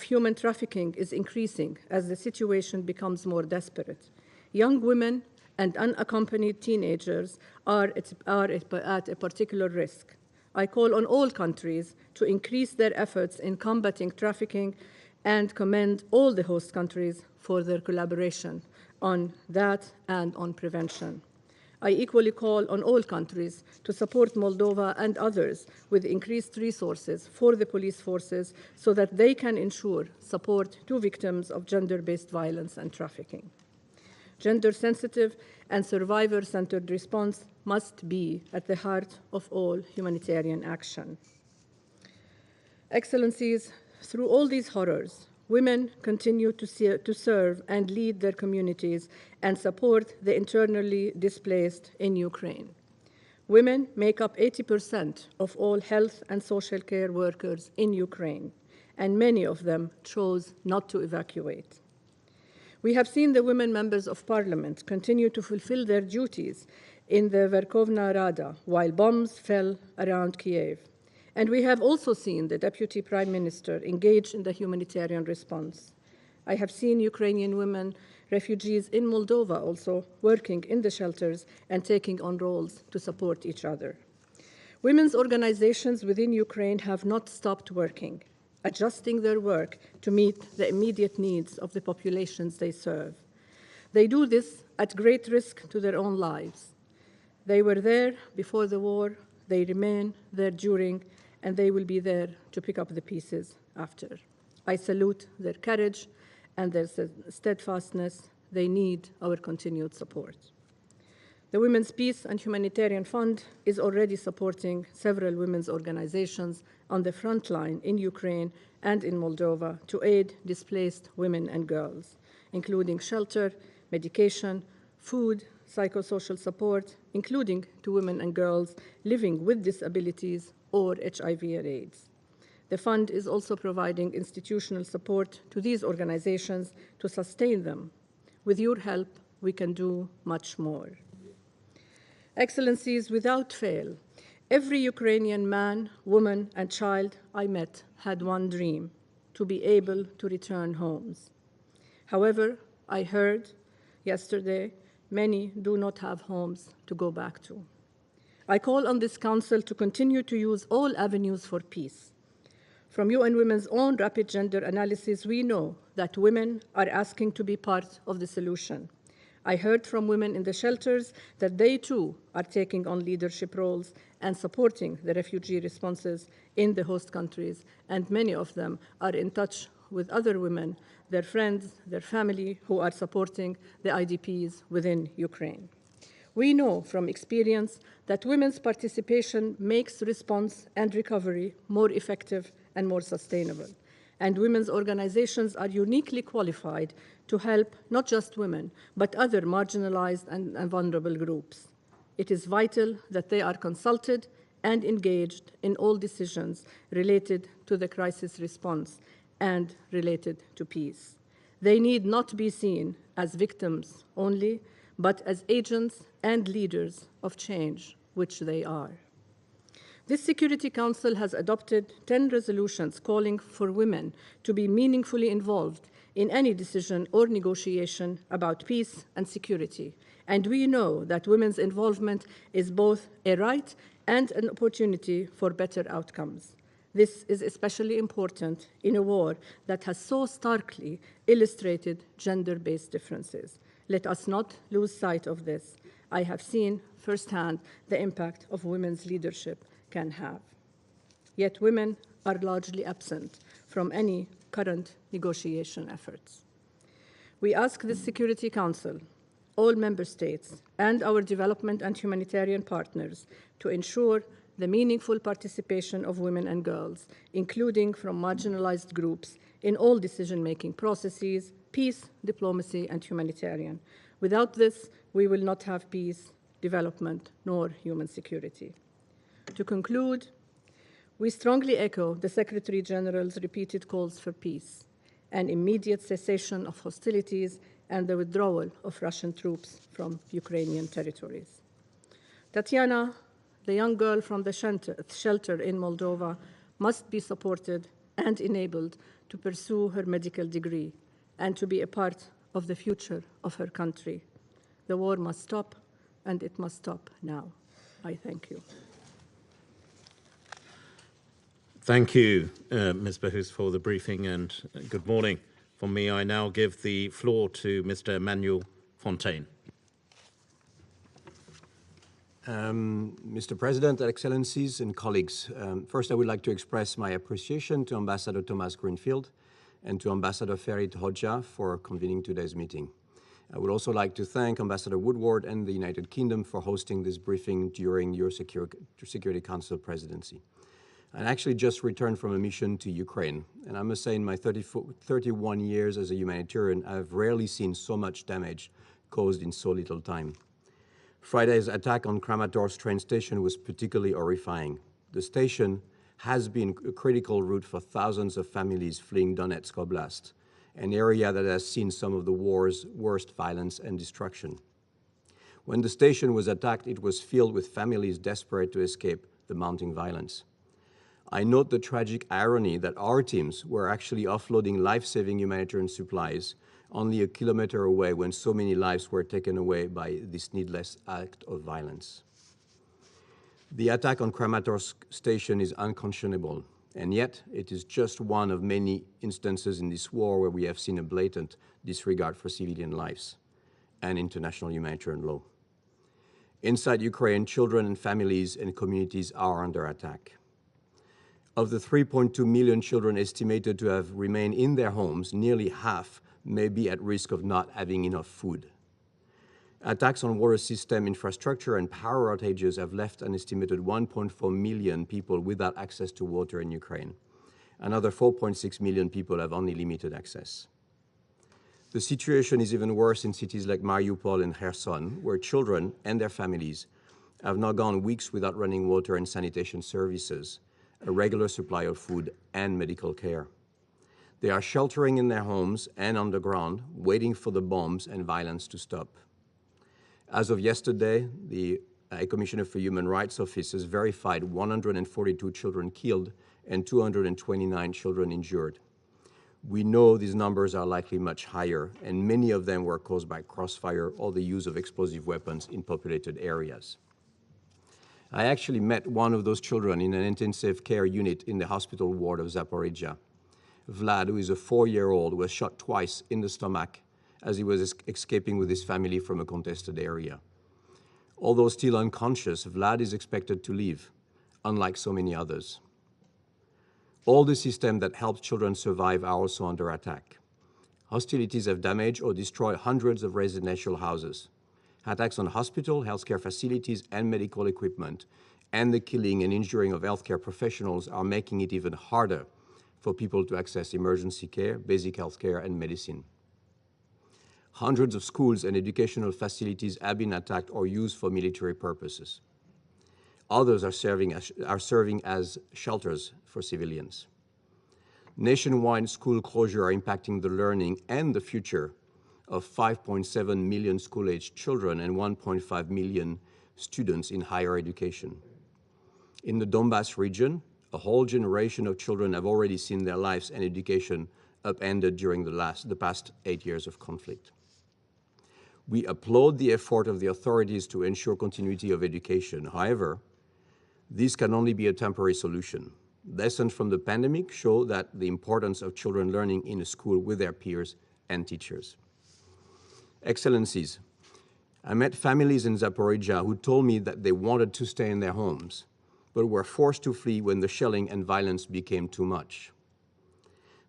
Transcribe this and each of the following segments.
human trafficking is increasing as the situation becomes more desperate. Young women and unaccompanied teenagers are at a particular risk. I call on all countries to increase their efforts in combating trafficking and commend all the host countries for their collaboration on that and on prevention. I equally call on all countries to support Moldova and others with increased resources for the police forces so that they can ensure support to victims of gender-based violence and trafficking. Gender-sensitive and survivor-centered response must be at the heart of all humanitarian action. Excellencies, through all these horrors, women continue to serve and lead their communities and support the internally displaced in Ukraine. Women make up 80% of all health and social care workers in Ukraine, and many of them chose not to evacuate. We have seen the women members of parliament continue to fulfill their duties in the Verkhovna Rada while bombs fell around Kiev. And we have also seen the Deputy Prime Minister engage in the humanitarian response. I have seen Ukrainian women, refugees in Moldova also working in the shelters and taking on roles to support each other. Women's organizations within Ukraine have not stopped working, adjusting their work to meet the immediate needs of the populations they serve. They do this at great risk to their own lives. They were there before the war, they remain there during, and they will be there to pick up the pieces after. I salute their courage and their steadfastness. They need our continued support. The Women's Peace and Humanitarian Fund is already supporting several women's organizations on the front line in Ukraine and in Moldova to aid displaced women and girls, including shelter, medication, food, psychosocial support, including to women and girls living with disabilities or HIV and AIDS. The fund is also providing institutional support to these organizations to sustain them. With your help, we can do much more. Excellencies, without fail, every Ukrainian man, woman, and child I met had one dream: to be able to return homes. However, I heard yesterday many do not have homes to go back to. I call on this Council to continue to use all avenues for peace. From UN Women's own rapid gender analysis, we know that women are asking to be part of the solution. I heard from women in the shelters that they too are taking on leadership roles and supporting the refugee responses in the host countries, and many of them are in touch with other women, their friends, their family, who are supporting the IDPs within Ukraine. We know from experience that women's participation makes response and recovery more effective and more sustainable. And women's organizations are uniquely qualified to help not just women, but other marginalized and vulnerable groups. It is vital that they are consulted and engaged in all decisions related to the crisis response and related to peace. They need not be seen as victims only, but as agents and leaders of change, which they are. This Security Council has adopted 10 resolutions calling for women to be meaningfully involved in any decision or negotiation about peace and security. And we know that women's involvement is both a right and an opportunity for better outcomes. This is especially important in a war that has so starkly illustrated gender-based differences. Let us not lose sight of this. I have seen firsthand the impact of women's leadership can have. Yet women are largely absent from any current negotiation efforts. We ask the Security Council, all member states, and our development and humanitarian partners to ensure the meaningful participation of women and girls, including from marginalized groups, in all decision-making processes, peace, diplomacy, and humanitarian. Without this, we will not have peace, development, nor human security. To conclude, we strongly echo the Secretary General's repeated calls for peace, an immediate cessation of hostilities, and the withdrawal of Russian troops from Ukrainian territories. Tatiana, the young girl from the shelter in Moldova, must be supported and enabled to pursue her medical degree and to be a part of the future of her country. The war must stop, and it must stop now. I thank you. Thank you, Ms. Behus, for the briefing, and good morning. From me, I now give the floor to Mr. Manuel Fontaine. Mr. President, Excellencies and colleagues, first I would like to express my appreciation to Ambassador Thomas Greenfield and to Ambassador Ferit Hoxha for convening today's meeting. I would also like to thank Ambassador Woodward and the United Kingdom for hosting this briefing during your Security Council presidency. I actually just returned from a mission to Ukraine, and I must say in my 31 years as a humanitarian, I've rarely seen so much damage caused in so little time. Friday's attack on Kramator's train station was particularly horrifying. The station has been a critical route for thousands of families fleeing Donetsk Oblast, an area that has seen some of the war's worst violence and destruction. When the station was attacked, it was filled with families desperate to escape the mounting violence. I note the tragic irony that our teams were actually offloading life-saving humanitarian supplies only a kilometer away when so many lives were taken away by this needless act of violence. The attack on Kramatorsk station is unconscionable, and yet it is just one of many instances in this war where we have seen a blatant disregard for civilian lives and international humanitarian law. Inside Ukraine, children and families and communities are under attack. Of the 3.2 million children estimated to have remained in their homes, nearly half may be at risk of not having enough food. Attacks on water system infrastructure and power outages have left an estimated 1.4 million people without access to water in Ukraine. Another 4.6 million people have only limited access. The situation is even worse in cities like Mariupol and Kherson, where children and their families have now gone weeks without running water and sanitation services, a regular supply of food and medical care. They are sheltering in their homes and underground, waiting for the bombs and violence to stop. As of yesterday, the High Commissioner for Human Rights Office has verified 142 children killed and 229 children injured. We know these numbers are likely much higher, and many of them were caused by crossfire or the use of explosive weapons in populated areas. I actually met one of those children in an intensive care unit in the hospital ward of Zaporizhia. Vlad, who is a 4-year-old, was shot twice in the stomach as he was escaping with his family from a contested area. Although still unconscious, Vlad is expected to live, unlike so many others. All the systems that help children survive are also under attack. Hostilities have damaged or destroyed hundreds of residential houses. Attacks on hospital, healthcare facilities, and medical equipment, and the killing and injuring of healthcare professionals are making it even harder for people to access emergency care, basic healthcare, and medicine. Hundreds of schools and educational facilities have been attacked or used for military purposes. Others are serving as shelters for civilians. Nationwide school closures are impacting the learning and the future of 5.7 million school-aged children and 1.5 million students in higher education. In the Donbass region, a whole generation of children have already seen their lives and education upended during the past 8 years of conflict. We applaud the effort of the authorities to ensure continuity of education. However, this can only be a temporary solution. Lessons from the pandemic show that the importance of children learning in a school with their peers and teachers. Excellencies, I met families in Zaporizhia who told me that they wanted to stay in their homes, but were forced to flee when the shelling and violence became too much.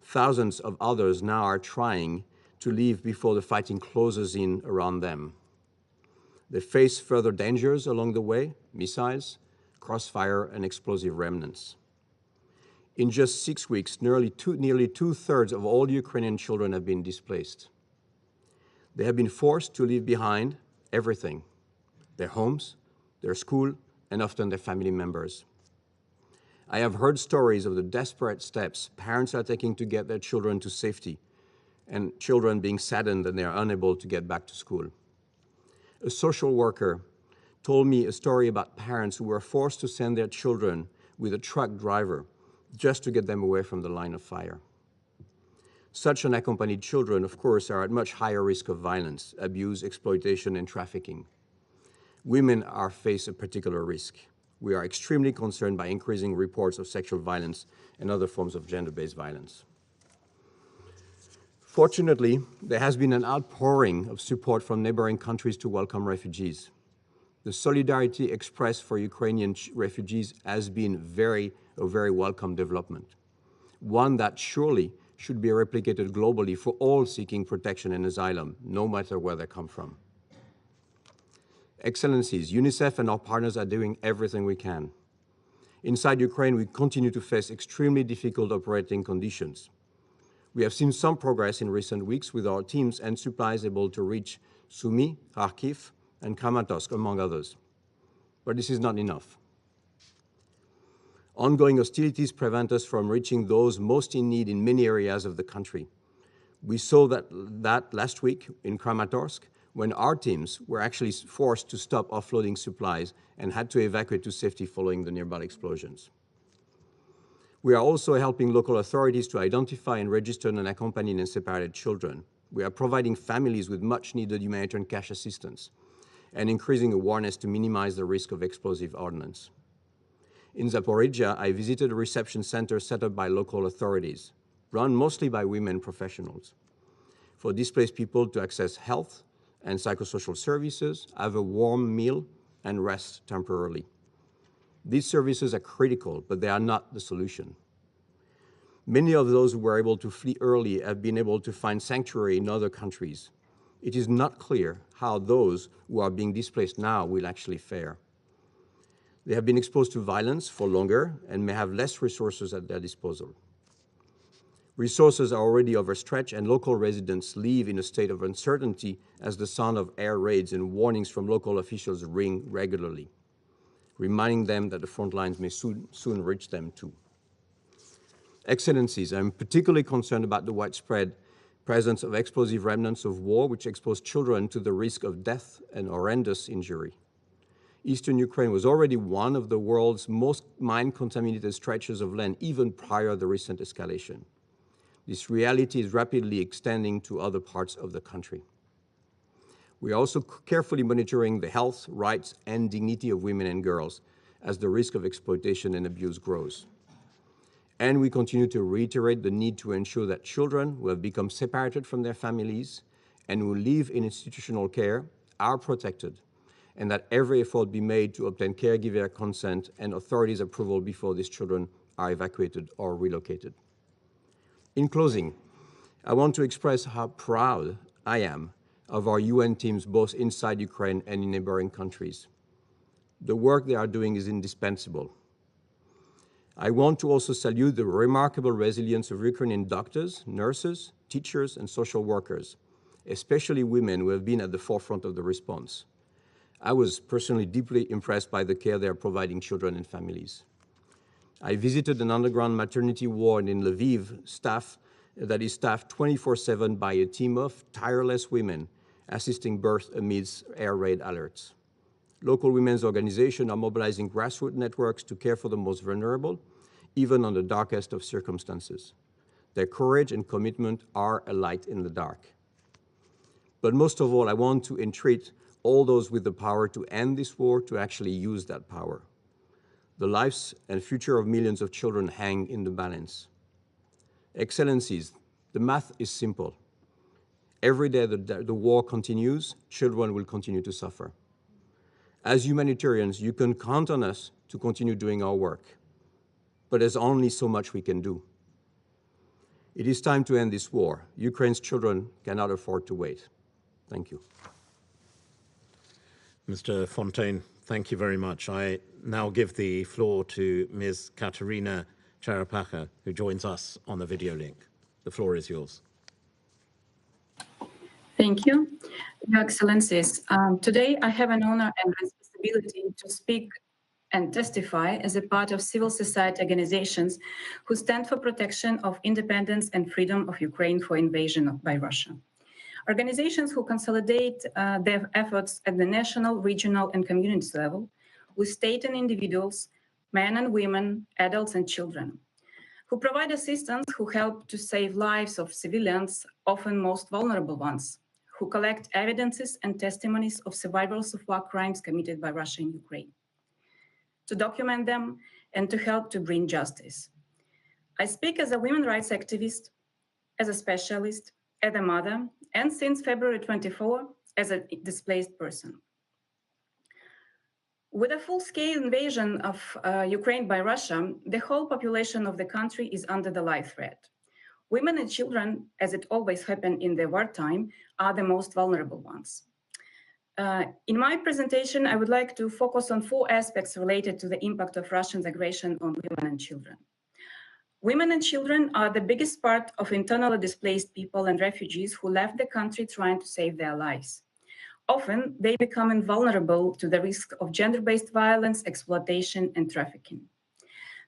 Thousands of others now are trying to leave before the fighting closes in around them. They face further dangers along the way, missiles, crossfire, and explosive remnants. In just 6 weeks, nearly two-thirds of all Ukrainian children have been displaced. They have been forced to leave behind everything, their homes, their school, and often their family members. I have heard stories of the desperate steps parents are taking to get their children to safety, and children being saddened that they are unable to get back to school. A social worker told me a story about parents who were forced to send their children with a truck driver just to get them away from the line of fire. Such unaccompanied children, of course, are at much higher risk of violence, abuse, exploitation, and trafficking. Women face a particular risk. We are extremely concerned by increasing reports of sexual violence and other forms of gender-based violence. Fortunately, there has been an outpouring of support from neighboring countries to welcome refugees. The solidarity expressed for Ukrainian refugees has been a very welcome development, one that surely should be replicated globally for all seeking protection and asylum, no matter where they come from. Excellencies, UNICEF and our partners are doing everything we can. Inside Ukraine, we continue to face extremely difficult operating conditions. We have seen some progress in recent weeks with our teams and supplies able to reach Sumy, Kharkiv, and Kramator, among others. But this is not enough. Ongoing hostilities prevent us from reaching those most in need in many areas of the country. We saw that last week in Kramatorsk, when our teams were actually forced to stop offloading supplies and had to evacuate to safety following the nearby explosions. We are also helping local authorities to identify and register unaccompanied and separated children. We are providing families with much-needed humanitarian cash assistance and increasing awareness to minimize the risk of explosive ordnance. In Zaporizhia, I visited a reception center set up by local authorities, run mostly by women professionals, for displaced people to access health and psychosocial services, have a warm meal, and rest temporarily. These services are critical, but they are not the solution. Many of those who were able to flee early have been able to find sanctuary in other countries. It is not clear how those who are being displaced now will actually fare. They have been exposed to violence for longer and may have less resources at their disposal. Resources are already overstretched, and local residents live in a state of uncertainty as the sound of air raids and warnings from local officials ring regularly, reminding them that the front lines may soon reach them too. Excellencies, I'm particularly concerned about the widespread presence of explosive remnants of war, which expose children to the risk of death and horrendous injury. Eastern Ukraine was already one of the world's most mine-contaminated stretches of land, even prior to the recent escalation. This reality is rapidly extending to other parts of the country. We are also carefully monitoring the health, rights, and dignity of women and girls as the risk of exploitation and abuse grows. And we continue to reiterate the need to ensure that children who have become separated from their families and who live in institutional care are protected, and that every effort be made to obtain caregiver consent and authorities' approval before these children are evacuated or relocated. In closing, I want to express how proud I am of our UN teams both inside Ukraine and in neighboring countries. The work they are doing is indispensable. I want to also salute the remarkable resilience of Ukrainian doctors, nurses, teachers, and social workers, especially women who have been at the forefront of the response. I was personally deeply impressed by the care they are providing children and families. I visited an underground maternity ward in Lviv that is staffed 24/7 by a team of tireless women assisting birth amidst air raid alerts. Local women's organizations are mobilizing grassroots networks to care for the most vulnerable, even on the darkest of circumstances. Their courage and commitment are a light in the dark. But most of all, I want to entreat all those with the power to end this war to actually use that power. The lives and future of millions of children hang in the balance. Excellencies, the math is simple. Every day the war continues, children will continue to suffer. As humanitarians, you can count on us to continue doing our work, but there's only so much we can do. It is time to end this war. Ukraine's children cannot afford to wait. Thank you. Mr. Fontaine, thank you very much. I now give the floor to Ms. Kateryna Cherepakha, who joins us on the video link. The floor is yours. Thank you. Your Excellencies, today I have an honor and responsibility to speak and testify as a part of civil society organizations who stand for protection of independence and freedom of Ukraine for invasion by Russia. Organizations who consolidate their efforts at the national, regional, and community level with state and individuals, men and women, adults and children. who provide assistance, who help to save lives of civilians, often most vulnerable ones, who collect evidences and testimonies of survivors of war crimes committed by Russia in Ukraine, to document them and to help to bring justice. I speak as a women's rights activist, as a specialist, as a mother, and since February 24, as a displaced person. With a full-scale invasion of Ukraine by Russia, the whole population of the country is under the life threat. Women and children, as it always happened in the wartime, are the most vulnerable ones. In my presentation, I would like to focus on 4 aspects related to the impact of Russian aggression on women and children. Women and children are the biggest part of internally displaced people and refugees who left the country trying to save their lives. Often, they become invulnerable to the risk of gender-based violence, exploitation, and trafficking.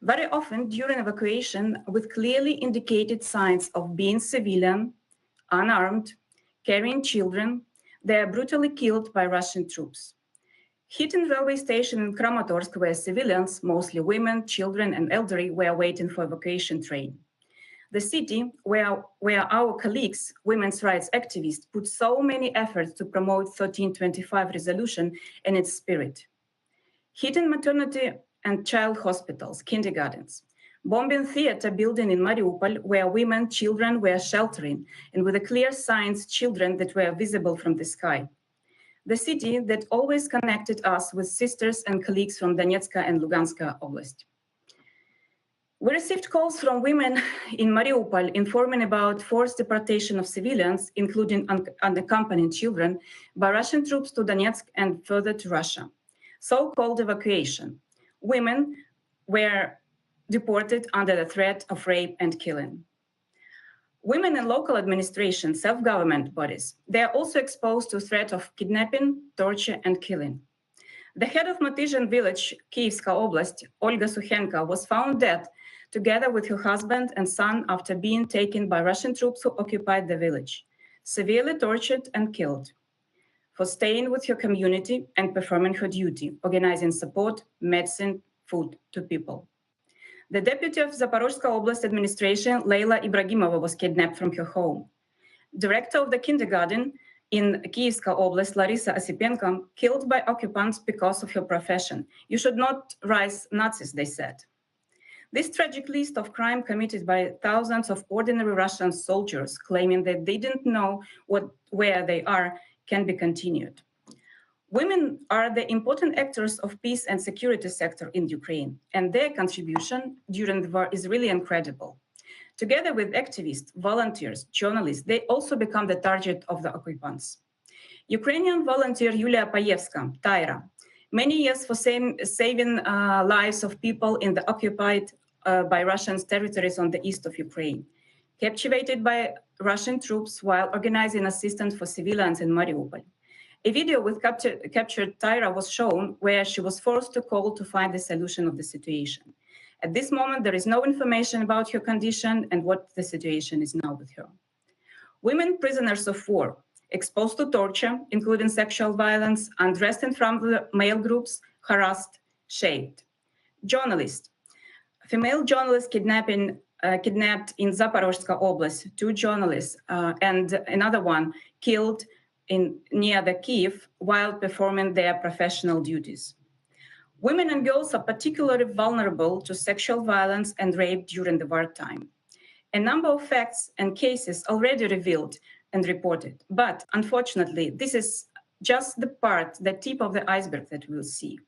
Very often, during evacuation, with clearly indicated signs of being civilian, unarmed, carrying children, they are brutally killed by Russian troops. Hitting railway station in Kramatorsk, where civilians, mostly women, children, and elderly, were waiting for evacuation train. The city where our colleagues, women's rights activists, put so many efforts to promote 1325 resolution and its spirit. Hitting maternity and child hospitals, kindergartens, bombing theater building in Mariupol, where women, children were sheltering, and with a clear signs, children that were visible from the sky. The city that always connected us with sisters and colleagues from Donetsk and Lugansk Oblast. We received calls from women in Mariupol informing about forced deportation of civilians, including unaccompanied children, by Russian troops to Donetsk and further to Russia. So-called evacuation. Women were deported under the threat of rape and killing. Women in local administration, self-government bodies, they are also exposed to threat of kidnapping, torture, and killing. The head of Matyzhin village, Kievska Oblast, Olga Sukhenka, was found dead together with her husband and son after being taken by Russian troops who occupied the village, severely tortured and killed, for staying with her community and performing her duty, organizing support, medicine, food to people. The deputy of Zaporozhye Oblast administration, Leila Ibragimova, was kidnapped from her home. Director of the kindergarten in Kievska Oblast, Larisa Osipenko, killed by occupants because of her profession. You should not rise Nazis, they said. This tragic list of crime committed by thousands of ordinary Russian soldiers claiming that they didn't know where they are can be continued. Women are the important actors of peace and security sector in Ukraine, and their contribution during the war is really incredible. Together with activists, volunteers, journalists, they also become the target of the occupants. Ukrainian volunteer Yulia Payevska, Tyra, many years for saving lives of people in the occupied by Russian territories on the east of Ukraine, captured by Russian troops while organizing assistance for civilians in Mariupol. A video with captured Tyra was shown where she was forced to call to find the solution of the situation. At this moment, there is no information about her condition and what the situation is now with her. Women prisoners of war, exposed to torture, including sexual violence, undressed in front of the male groups, harassed, shaved. Journalists, female journalists kidnapped in Zaporozhye Oblast, 2 journalists, and another one killed near the Kiev while performing their professional duties. Women and girls are particularly vulnerable to sexual violence and rape during the wartime. A number of facts and cases already revealed and reported, but unfortunately, this is just the tip of the iceberg that we'll see.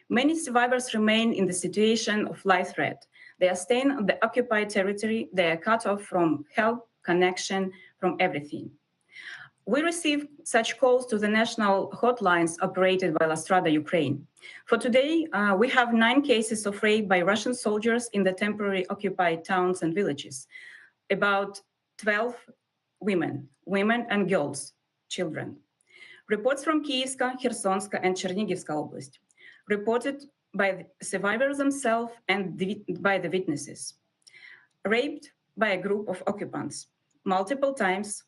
Many survivors remain in the situation of life threat. They are staying on the occupied territory. They are cut off from help, connection, from everything. We receive such calls to the national hotlines operated by Strada-Ukraine. For today, we have 9 cases of rape by Russian soldiers in the temporary occupied towns and villages. About 12 women and girls, children. Reports from Kievska, Khersonska, and Chernigivska Oblast, reported by the survivors themselves and by the witnesses. Raped by a group of occupants multiple times,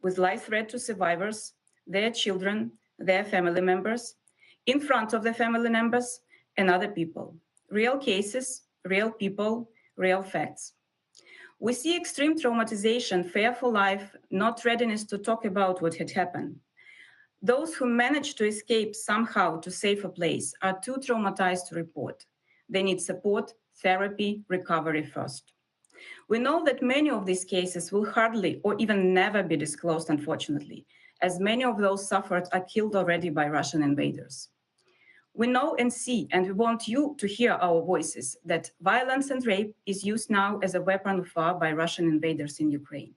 with life threat to survivors, their children, their family members, in front of the family members and other people. Real cases, real people, real facts. We see extreme traumatization, fear for life, not readiness to talk about what had happened. Those who manage to escape somehow to safer place are too traumatized to report. They need support, therapy, recovery first. We know that many of these cases will hardly or even never be disclosed, unfortunately, as many of those suffered are killed already by Russian invaders. We know and see, and we want you to hear our voices, that violence and rape is used now as a weapon of war by Russian invaders in Ukraine.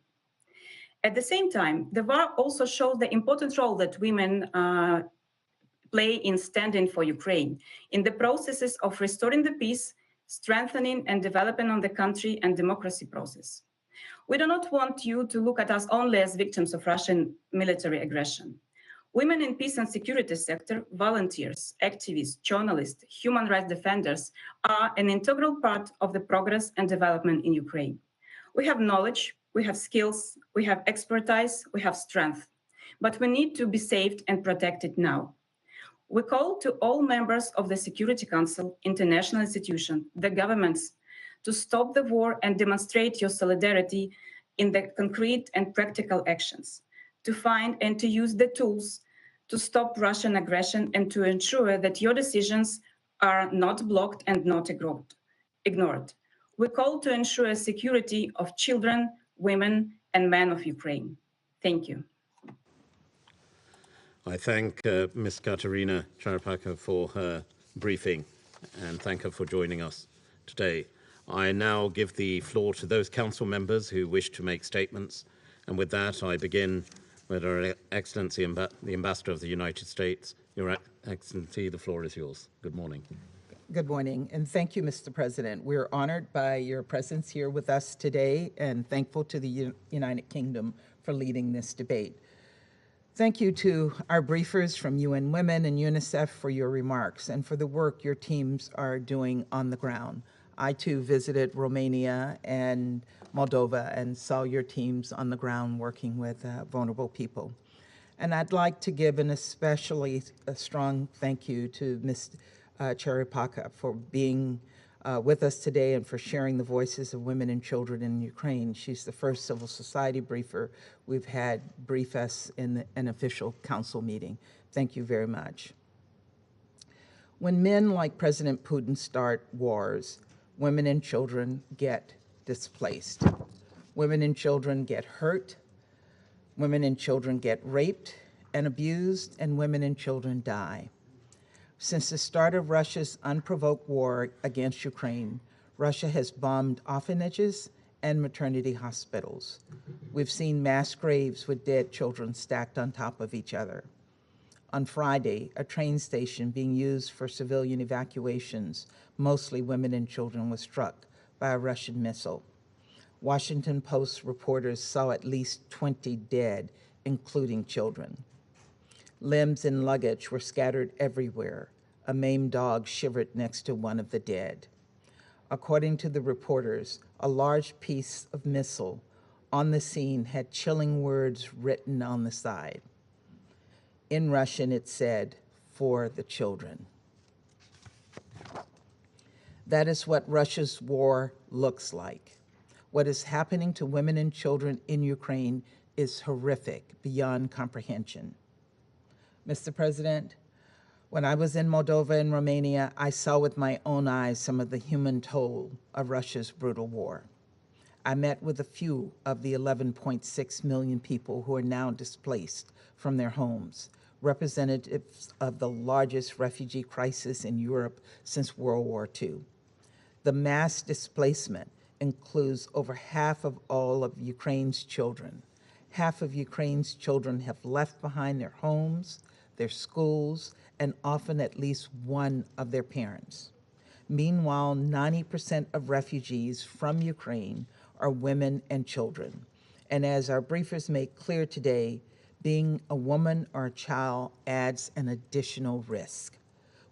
At the same time, the war also shows the important role that women play in standing for Ukraine, in the processes of restoring the peace, strengthening and developing on the country and democracy process. We do not want you to look at us only as victims of Russian military aggression. Women in peace and security sector, volunteers, activists, journalists, human rights defenders are an integral part of the progress and development in Ukraine. We have knowledge, we have skills, we have expertise, we have strength, but we need to be saved and protected now. We call to all members of the Security Council, international institutions, the governments, to stop the war and demonstrate your solidarity in the concrete and practical actions, to find and to use the tools to stop Russian aggression and to ensure that your decisions are not blocked and not ignored. We call to ensure security of children, women, and men of Ukraine. Thank you. I thank Ms. Kateryna Cherepakha for her briefing and thank her for joining us today. I now give the floor to those council members who wish to make statements. And with that, I begin with Her Excellency, the Ambassador of the United States. Your Excellency, the floor is yours. Good morning. Good morning, and thank you, Mr. President. We're honored by your presence here with us today and thankful to the United Kingdom for leading this debate. Thank you to our briefers from UN Women and UNICEF for your remarks and for the work your teams are doing on the ground. I too visited Romania and Moldova and saw your teams on the ground working with vulnerable people. And I'd like to give an especially strong thank you to Ms. Cherepakha for being with us today and for sharing the voices of women and children in Ukraine. She's the first civil society briefer we've had brief us in an official council meeting. Thank you very much. When men like President Putin start wars, women and children get displaced. Women and children get hurt. Women and children get raped and abused, and women and children die. Since the start of Russia's unprovoked war against Ukraine, Russia has bombed orphanages and maternity hospitals. We've seen mass graves with dead children stacked on top of each other. On Friday, a train station being used for civilian evacuations, mostly women and children, was struck by a Russian missile. Washington Post reporters saw at least 20 dead, including children. Limbs and luggage were scattered everywhere. A maimed dog shivered next to one of the dead. According to the reporters, a large piece of missile on the scene had chilling words written on the side. In Russian, it said, "For the children." That is what Russia's war looks like. What is happening to women and children in Ukraine is horrific beyond comprehension. Mr. President, when I was in Moldova and Romania, I saw with my own eyes some of the human toll of Russia's brutal war. I met with a few of the 11.6 million people who are now displaced from their homes, representatives of the largest refugee crisis in Europe since World War II. The mass displacement includes over half of all of Ukraine's children. Half of Ukraine's children have left behind their homes, their schools, and often at least one of their parents. Meanwhile, 90% of refugees from Ukraine are women and children. And as our briefers make clear today, being a woman or a child adds an additional risk.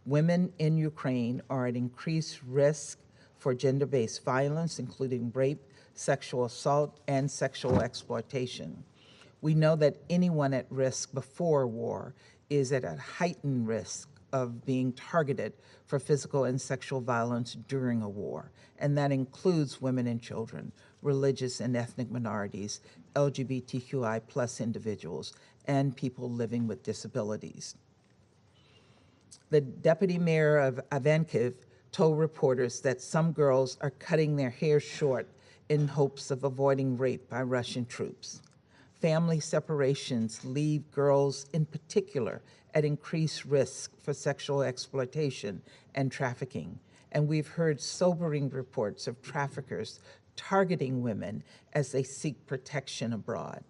Women in Ukraine are at increased risk for gender-based violence, including rape, sexual assault, and sexual exploitation. We know that anyone at risk before war is at a heightened risk of being targeted for physical and sexual violence during a war, and that includes women and children. religious and ethnic minorities, LGBTQI+ individuals, and people living with disabilities. The deputy mayor of Ivankiv told reporters that some girls are cutting their hair short in hopes of avoiding rape by Russian troops. Family separations leave girls in particular at increased risk for sexual exploitation and trafficking. And we've heard sobering reports of traffickers targeting women as they seek protection abroad.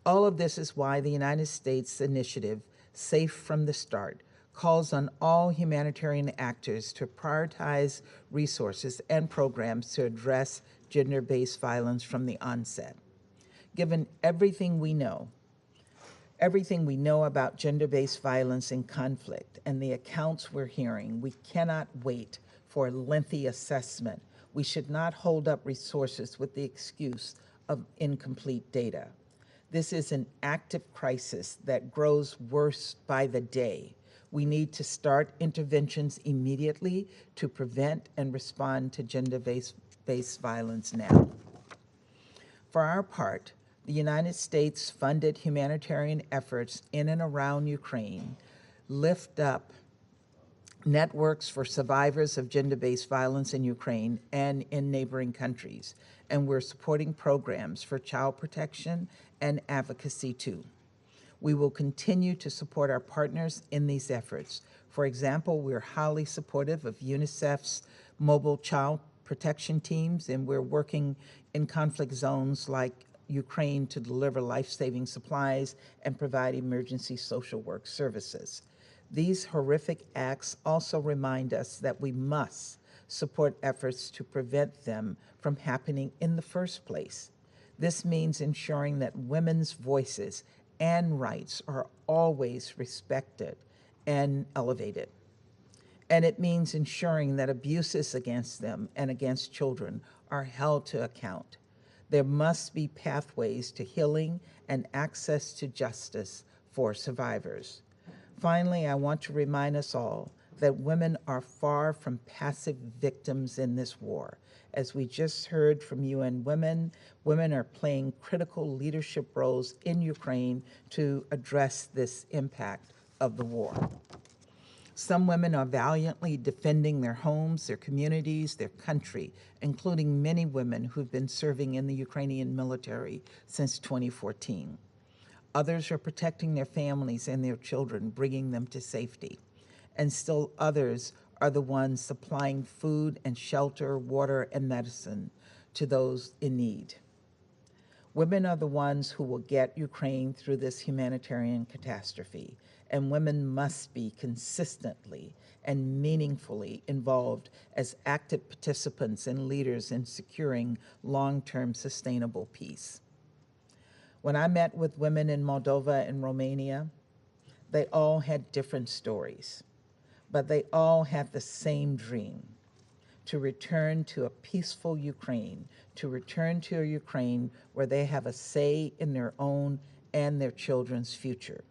All of this is why the United States initiative, Safe from the Start, calls on all humanitarian actors to prioritize resources and programs to address gender-based violence from the onset. Given everything we know about gender-based violence in conflict and the accounts we're hearing, we cannot wait for a lengthy assessment. We should not hold up resources with the excuse of incomplete data. This is an active crisis that grows worse by the day. We need to start interventions immediately to prevent and respond to gender-based violence now. For our part, the United States funded humanitarian efforts in and around Ukraine lift up networks for survivors of gender-based violence in Ukraine and in neighboring countries. And we're supporting programs for child protection and advocacy too. We will continue to support our partners in these efforts. For example, we're highly supportive of UNICEF's mobile child protection teams, and we're working in conflict zones like Ukraine to deliver life-saving supplies and provide emergency social work services. These horrific acts also remind us that we must support efforts to prevent them from happening in the first place. This means ensuring that women's voices and rights are always respected and elevated. And it means ensuring that abuses against them and against children are held to account. There must be pathways to healing and access to justice for survivors. Finally, I want to remind us all that women are far from passive victims in this war. As we just heard from UN Women, women are playing critical leadership roles in Ukraine to address this impact of the war. Some women are valiantly defending their homes, their communities, their country, including many women who've been serving in the Ukrainian military since 2014. Others are protecting their families and their children, bringing them to safety. And still others are the ones supplying food and shelter, water, and medicine to those in need. Women are the ones who will get Ukraine through this humanitarian catastrophe, and women must be consistently and meaningfully involved as active participants and leaders in securing long-term sustainable peace. When I met with women in Moldova and Romania, they all had different stories, but they all had the same dream: to return to a peaceful Ukraine, to return to a Ukraine where they have a say in their own and their children's future.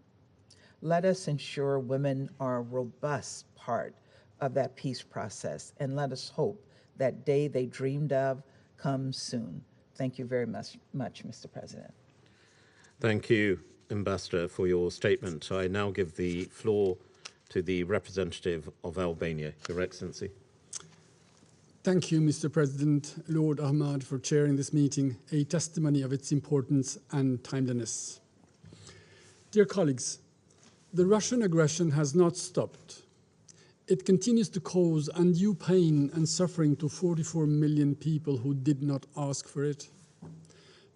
Let us ensure women are a robust part of that peace process, and let us hope that day they dreamed of comes soon. Thank you very much, Mr. President. Thank you, Ambassador, for your statement. I now give the floor to the representative of Albania, Your Excellency. Thank you, Mr. President, Lord Ahmad, for chairing this meeting, a testimony of its importance and timeliness. Dear colleagues, the Russian aggression has not stopped. It continues to cause undue pain and suffering to 44 million people who did not ask for it.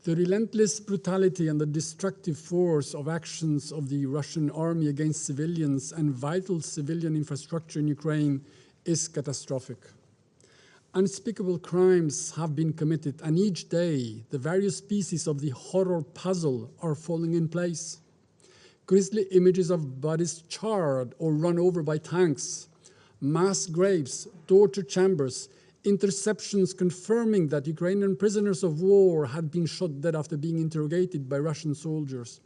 The relentless brutality and the destructive force of actions of the Russian army against civilians and vital civilian infrastructure in Ukraine is catastrophic. Unspeakable crimes have been committed, and each day the various pieces of the horror puzzle are falling in place. Grisly images of bodies charred or run over by tanks, mass graves, torture chambers, interceptions confirming that Ukrainian prisoners of war had been shot dead after being interrogated by Russian soldiers,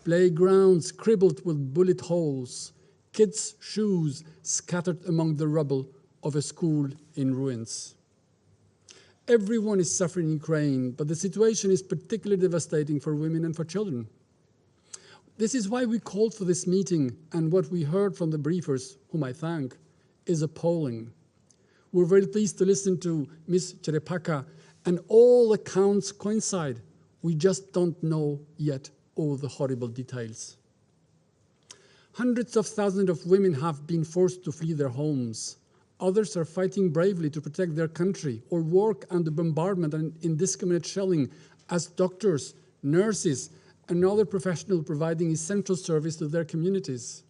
playgrounds cribbled with bullet holes, kids' shoes scattered among the rubble of a school in ruins. Everyone is suffering in Ukraine, but the situation is particularly devastating for women and for children. This is why we called for this meeting, and what we heard from the briefers, whom I thank, is appalling. We're very pleased to listen to Ms. Cherepakha, and all accounts coincide. We just don't know yet all the horrible details. Hundreds of thousands of women have been forced to flee their homes. Others are fighting bravely to protect their country or work under bombardment and indiscriminate shelling as doctors, nurses, and other professionals providing essential service to their communities.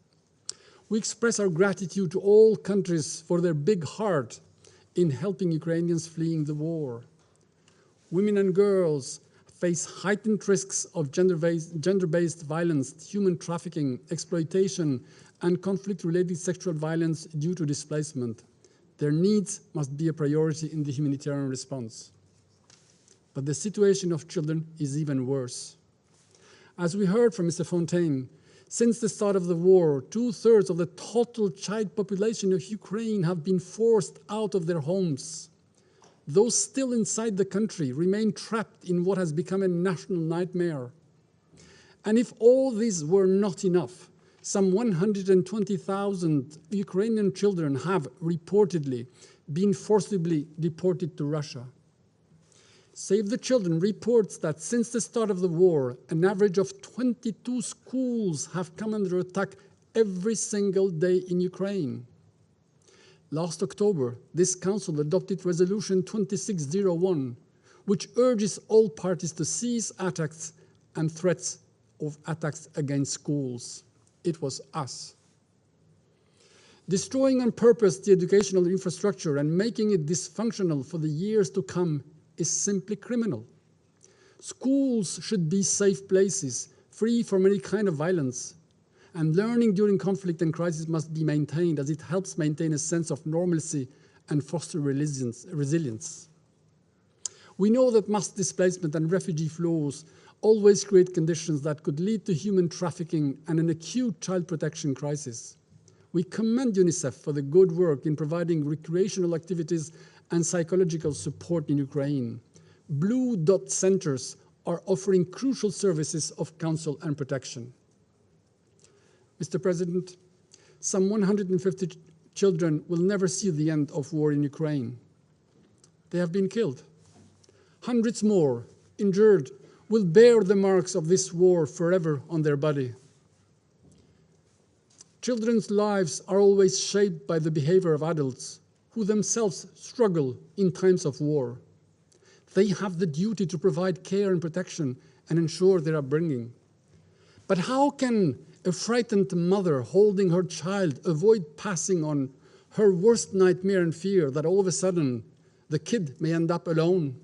We express our gratitude to all countries for their big heart in helping Ukrainians fleeing the war. Women and girls face heightened risks of gender-based violence, human trafficking, exploitation, and conflict-related sexual violence due to displacement. Their needs must be a priority in the humanitarian response. But the situation of children is even worse. As we heard from Mr. Fontaine, since the start of the war, 2/3 of the total child population of Ukraine have been forced out of their homes. Those still inside the country remain trapped in what has become a national nightmare. And if all this were not enough, some 120,000 Ukrainian children have reportedly been forcibly deported to Russia. Save the Children reports that since the start of the war, an average of 22 schools have come under attack every single day in Ukraine. Last October, this Council adopted Resolution 2601, which urges all parties to cease attacks and threats of attacks against schools. It was us. Destroying on purpose the educational infrastructure and making it dysfunctional for the years to come is simply criminal. Schools should be safe places, free from any kind of violence. And learning during conflict and crisis must be maintained, as it helps maintain a sense of normalcy and foster resilience. We know that mass displacement and refugee flows always create conditions that could lead to human trafficking and an acute child protection crisis. We commend UNICEF for the good work in providing recreational activities and psychological support in Ukraine. Blue Dot centers are offering crucial services of counsel and protection. Mr. President, some 150 children will never see the end of war in Ukraine. They have been killed. Hundreds more, injured, will bear the marks of this war forever on their body. Children's lives are always shaped by the behavior of adults who themselves struggle in times of war. They have the duty to provide care and protection and ensure their upbringing. But how can a frightened mother holding her child avoid passing on her worst nightmare and fear that all of a sudden the kid may end up alone?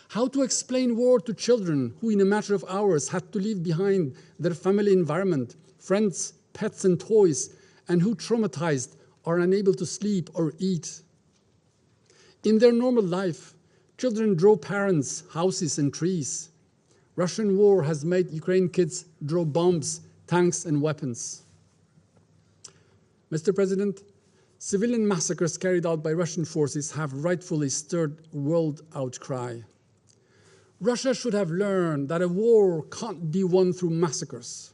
How to explain war to children who in a matter of hours had to leave behind their family environment, friends, pets and toys, and who traumatized are unable to sleep or eat? In their normal life, children draw parents, houses and trees. Russian war has made Ukrainian kids draw bombs, tanks and weapons. Mr. President, civilian massacres carried out by Russian forces have rightfully stirred world outcry. Russia should have learned that a war can't be won through massacres.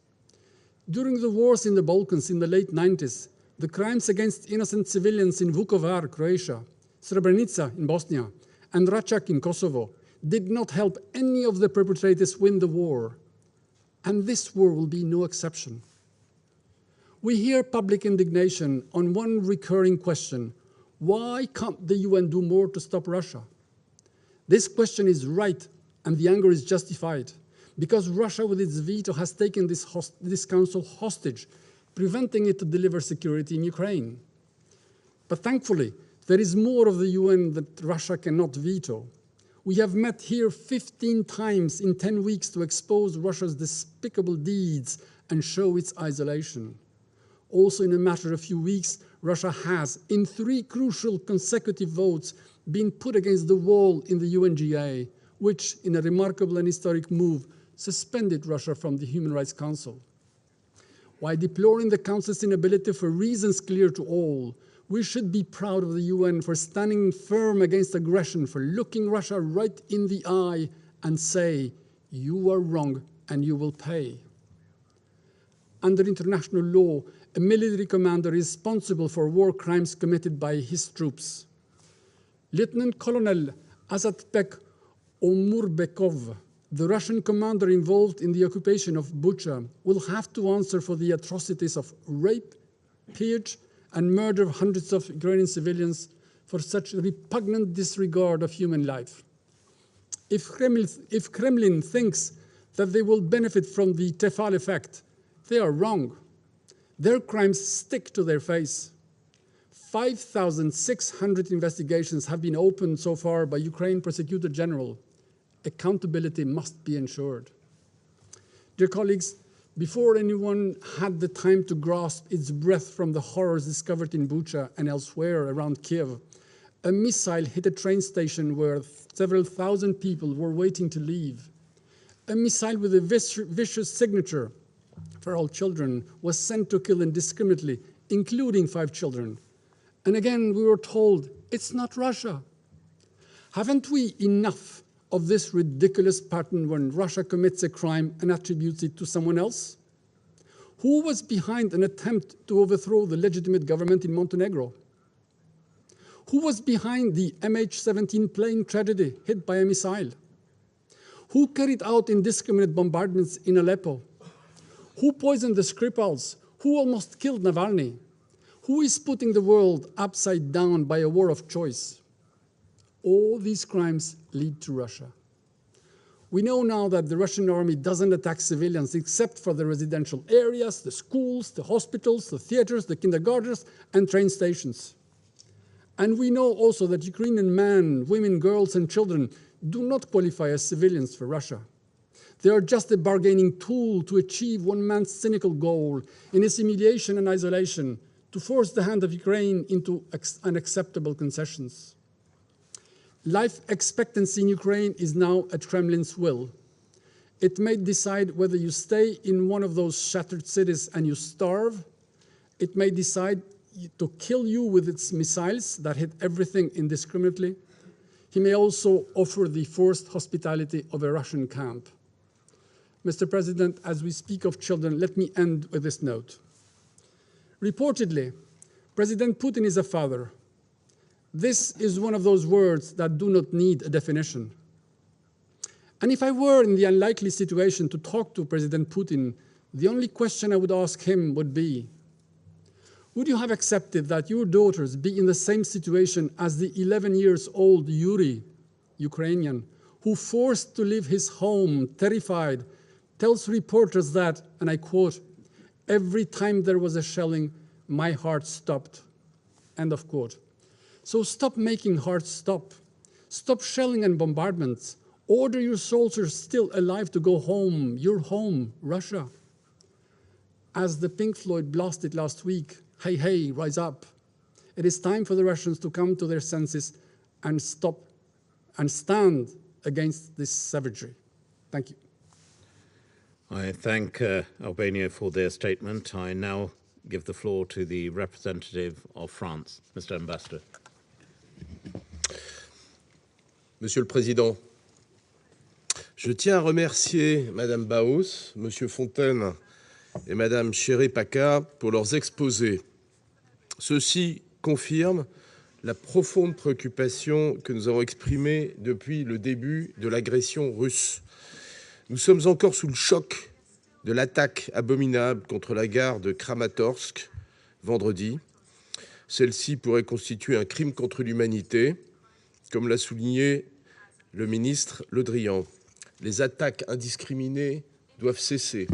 During the wars in the Balkans in the late 90s, the crimes against innocent civilians in Vukovar, Croatia, Srebrenica in Bosnia, and Racak in Kosovo did not help any of the perpetrators win the war. And this war will be no exception. We hear public indignation on one recurring question: why can't the UN do more to stop Russia? This question is right, and the anger is justified, because Russia, with its veto, has taken this council hostage, preventing it to deliver security in Ukraine. But thankfully, there is more of the UN that Russia cannot veto. We have met here 15 times in 10 weeks to expose Russia's despicable deeds and show its isolation. Also, in a matter of few weeks, Russia has, in 3 crucial consecutive votes, been put against the wall in the UNGA, which, in a remarkable and historic move, suspended Russia from the Human Rights Council. While deploring the Council's inability for reasons clear to all, We should be proud of the UN for standing firm against aggression, for looking Russia right in the eye and say, you are wrong and you will pay. Under international law, a military commander is responsible for war crimes committed by his troops. Lieutenant Colonel Azatbek Omurbekov, the Russian commander involved in the occupation of Bucha, will have to answer for the atrocities of rape, pillage, and murder of hundreds of Ukrainian civilians for such repugnant disregard of human life. If Kremlin thinks that they will benefit from the Tefal effect, they are wrong. Their crimes stick to their face. 5,600 investigations have been opened so far by Ukraine Prosecutor General. Accountability must be ensured. Dear colleagues, before anyone had the time to grasp its breadth from the horrors discovered in Bucha and elsewhere around Kiev, a missile hit a train station where several thousand people were waiting to leave. A missile with a vicious signature for all children was sent to kill indiscriminately, including 5 children. And again, we were told, it's not Russia. Haven't we enough of this ridiculous pattern when Russia commits a crime and attributes it to someone else? Who was behind an attempt to overthrow the legitimate government in Montenegro? Who was behind the MH17 plane tragedy hit by a missile? Who carried out indiscriminate bombardments in Aleppo? Who poisoned the Skripals? Who almost killed Navalny? Who is putting the world upside down by a war of choice? All these crimes lead to Russia. We know now that the Russian army doesn't attack civilians except for the residential areas, the schools, the hospitals, the theaters, the kindergartens, and train stations. And we know also that Ukrainian men, women, girls, and children do not qualify as civilians for Russia. They are just a bargaining tool to achieve one man's cynical goal in assimilation and isolation, to force the hand of Ukraine into unacceptable concessions. Life expectancy in Ukraine is now at Kremlin's will. It may decide whether you stay in one of those shattered cities and you starve. It may decide to kill you with its missiles that hit everything indiscriminately. He may also offer the forced hospitality of a Russian camp. Mr. President, as we speak of children, let me end with this note. Reportedly, President Putin is a father. This is one of those words that do not need a definition. And if I were in the unlikely situation to talk to President Putin, the only question I would ask him would be, would you have accepted that your daughters be in the same situation as the 11-year-old Yuri, Ukrainian, who forced to leave his home, terrified, tells reporters that, and I quote, every time there was a shelling, my heart stopped, end of quote. So stop making hearts stop. Stop shelling and bombardments. Order your soldiers still alive to go home, your home, Russia. As the Pink Floyd blasted last week, hey, hey, rise up. It is time for the Russians to come to their senses and stop and stand against this savagery. Thank you. I thank Albania for their statement. I now give the floor to the representative of France, Mr. Ambassador. Monsieur le Président, je tiens à remercier Madame Baos, Monsieur Fontaine et Madame Cherepakha pour leurs exposés. Ceux-ci confirment la profonde préoccupation que nous avons exprimée depuis le début de l'agression russe. Nous sommes encore sous le choc de l'attaque abominable contre la gare de Kramatorsk vendredi. Celle-ci pourrait constituer un crime contre l'humanité, comme l'a souligné le ministre Le Drian. Les attaques indiscriminées doivent cesser.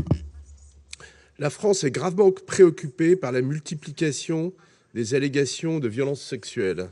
La France est gravement préoccupée par la multiplication des allégations de violences sexuelles.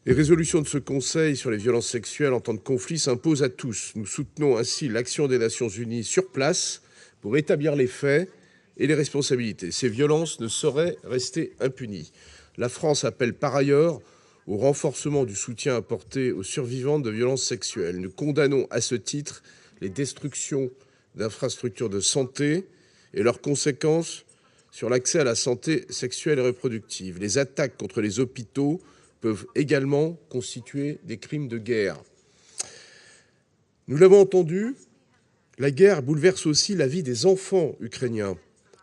Les résolutions de ce Conseil sur les violences sexuelles en temps de conflit s'imposent à tous. Nous soutenons ainsi l'action des Nations Unies sur place pour établir les faits et les responsabilités. Ces violences ne sauraient rester impunies. La France appelle par ailleurs au renforcement du soutien apporté aux survivantes de violences sexuelles. Nous condamnons à ce titre les destructions d'infrastructures de santé et leurs conséquences sur l'accès à la santé sexuelle et reproductive. Les attaques contre les hôpitaux peuvent également constituer des crimes de guerre. Nous l'avons entendu, la guerre bouleverse aussi la vie des enfants ukrainiens.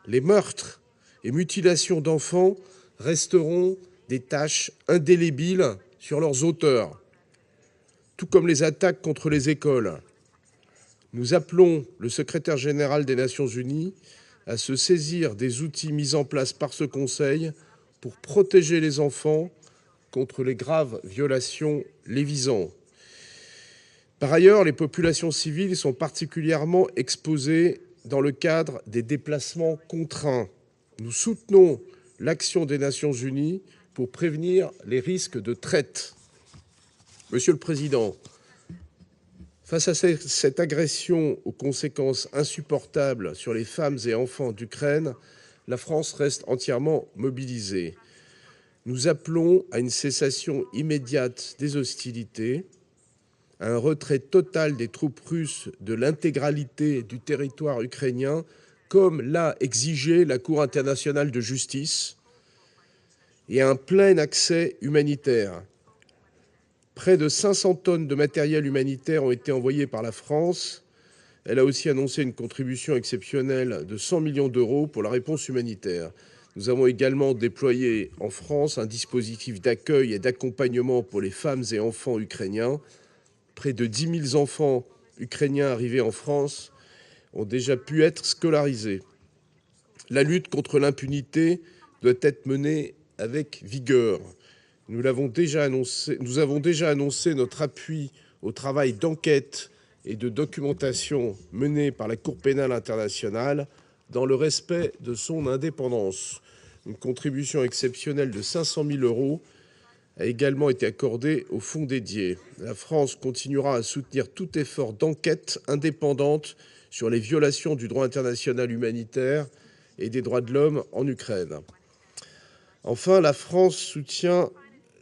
Les meurtres et mutilations d'enfants resteront des taches indélébiles sur leurs auteurs, tout comme les attaques contre les écoles. Nous appelons le secrétaire général des Nations Unies à se saisir des outils mis en place par ce Conseil pour protéger les enfants contre les graves violations les visant. Par ailleurs, les populations civiles sont particulièrement exposées dans le cadre des déplacements contraints. Nous soutenons l'action des Nations Unies pour prévenir les risques de traite. Monsieur le Président, face à cette agression aux conséquences insupportables sur les femmes et enfants d'Ukraine, la France reste entièrement mobilisée. Nous appelons à une cessation immédiate des hostilités, à un retrait total des troupes russes de l'intégralité du territoire ukrainien, comme l'a exigé la Cour internationale de justice, et à un plein accès humanitaire. Près de 500 tonnes de matériel humanitaire ont été envoyées par la France. Elle a aussi annoncé une contribution exceptionnelle de 100 millions d'euros pour la réponse humanitaire. Nous avons également déployé en France un dispositif d'accueil et d'accompagnement pour les femmes et enfants ukrainiens. Près de 10 000 enfants ukrainiens arrivés en France ont déjà pu être scolarisés. La lutte contre l'impunité doit être menée avec vigueur. Nous avons déjà annoncé notre appui au travail d'enquête et de documentation mené par la Cour pénale internationale dans le respect de son indépendance. Une contribution exceptionnelle de 500 000 euros a également été accordée au fonds dédié. La France continuera à soutenir tout effort d'enquête indépendante sur les violations du droit international humanitaire et des droits de l'homme en Ukraine. Enfin, la France soutient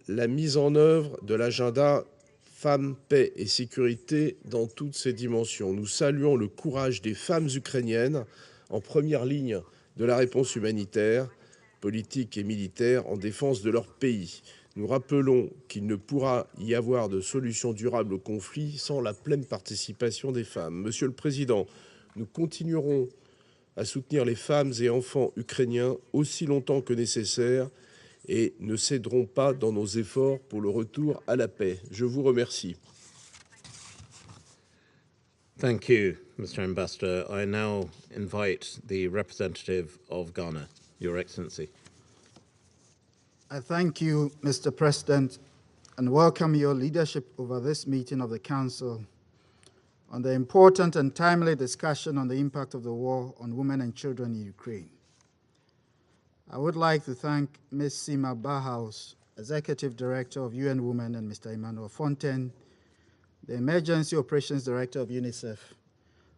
la mise en œuvre de l'agenda Femmes, Paix et Sécurité dans toutes ses dimensions. Nous saluons le courage des femmes ukrainiennes en première ligne de la réponse humanitaire, politique et militaire en défense de leur pays. Nous rappelons qu'il ne pourra y avoir de solution durable au conflit sans la pleine participation des femmes. Monsieur le Président, nous continuerons à soutenir les femmes et enfants ukrainiens aussi longtemps que nécessaire et ne céderons pas dans nos efforts pour le retour à la paix. Je vous remercie. Thank you, Mr. Ambassador. I now invite the representative of Ghana, Your Excellency. I thank you, Mr. President, and welcome your leadership over this meeting of the Council on the important and timely discussion on the impact of the war on women and children in Ukraine. I would like to thank Ms. Sima Bahaus, Executive Director of UN Women, and Mr. Manuel Fontaine, the Emergency Operations Director of UNICEF,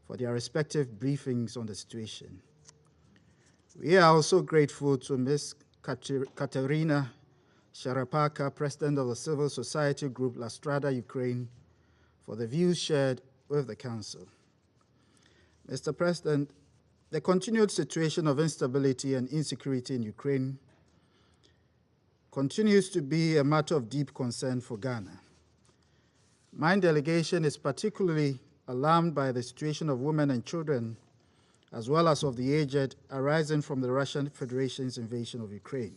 for their respective briefings on the situation. We are also grateful to Ms. Kateryna Cherepakha, President of the civil society group Strada-Ukraine, for the views shared with the Council. Mr. President, the continued situation of instability and insecurity in Ukraine continues to be a matter of deep concern for Ghana. My delegation is particularly alarmed by the situation of women and children, as well as of the aged, arising from the Russian Federation's invasion of Ukraine.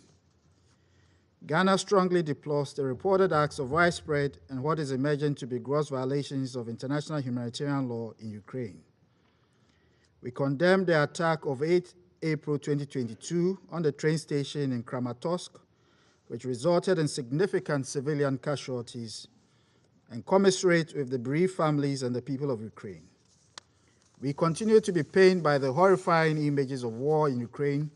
Ghana strongly deplores the reported acts of widespread and what is emerging to be gross violations of international humanitarian law in Ukraine. We condemn the attack of 8 April 2022 on the train station in Kramator, which resulted in significant civilian casualties, and commiserate with the bereaved families and the people of Ukraine. We continue to be pained by the horrifying images of war in Ukraine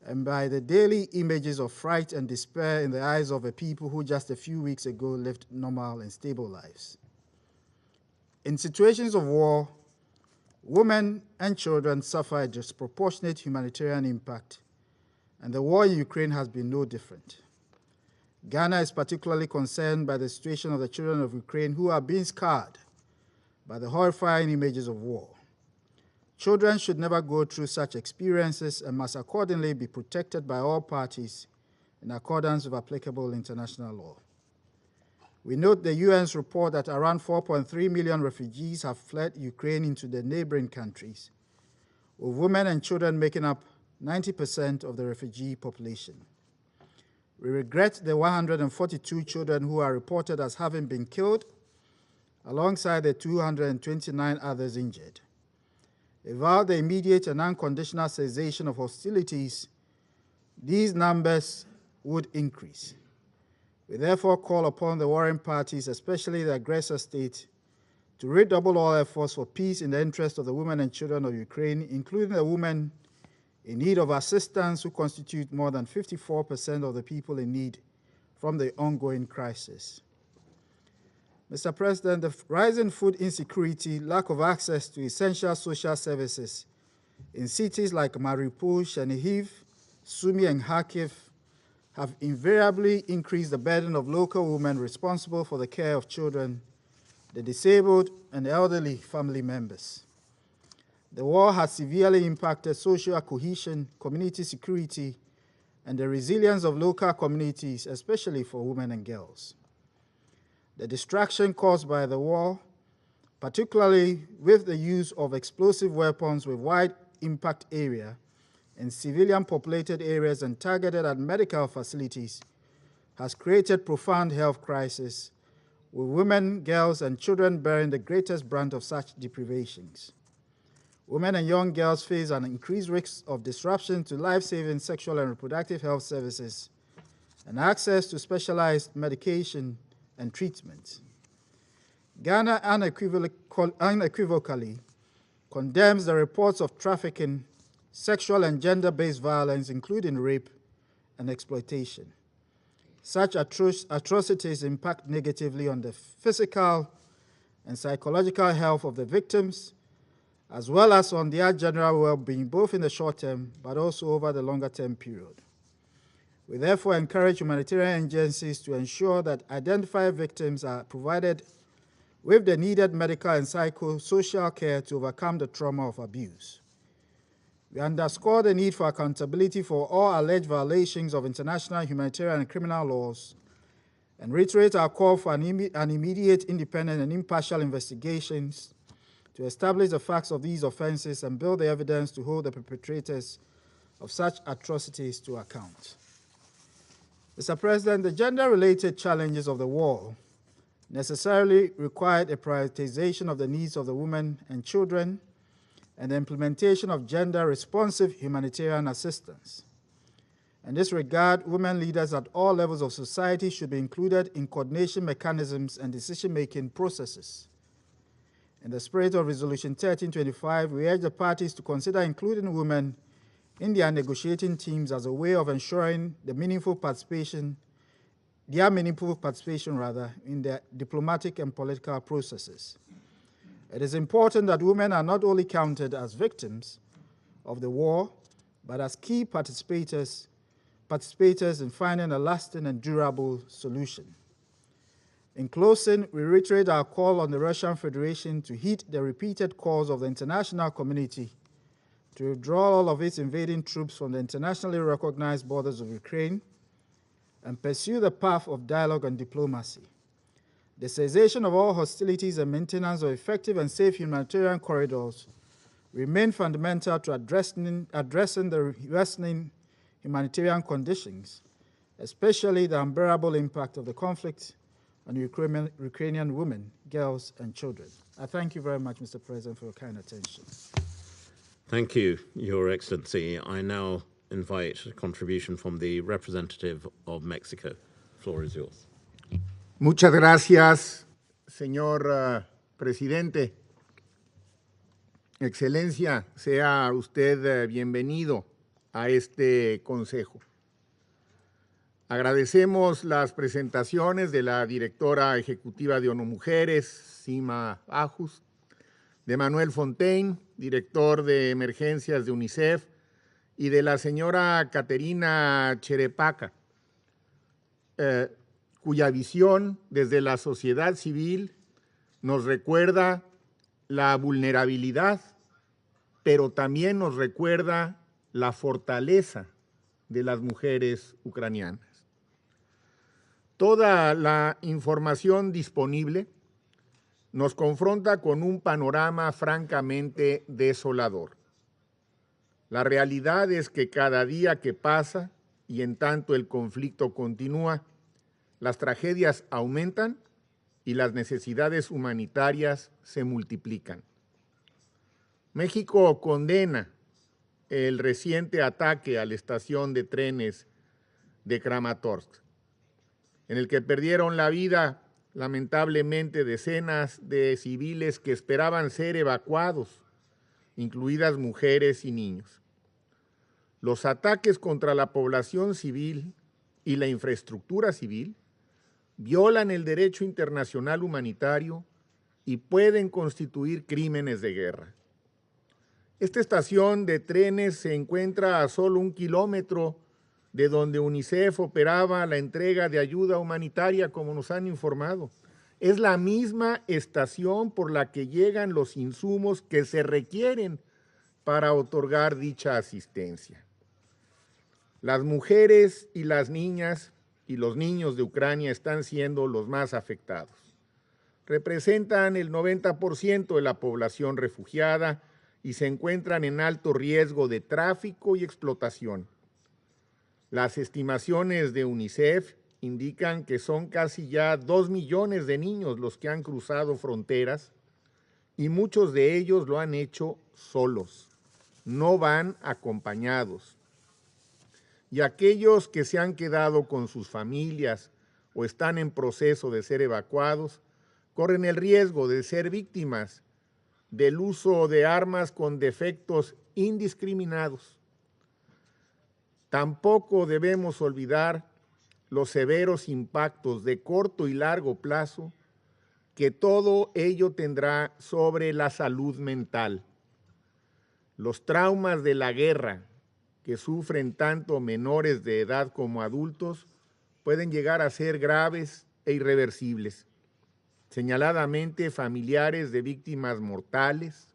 and by the daily images of fright and despair in the eyes of a people who just a few weeks ago lived normal and stable lives. In situations of war, women and children suffer a disproportionate humanitarian impact, and the war in Ukraine has been no different. Ghana is particularly concerned by the situation of the children of Ukraine who are being scarred by the horrifying images of war. Children should never go through such experiences and must accordingly be protected by all parties in accordance with applicable international law. We note the UN's report that around 4.3 million refugees have fled Ukraine into the neighboring countries, with women and children making up 90% of the refugee population. We regret the 142 children who are reported as having been killed, alongside the 229 others injured. We vow the immediate and unconditional cessation of hostilities. These numbers would increase. We therefore call upon the warring parties, especially the aggressor state, to redouble all efforts for peace in the interest of the women and children of Ukraine, including the women in need of assistance who constitute more than 54% of the people in need from the ongoing crisis. Mr. President, the rising food insecurity, lack of access to essential social services in cities like Mariupol, Chernihiv, Sumy, and Kharkiv have invariably increased the burden of local women responsible for the care of children, the disabled, and elderly family members. The war has severely impacted social cohesion, community security, and the resilience of local communities, especially for women and girls. The destruction caused by the war, particularly with the use of explosive weapons with wide impact area in civilian populated areas and targeted at medical facilities, has created profound health crisis, with women, girls, and children bearing the greatest brunt of such deprivations. Women and young girls face an increased risk of disruption to life-saving sexual and reproductive health services and access to specialized medication and treatment. Ghana unequivocally condemns the reports of trafficking, sexual and gender-based violence, including rape and exploitation. Such atrocities impact negatively on the physical and psychological health of the victims, as well as on their general well-being, both in the short term, but also over the longer-term period. We therefore encourage humanitarian agencies to ensure that identified victims are provided with the needed medical and psychosocial care to overcome the trauma of abuse. We underscore the need for accountability for all alleged violations of international humanitarian and criminal laws, and reiterate our call for an immediate, independent, and impartial investigations to establish the facts of these offenses and build the evidence to hold the perpetrators of such atrocities to account. Mr. President, the gender-related challenges of the war necessarily required a prioritization of the needs of the women and children and the implementation of gender-responsive humanitarian assistance. In this regard, women leaders at all levels of society should be included in coordination mechanisms and decision-making processes. In the spirit of Resolution 1325, we urge the parties to consider including women in their negotiating teams as a way of ensuring their meaningful participation in their diplomatic and political processes. It is important that women are not only counted as victims of the war, but as key participators in finding a lasting and durable solution. In closing, we reiterate our call on the Russian Federation to heed the repeated calls of the international community to withdraw all of its invading troops from the internationally recognized borders of Ukraine and pursue the path of dialogue and diplomacy. The cessation of all hostilities and maintenance of effective and safe humanitarian corridors remain fundamental to addressing the worsening humanitarian conditions, especially the unbearable impact of the conflict on Ukrainian women, girls, and children. I thank you very much, Mr. President, for your kind attention. Thank you, Your Excellency. I now invite a contribution from the representative of Mexico. The floor is yours. Muchas gracias, señor presidente. Excelencia, sea usted bienvenido a este consejo. Agradecemos las presentaciones de la directora ejecutiva de ONU Mujeres, Sima Bajus, de Manuel Fontaine, director de emergencias de UNICEF, y de la señora Kateryna Cherepakha, cuya visión desde la sociedad civil nos recuerda la vulnerabilidad pero también nos recuerda la fortaleza de las mujeres ucranianas. Toda la información disponible nos confronta con un panorama francamente desolador. La realidad es que cada día que pasa, y en tanto el conflicto continúa, las tragedias aumentan y las necesidades humanitarias se multiplican. México condena el reciente ataque a la estación de trenes de Kramator, en el que perdieron la vida, lamentablemente, decenas de civiles que esperaban ser evacuados, incluidas mujeres y niños. Los ataques contra la población civil y la infraestructura civil violan el derecho internacional humanitario y pueden constituir crímenes de guerra. Esta estación de trenes se encuentra a solo 1 kilómetro de donde UNICEF operaba la entrega de ayuda humanitaria, como nos han informado. Es la misma estación por la que llegan los insumos que se requieren para otorgar dicha asistencia. Las mujeres y las niñas y los niños de Ucrania están siendo los más afectados. Representan el 90% de la población refugiada y se encuentran en alto riesgo de tráfico y explotación. Las estimaciones de UNICEF indican que son casi ya 2 millones de niños los que han cruzado fronteras y muchos de ellos lo han hecho solos, no van acompañados. Y aquellos que se han quedado con sus familias o están en proceso de ser evacuados, corren el riesgo de ser víctimas del uso de armas con defectos indiscriminados. Tampoco debemos olvidar los severos impactos de corto y largo plazo que todo ello tendrá sobre la salud mental. Los traumas de la guerra que sufren tanto menores de edad como adultos pueden llegar a ser graves e irreversibles. Señaladamente, familiares de víctimas mortales,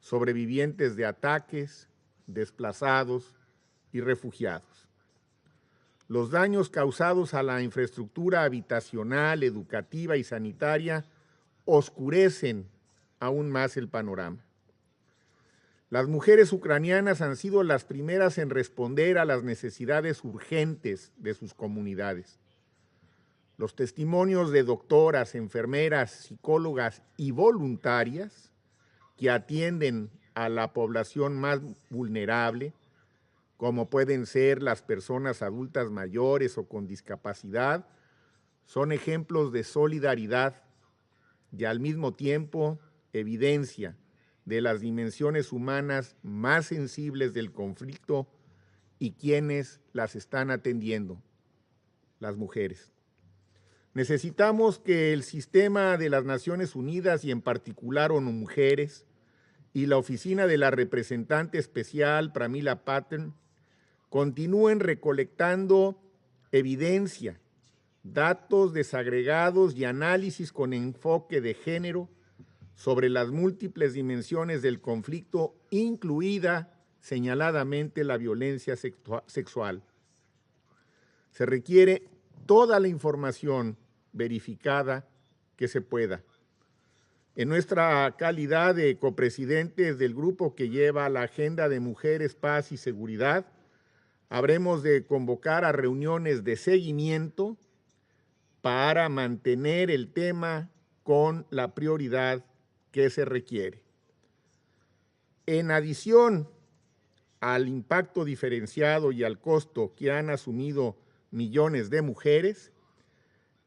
sobrevivientes de ataques, desplazados y refugiados. Los daños causados a la infraestructura habitacional, educativa y sanitaria oscurecen aún más el panorama. Las mujeres ucranianas han sido las primeras en responder a las necesidades urgentes de sus comunidades. Los testimonios de doctoras, enfermeras, psicólogas y voluntarias que atienden a la población más vulnerable, como pueden ser las personas adultas mayores o con discapacidad, son ejemplos de solidaridad y al mismo tiempo evidencia de las dimensiones humanas más sensibles del conflicto y quienes las están atendiendo, las mujeres. Necesitamos que el sistema de las Naciones Unidas y en particular ONU Mujeres y la Oficina de la Representante Especial Pramila Patten continúen recolectando evidencia, datos desagregados y análisis con enfoque de género sobre las múltiples dimensiones del conflicto, incluida señaladamente la violencia sexual. Se requiere toda la información verificada que se pueda. En nuestra calidad de copresidentes del grupo que lleva la agenda de Mujeres, Paz y Seguridad, habremos de convocar a reuniones de seguimiento para mantener el tema con la prioridad que se requiere. En adición al impacto diferenciado y al costo que han asumido millones de mujeres,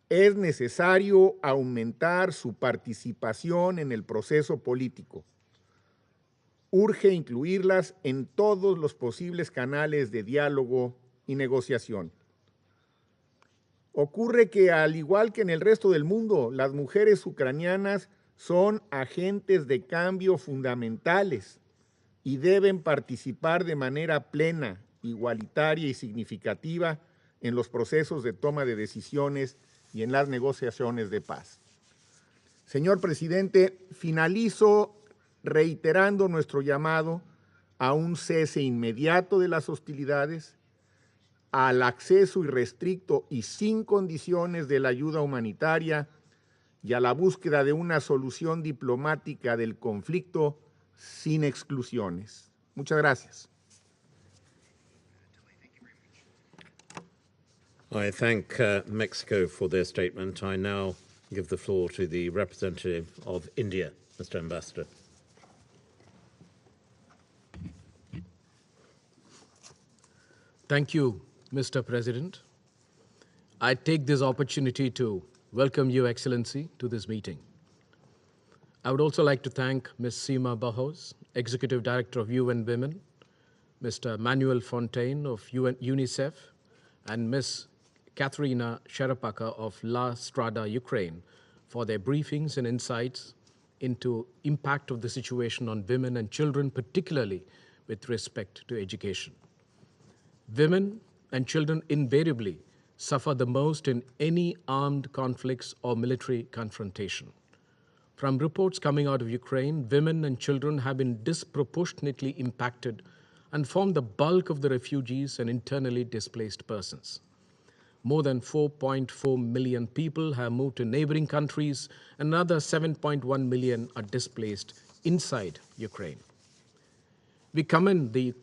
es necesario aumentar su participación en el proceso político. Urge incluirlas en todos los posibles canales de diálogo y negociación. Ocurre que, al igual que en el resto del mundo, las mujeres ucranianas son agentes de cambio fundamentales y deben participar de manera plena, igualitaria y significativa en los procesos de toma de decisiones y en las negociaciones de paz. Señor presidente, finalizo reiterando nuestro llamado a un cese inmediato de las hostilidades, al acceso irrestricto y sin condiciones de la ayuda humanitaria y a la búsqueda de una solución diplomática del conflicto sin exclusiones. Muchas gracias. I thank Mexico for their statement. I now give the floor to the representative of India, Mr. Ambassador. Thank you, Mr. President. I take this opportunity to welcome Your Excellency to this meeting. I would also like to thank Ms. Seema Bahos, Executive Director of UN Women, Mr. Manuel Fontaine of UNICEF, and Ms. Kateryna Cherepakha of Strada-Ukraine for their briefings and insights into impact of the situation on women and children, particularly with respect to education. Women and children invariably suffer the most in any armed conflicts or military confrontation. From reports coming out of Ukraine, women and children have been disproportionately impacted and form the bulk of the refugees and internally displaced persons. More than 4.4 million people have moved to neighboring countries, and another 7.1 million are displaced inside Ukraine. We commend the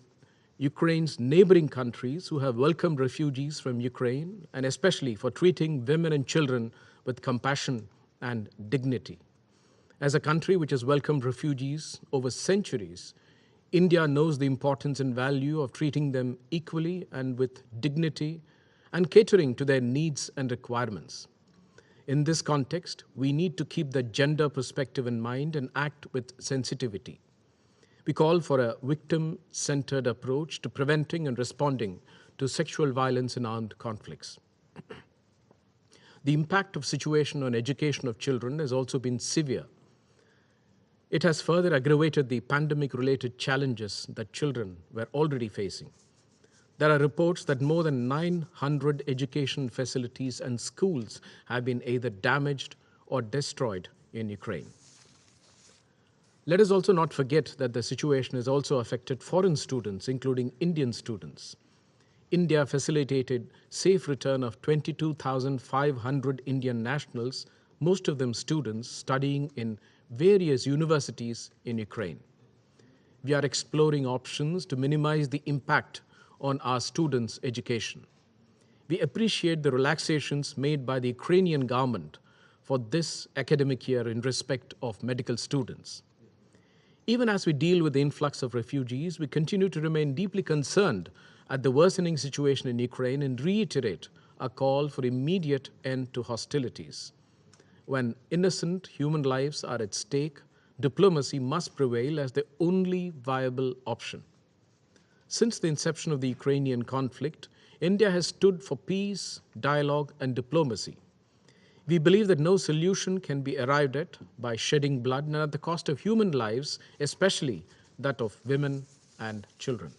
Ukraine's neighboring countries who have welcomed refugees from Ukraine, and especially for treating women and children with compassion and dignity. As a country which has welcomed refugees over centuries, India knows the importance and value of treating them equally and with dignity and catering to their needs and requirements. In this context, we need to keep the gender perspective in mind and act with sensitivity. We call for a victim-centered approach to preventing and responding to sexual violence in armed conflicts. The impact of situation on education of children has also been severe. It has further aggravated the pandemic-related challenges that children were already facing. There are reports that more than 900 education facilities and schools have been either damaged or destroyed in Ukraine. Let us also not forget that the situation has also affected foreign students, including Indian students. India facilitated safe return of 22,500 Indian nationals, most of them students studying in various universities in Ukraine. We are exploring options to minimize the impact on our students' education. We appreciate the relaxations made by the Ukrainian government for this academic year in respect of medical students. Even as we deal with the influx of refugees, we continue to remain deeply concerned at the worsening situation in Ukraine and reiterate a call for immediate end to hostilities. When innocent human lives are at stake, diplomacy must prevail as the only viable option. Since the inception of the Ukrainian conflict, India has stood for peace, dialogue, and diplomacy. We believe that no solution can be arrived at by shedding blood and at the cost of human lives, especially that of women and children.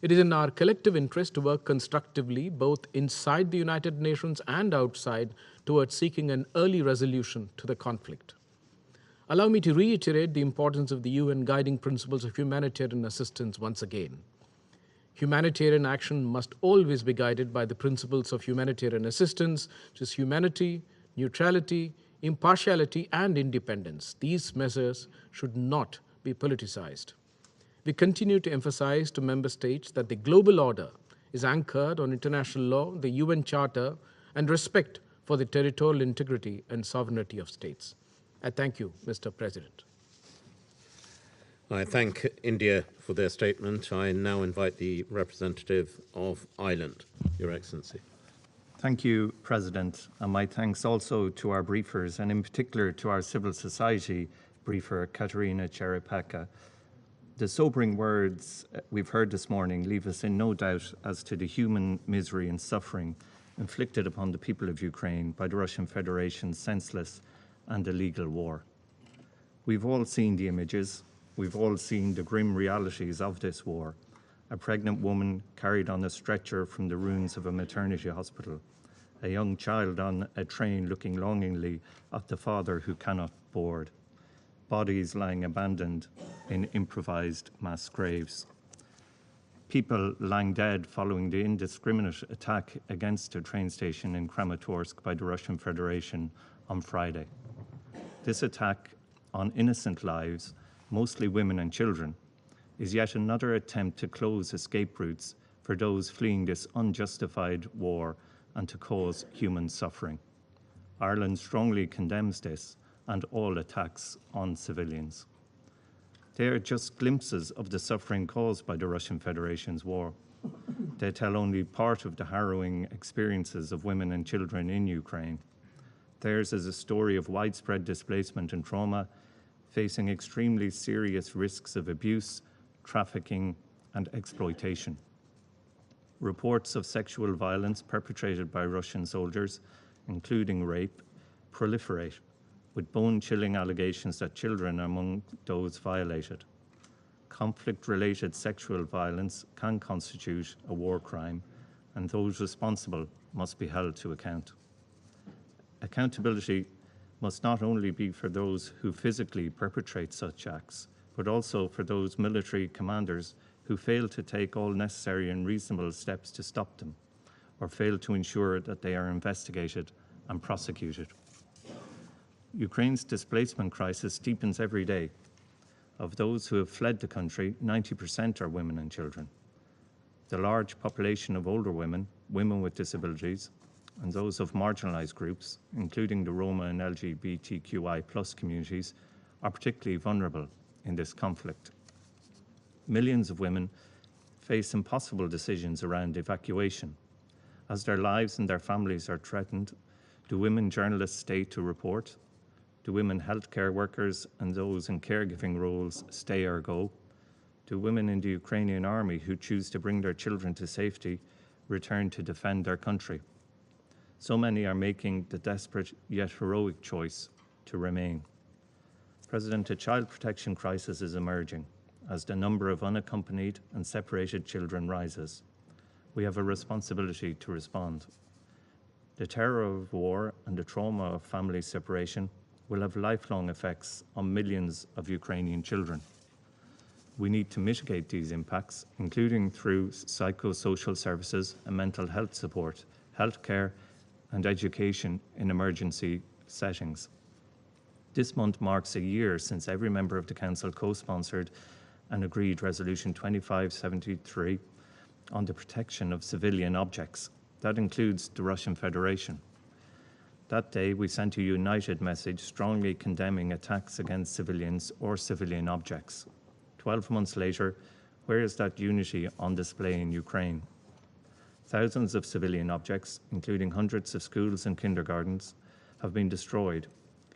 It is in our collective interest to work constructively, both inside the United Nations and outside, towards seeking an early resolution to the conflict. Allow me to reiterate the importance of the UN guiding principles of humanitarian assistance once again. Humanitarian action must always be guided by the principles of humanitarian assistance, which is humanity, neutrality, impartiality, and independence. These measures should not be politicized. We continue to emphasize to member states that the global order is anchored on international law, the UN Charter, and respect for the territorial integrity and sovereignty of states. I thank you, Mr. President. I thank India for their statement. I now invite the representative of Ireland, Your Excellency. Thank you, President, and my thanks also to our briefers, and in particular to our civil society briefer, Kateryna Cherepakha. The sobering words we've heard this morning leave us in no doubt as to the human misery and suffering inflicted upon the people of Ukraine by the Russian Federation's senseless and illegal war. We've all seen the images. We've all seen the grim realities of this war. A pregnant woman carried on a stretcher from the ruins of a maternity hospital. A young child on a train looking longingly at the father who cannot board. bodies lying abandoned in improvised mass graves. People lying dead following the indiscriminate attack against a train station in Kramatorsk by the Russian Federation on Friday. This attack on innocent lives, mostly women and children, is yet another attempt to close escape routes for those fleeing this unjustified war and to cause human suffering. Ireland strongly condemns this and all attacks on civilians. They are just glimpses of the suffering caused by the Russian Federation's war. They tell only part of the harrowing experiences of women and children in Ukraine. Theirs is a story of widespread displacement and trauma, facing extremely serious risks of abuse, trafficking, and exploitation. Reports of sexual violence perpetrated by Russian soldiers, including rape, proliferate, with bone-chilling allegations that children are among those violated. Conflict-related sexual violence can constitute a war crime, and those responsible must be held to account. Accountability must not only be for those who physically perpetrate such acts, but also for those military commanders who fail to take all necessary and reasonable steps to stop them, or fail to ensure that they are investigated and prosecuted. Ukraine's displacement crisis deepens every day. Of those who have fled the country, 90% are women and children. The large population of older women, women with disabilities, and those of marginalised groups, including the Roma and LGBTQI+ communities, are particularly vulnerable in this conflict. Millions of women face impossible decisions around evacuation. As their lives and their families are threatened, do women journalists stay to report? Do women healthcare workers and those in caregiving roles stay or go? Do women in the Ukrainian army who choose to bring their children to safety return to defend their country? So many are making the desperate yet heroic choice to remain. President, a child protection crisis is emerging as the number of unaccompanied and separated children rises. We have a responsibility to respond. The terror of war and the trauma of family separation will have lifelong effects on millions of Ukrainian children. We need to mitigate these impacts, including through psychosocial services and mental health support, healthcare, and education in emergency settings. This month marks a year since every member of the Council co-sponsored and agreed Resolution 2573 on the protection of civilian objects. That includes the Russian Federation. That day, we sent a united message strongly condemning attacks against civilians or civilian objects. 12 months later, where is that unity on display in Ukraine? Thousands of civilian objects, including hundreds of schools and kindergartens, have been destroyed,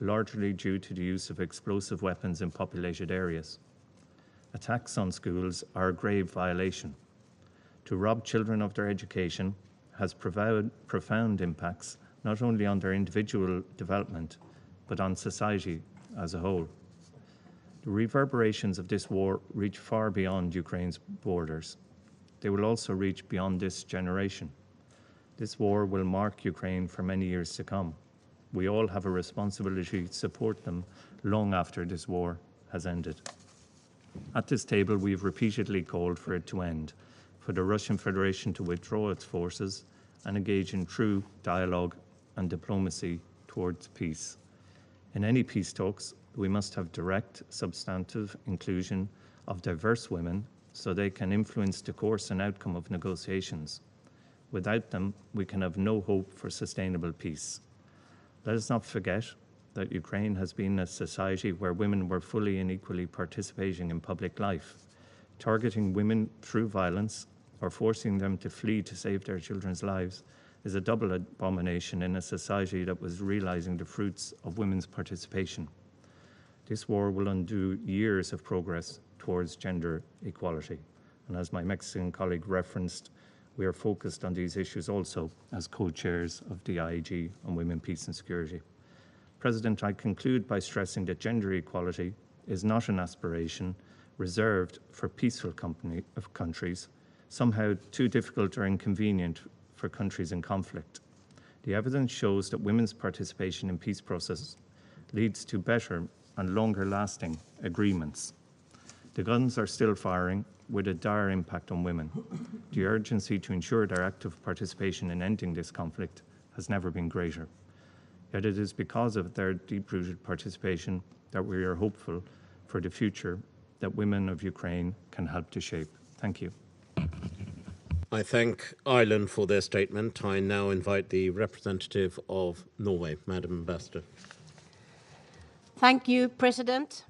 largely due to the use of explosive weapons in populated areas. Attacks on schools are a grave violation. To rob children of their education has profound impacts not only on their individual development, but on society as a whole. The reverberations of this war reach far beyond Ukraine's borders. They will also reach beyond this generation. This war will mark Ukraine for many years to come. We all have a responsibility to support them long after this war has ended. At this table, we have repeatedly called for it to end, for the Russian Federation to withdraw its forces and engage in true dialogue and diplomacy towards peace. In any peace talks, we must have direct, substantive inclusion of diverse women so they can influence the course and outcome of negotiations. Without them, we can have no hope for sustainable peace. Let us not forget that Ukraine has been a society where women were fully and equally participating in public life. Targeting women through violence or forcing them to flee to save their children's lives is a double abomination in a society that was realizing the fruits of women's participation. This war will undo years of progress towards gender equality. And as my Mexican colleague referenced, we are focused on these issues also as co-chairs of the IAG on Women, Peace and Security. President, I conclude by stressing that gender equality is not an aspiration reserved for peaceful countries, somehow too difficult or inconvenient for countries in conflict. The evidence shows that women's participation in peace processes leads to better and longer-lasting agreements. The guns are still firing, with a dire impact on women. The urgency to ensure their active participation in ending this conflict has never been greater. Yet it is because of their deep-rooted participation that we are hopeful for the future that women of Ukraine can help to shape. Thank you. I thank Ireland for their statement. I now invite the representative of Norway, Madam Ambassador. Thank you, President.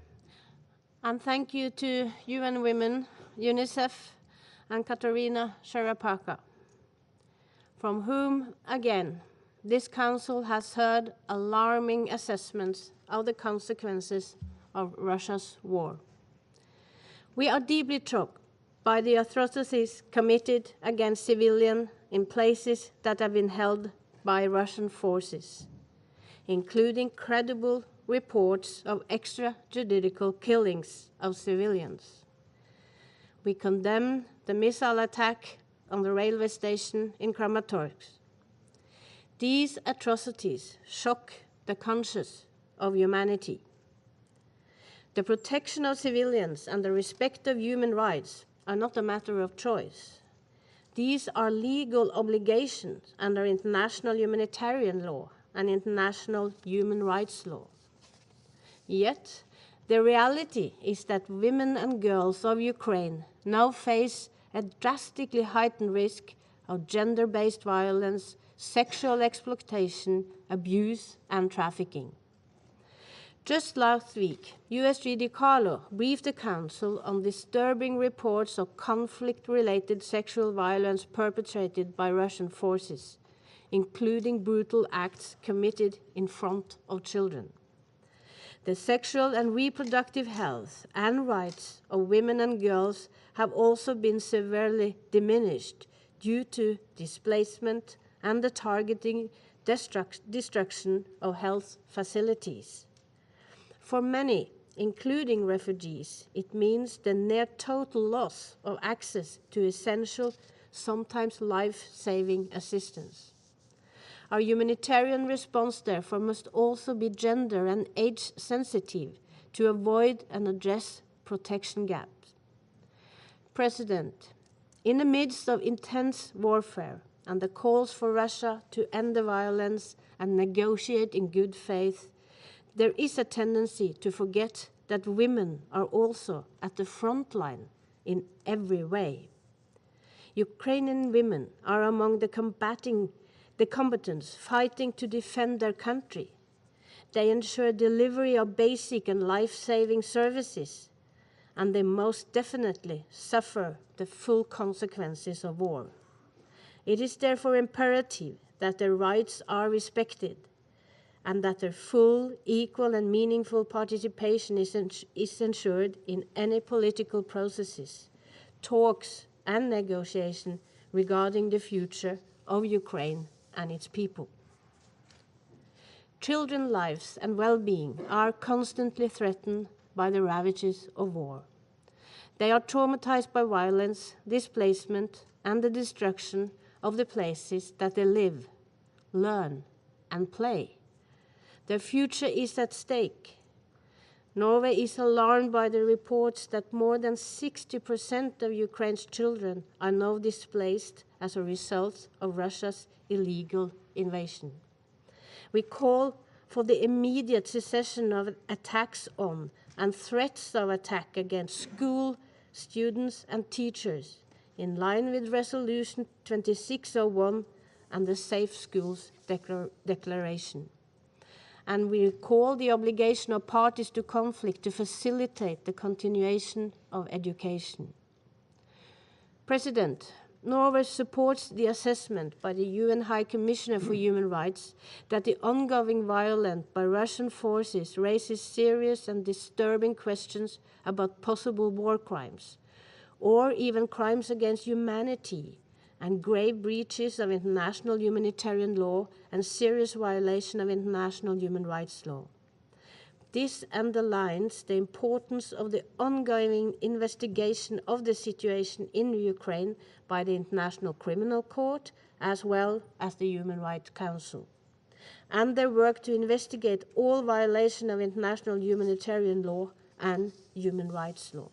And thank you to UN Women, UNICEF, and Kateryna Cherepakha, from whom, again, this Council has heard alarming assessments of the consequences of Russia's war. We are deeply shocked by the atrocities committed against civilians in places that have been held by Russian forces, including credible reports of extrajudicial killings of civilians. We condemn the missile attack on the railway station in Kramator. These atrocities shock the conscience of humanity. The protection of civilians and the respect of human rights are not a matter of choice. These are legal obligations under international humanitarian law and international human rights law. Yet, the reality is that women and girls of Ukraine now face a drastically heightened risk of gender-based violence, sexual exploitation, abuse, and trafficking. Just last week, USGD Carlo briefed the Council on disturbing reports of conflict-related sexual violence perpetrated by Russian forces, including brutal acts committed in front of children. The sexual and reproductive health and rights of women and girls have also been severely diminished due to displacement and the targeting destruction of health facilities. For many, including refugees, it means the near total loss of access to essential, sometimes life-saving assistance. Our humanitarian response, therefore, must also be gender and age sensitive to avoid and address protection gaps. President, in the midst of intense warfare and the calls for Russia to end the violence and negotiate in good faith, there is a tendency to forget that women are also at the front line in every way. Ukrainian women are among the combatants fighting to defend their country. They ensure delivery of basic and life-saving services, and they most definitely suffer the full consequences of war. It is therefore imperative that their rights are respected and that their full, equal, and meaningful participation is ensured in any political processes, talks, and negotiation regarding the future of Ukraine and its people. Children's lives and well-being are constantly threatened by the ravages of war. They are traumatized by violence, displacement, and the destruction of the places that they live, learn, and play. Their future is at stake. Norway is alarmed by the reports that more than 60% of Ukraine's children are now displaced as a result of Russia's illegal invasion. We call for the immediate cessation of attacks on and threats of attack against school, students, and teachers, in line with Resolution 2601 and the Safe Schools Declaration. And we recall the obligation of parties to conflict to facilitate the continuation of education. President, Norway supports the assessment by the UN High Commissioner for Human Rights that the ongoing violence by Russian forces raises serious and disturbing questions about possible war crimes, or even crimes against humanity, and grave breaches of international humanitarian law and serious violation of international human rights law. This underlines the importance of the ongoing investigation of the situation in Ukraine by the International Criminal Court, as well as the Human Rights Council. and their work to investigate all violation of international humanitarian law and human rights law.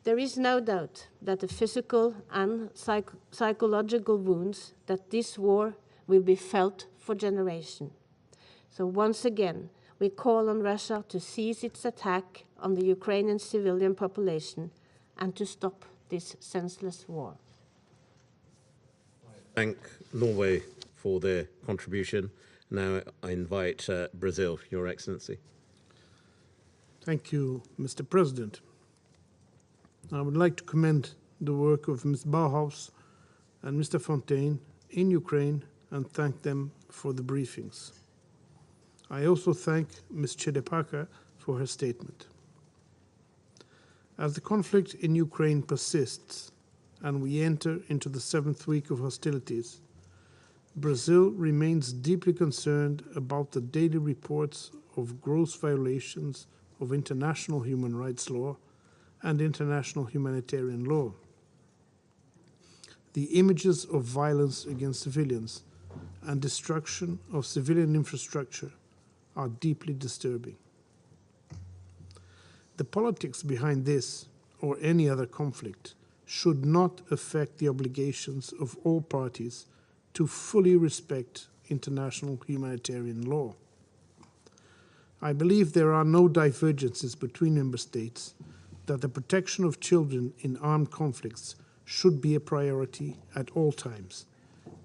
There is no doubt that the physical and psychological wounds that this war will be felt for generations. So once again, we call on Russia to cease its attack on the Ukrainian civilian population and to stop this senseless war. Thank Norway for their contribution. Now I invite Brazil, Your Excellency. Thank you, Mr. President. I would like to commend the work of Ms. Bauhaus and Mr. Fontaine in Ukraine and thank them for the briefings. I also thank Ms. Cherepakha for her statement. As the conflict in Ukraine persists and we enter into the 7th week of hostilities, Brazil remains deeply concerned about the daily reports of gross violations of international human rights law and international humanitarian law. The images of violence against civilians and destruction of civilian infrastructure are deeply disturbing. The politics behind this or any other conflict should not affect the obligations of all parties to fully respect international humanitarian law. I believe there are no divergences between member states that the protection of children in armed conflicts should be a priority at all times,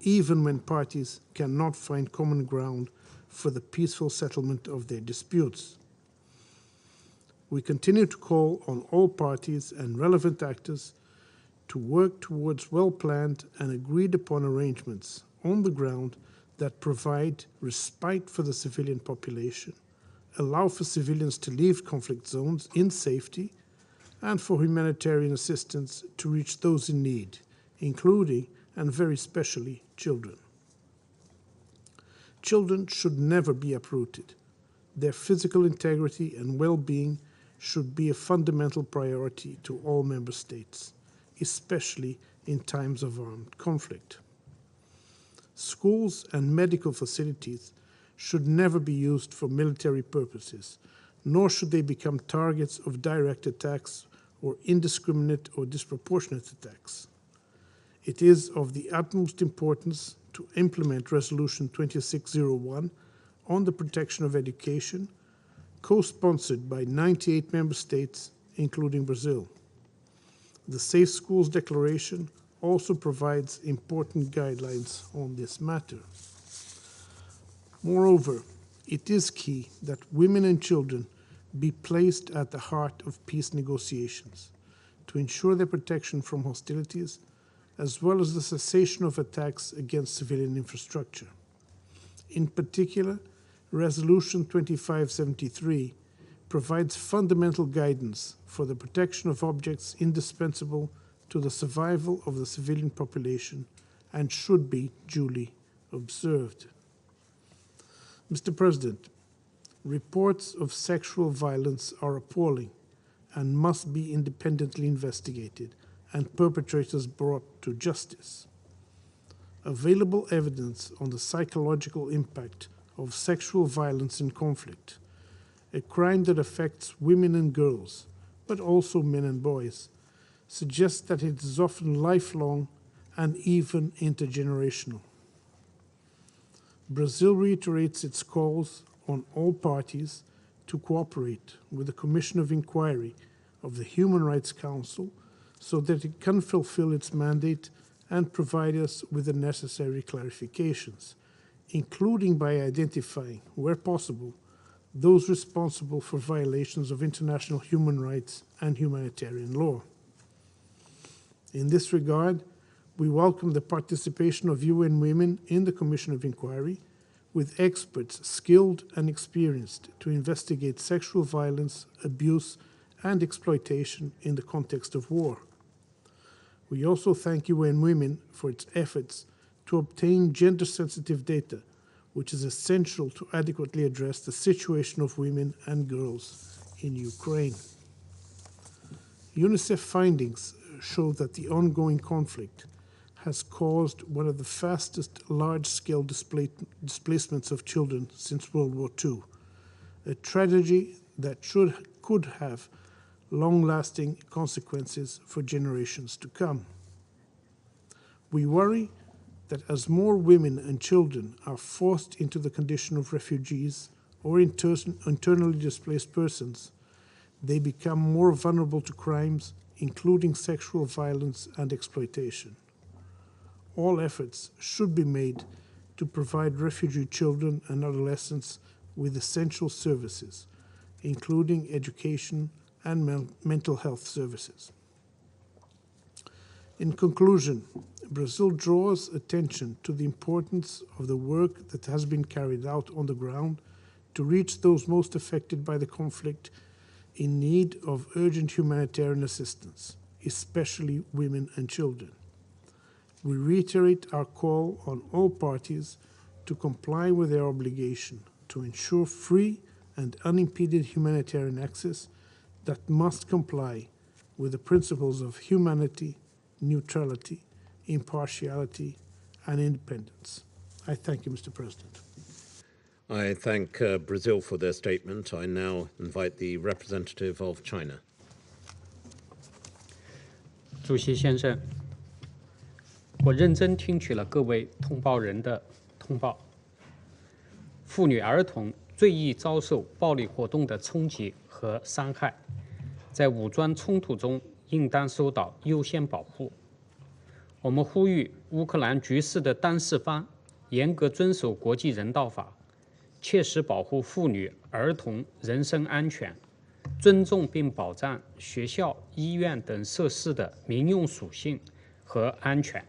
even when parties cannot find common ground for the peaceful settlement of their disputes. We continue to call on all parties and relevant actors to work towards well-planned and agreed-upon arrangements on the ground that provide respite for the civilian population, allow for civilians to leave conflict zones in safety, and for humanitarian assistance to reach those in need, including and very especially children. Children should never be uprooted. Their physical integrity and well-being should be a fundamental priority to all member states, especially in times of armed conflict. Schools and medical facilities should never be used for military purposes, nor should they become targets of direct attacks or indiscriminate or disproportionate attacks. It is of the utmost importance to implement Resolution 2601 on the protection of education, co-sponsored by 98 member states, including Brazil. The Safe Schools Declaration also provides important guidelines on this matter. Moreover, it is key that women and children be placed at the heart of peace negotiations to ensure their protection from hostilities, as well as the cessation of attacks against civilian infrastructure. In particular, Resolution 2573 provides fundamental guidance for the protection of objects indispensable to the survival of the civilian population and should be duly observed. Mr. President, reports of sexual violence are appalling and must be independently investigated and perpetrators brought to justice. Available evidence on the psychological impact of sexual violence in conflict, a crime that affects women and girls, but also men and boys, suggests that it is often lifelong and even intergenerational. Brazil reiterates its calls on all parties to cooperate with the Commission of Inquiry of the Human Rights Council so that it can fulfill its mandate and provide us with the necessary clarifications, including by identifying, where possible, those responsible for violations of international human rights and humanitarian law. In this regard, we welcome the participation of UN Women in the Commission of Inquiry, with experts skilled and experienced to investigate sexual violence, abuse, and exploitation in the context of war. We also thank UN Women for its efforts to obtain gender-sensitive data, which is essential to adequately address the situation of women and girls in Ukraine. UNICEF findings show that the ongoing conflict has caused one of the fastest large-scale displacements of children since World War II, a tragedy that could have long-lasting consequences for generations to come. We worry that as more women and children are forced into the condition of refugees or internally displaced persons, they become more vulnerable to crimes, including sexual violence and exploitation. All efforts should be made to provide refugee children and adolescents with essential services, including education and mental health services. In conclusion, Brazil draws attention to the importance of the work that has been carried out on the ground to reach those most affected by the conflict in need of urgent humanitarian assistance, especially women and children. We reiterate our call on all parties to comply with their obligation to ensure free and unimpeded humanitarian access that must comply with the principles of humanity, neutrality, impartiality, and independence. I thank you, Mr. President. I thank Brazil for their statement. I now invite the representative of China. 主席先生，我认真听取了各位通报人的通报。妇女儿童最易遭受暴力活动的冲击和伤害，在武装冲突中应当受到优先保护。我们呼吁乌克兰局势的当事方严格遵守国际人道法，切实保护妇女儿童人身安全，尊重并保障学校、医院等设施的民用属性和安全，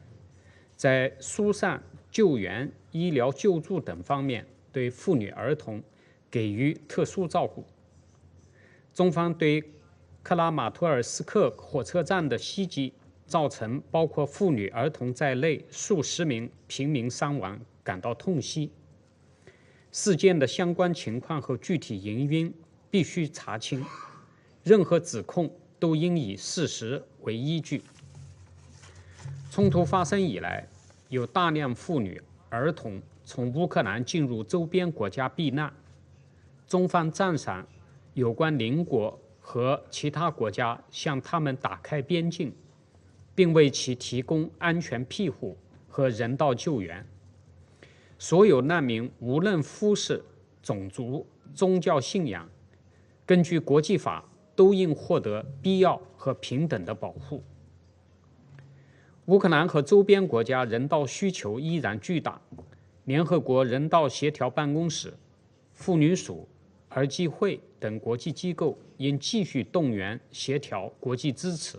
在疏散、救援、医疗救助等方面对妇女儿童给予特殊照顾。中方对克拉马托尔斯克火车站的袭击造成包括妇女儿童在内数十名平民伤亡感到痛惜。事件的相关情况和具体原因必须查清，任何指控都应以事实为依据。冲突发生以来，有大量妇女、儿童从乌克兰进入周边国家避难。中方赞赏有关邻国和其他国家向他们打开边境，并为其提供安全庇护和人道救援。所有难民无论肤色、种族、宗教信仰，根据国际法都应获得必要和平等的保护。乌克兰和周边国家人道需求依然巨大，联合国人道协调办公室、妇女署、儿基会等国际机构应继续动员协调国际支持，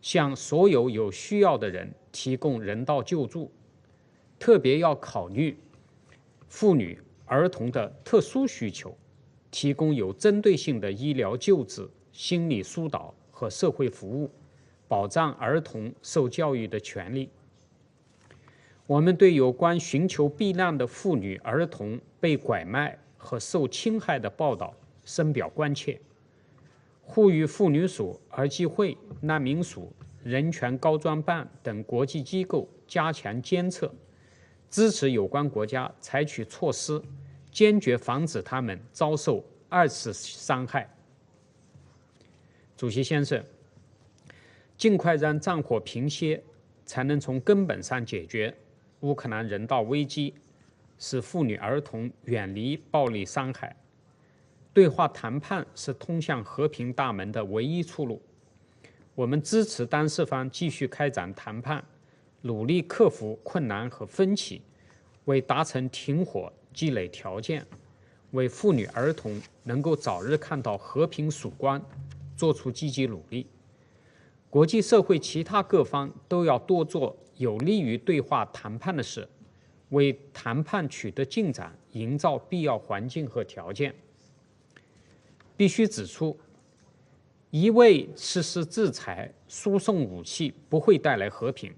向所有有需要的人提供人道救助，特别要考虑妇女、儿童的特殊需求，提供有针对性的医疗救治、心理疏导和社会服务，保障儿童受教育的权利。我们对有关寻求避难的妇女、儿童被拐卖和受侵害的报道深表关切，呼吁妇女署、儿基会、难民署、人权高专办等国际机构加强监测，支持有关国家采取措施，坚决防止他们遭受二次伤害。主席先生，尽快让战火平息，才能从根本上解决乌克兰人道危机，使妇女儿童远离暴力伤害。对话谈判是通向和平大门的唯一出路。我们支持当事方继续开展谈判，努力克服困难和分歧，为达成停火积累条件，为妇女儿童能够早日看到和平曙光做出积极努力。国际社会其他各方都要多做有利于对话谈判的事，为谈判取得进展营造必要环境和条件。必须指出，一味实施制裁、输送武器不会带来和平。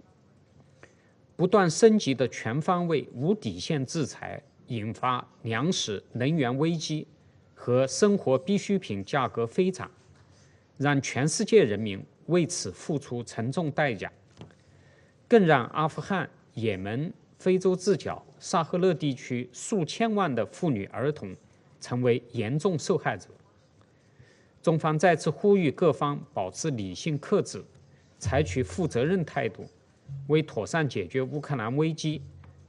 不断升级的全方位、无底线制裁，引发粮食、能源危机和生活必需品价格飞涨，让全世界人民为此付出沉重代价。更让阿富汗、也门、非洲自角、沙赫勒地区数千万的妇女儿童成为严重受害者。中方再次呼吁各方保持理性克制，采取负责任态度，为妥善解决乌克兰危机、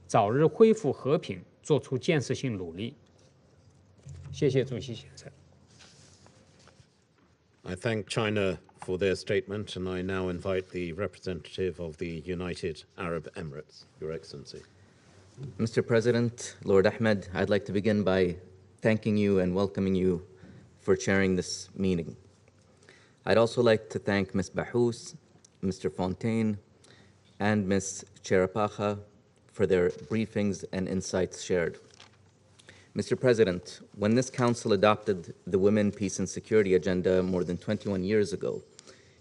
早日恢复和平做出建设性努力。谢谢主席先生。I thank China for their statement, and I now invite the representative of the United Arab Emirates, Your Excellency. Mr. President, Lord Ahmed, I'd like to begin by thanking you and welcoming you for chairing this meeting. I'd also like to thank Ms. Bahous, Mr. Fontaine, and Ms. Cherepakha for their briefings and insights shared. Mr. President, when this Council adopted the Women, Peace and Security Agenda more than 21 years ago,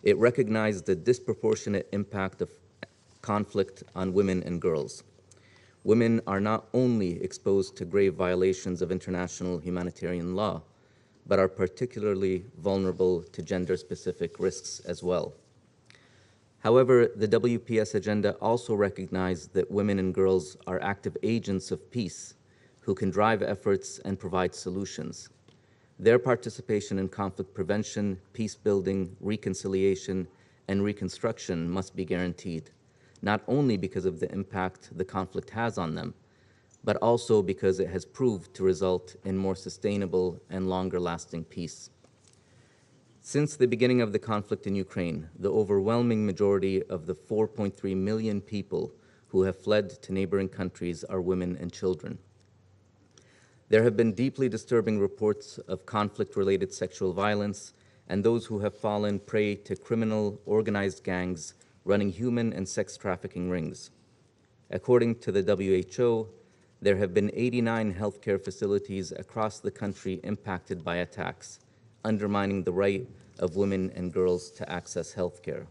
it recognized the disproportionate impact of conflict on women and girls. Women are not only exposed to grave violations of international humanitarian law, but are particularly vulnerable to gender-specific risks as well. However, the WPS agenda also recognized that women and girls are active agents of peace who can drive efforts and provide solutions. Their participation in conflict prevention, peace building, reconciliation, and reconstruction must be guaranteed, not only because of the impact the conflict has on them, but also because it has proved to result in more sustainable and longer-lasting peace. Since the beginning of the conflict in Ukraine, the overwhelming majority of the 4.3 million people who have fled to neighboring countries are women and children. There have been deeply disturbing reports of conflict-related sexual violence and those who have fallen prey to criminal organized gangs running human and sex trafficking rings. According to the WHO, there have been 89 healthcare facilities across the country impacted by attacks, undermining the right of women and girls to access healthcare.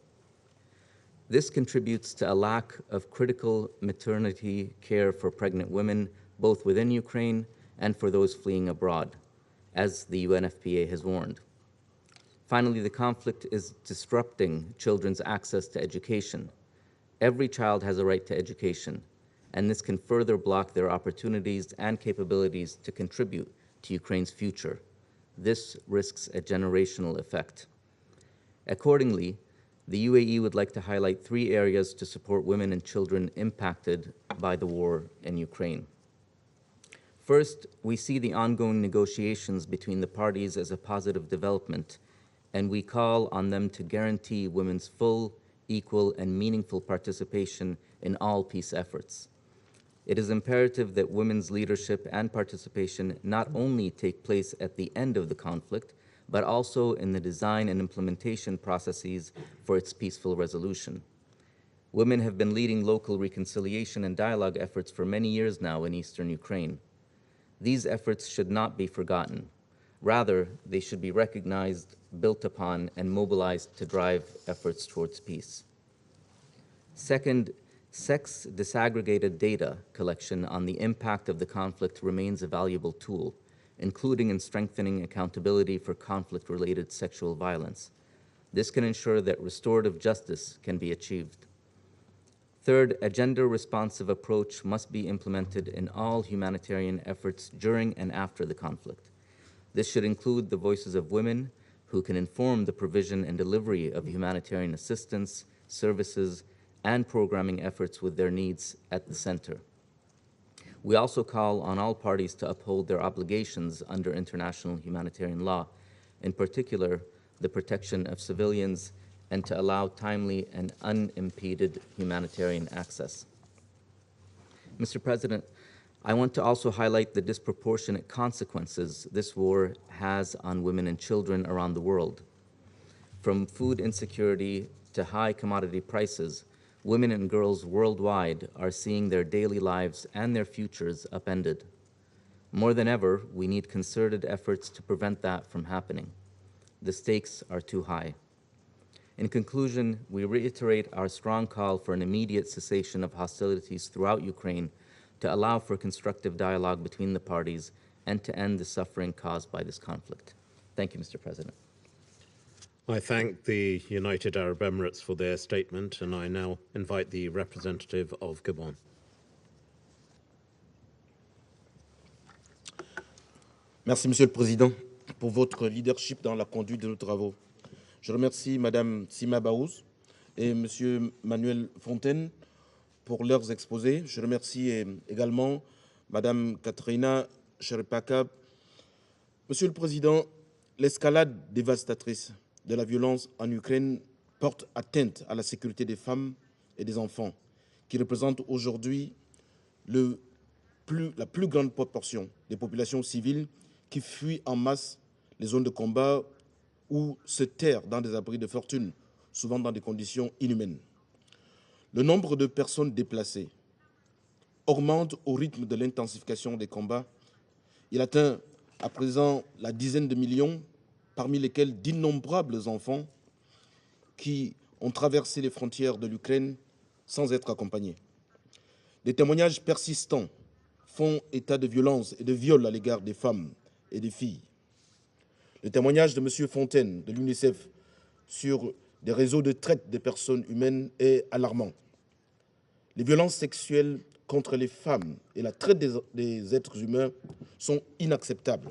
This contributes to a lack of critical maternity care for pregnant women, both within Ukraine and for those fleeing abroad, as the UNFPA has warned. Finally, the conflict is disrupting children's access to education. Every child has a right to education, and this can further block their opportunities and capabilities to contribute to Ukraine's future. This risks a generational effect. Accordingly, the UAE would like to highlight 3 areas to support women and children impacted by the war in Ukraine. First, we see the ongoing negotiations between the parties as a positive development, and we call on them to guarantee women's full, equal, and meaningful participation in all peace efforts. It is imperative that women's leadership and participation not only take place at the end of the conflict, but also in the design and implementation processes for its peaceful resolution. Women have been leading local reconciliation and dialogue efforts for many years now in eastern Ukraine. These efforts should not be forgotten. Rather, they should be recognized, built upon, and mobilized to drive efforts towards peace. Second, sex disaggregated data collection on the impact of the conflict remains a valuable tool, including in strengthening accountability for conflict-related sexual violence. This can ensure that restorative justice can be achieved. Third, a gender-responsive approach must be implemented in all humanitarian efforts during and after the conflict. This should include the voices of women who can inform the provision and delivery of humanitarian assistance, services, and programming efforts with their needs at the center. We also call on all parties to uphold their obligations under international humanitarian law, in particular, the protection of civilians, and to allow timely and unimpeded humanitarian access. Mr. President, I want to also highlight the disproportionate consequences this war has on women and children around the world. From food insecurity to high commodity prices, women and girls worldwide are seeing their daily lives and their futures upended. More than ever, we need concerted efforts to prevent that from happening. The stakes are too high. In conclusion, we reiterate our strong call for an immediate cessation of hostilities throughout Ukraine to allow for constructive dialogue between the parties and to end the suffering caused by this conflict. Thank you, Mr. President. I thank the United Arab Emirates for their statement, and I now invite the representative of Gabon. Merci, Monsieur le Président, pour votre leadership dans la conduite de nos travaux. Je remercie Madame Sima Baous et Monsieur Manuel Fontaine pour leurs exposés. Je remercie également Madame Kateryna Cherepakha. Monsieur le Président, l'escalade dévastatrice de la violence en Ukraine porte atteinte à la sécurité des femmes et des enfants, qui représentent aujourd'hui la plus grande proportion des populations civiles qui fuient en masse les zones de combat ou se terrent dans des abris de fortune, souvent dans des conditions inhumaines. Le nombre de personnes déplacées augmente au rythme de l'intensification des combats. Il atteint à présent la dizaine de millions, parmi lesquels d'innombrables enfants qui ont traversé les frontières de l'Ukraine sans être accompagnés. Des témoignages persistants font état de violence et de viol à l'égard des femmes et des filles. Le témoignage de M. Fontaine de l'UNICEF sur des réseaux de traite des personnes humaines est alarmant. Les violences sexuelles contre les femmes et la traite des êtres humains sont inacceptables.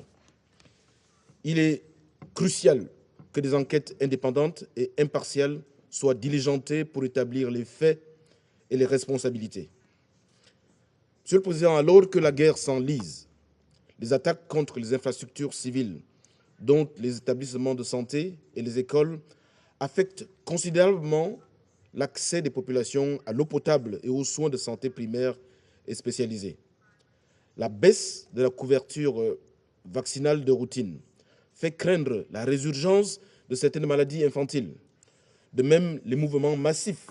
Il est crucial que des enquêtes indépendantes et impartiales soient diligentées pour établir les faits et les responsabilités. Monsieur le Président, alors que la guerre s'enlise, les attaques contre les infrastructures civiles, dont les établissements de santé et les écoles, affectent considérablement l'accès des populations à l'eau potable et aux soins de santé primaires et spécialisés. La baisse de la couverture vaccinale de routine fait craindre la résurgence de certaines maladies infantiles. De même, les mouvements massifs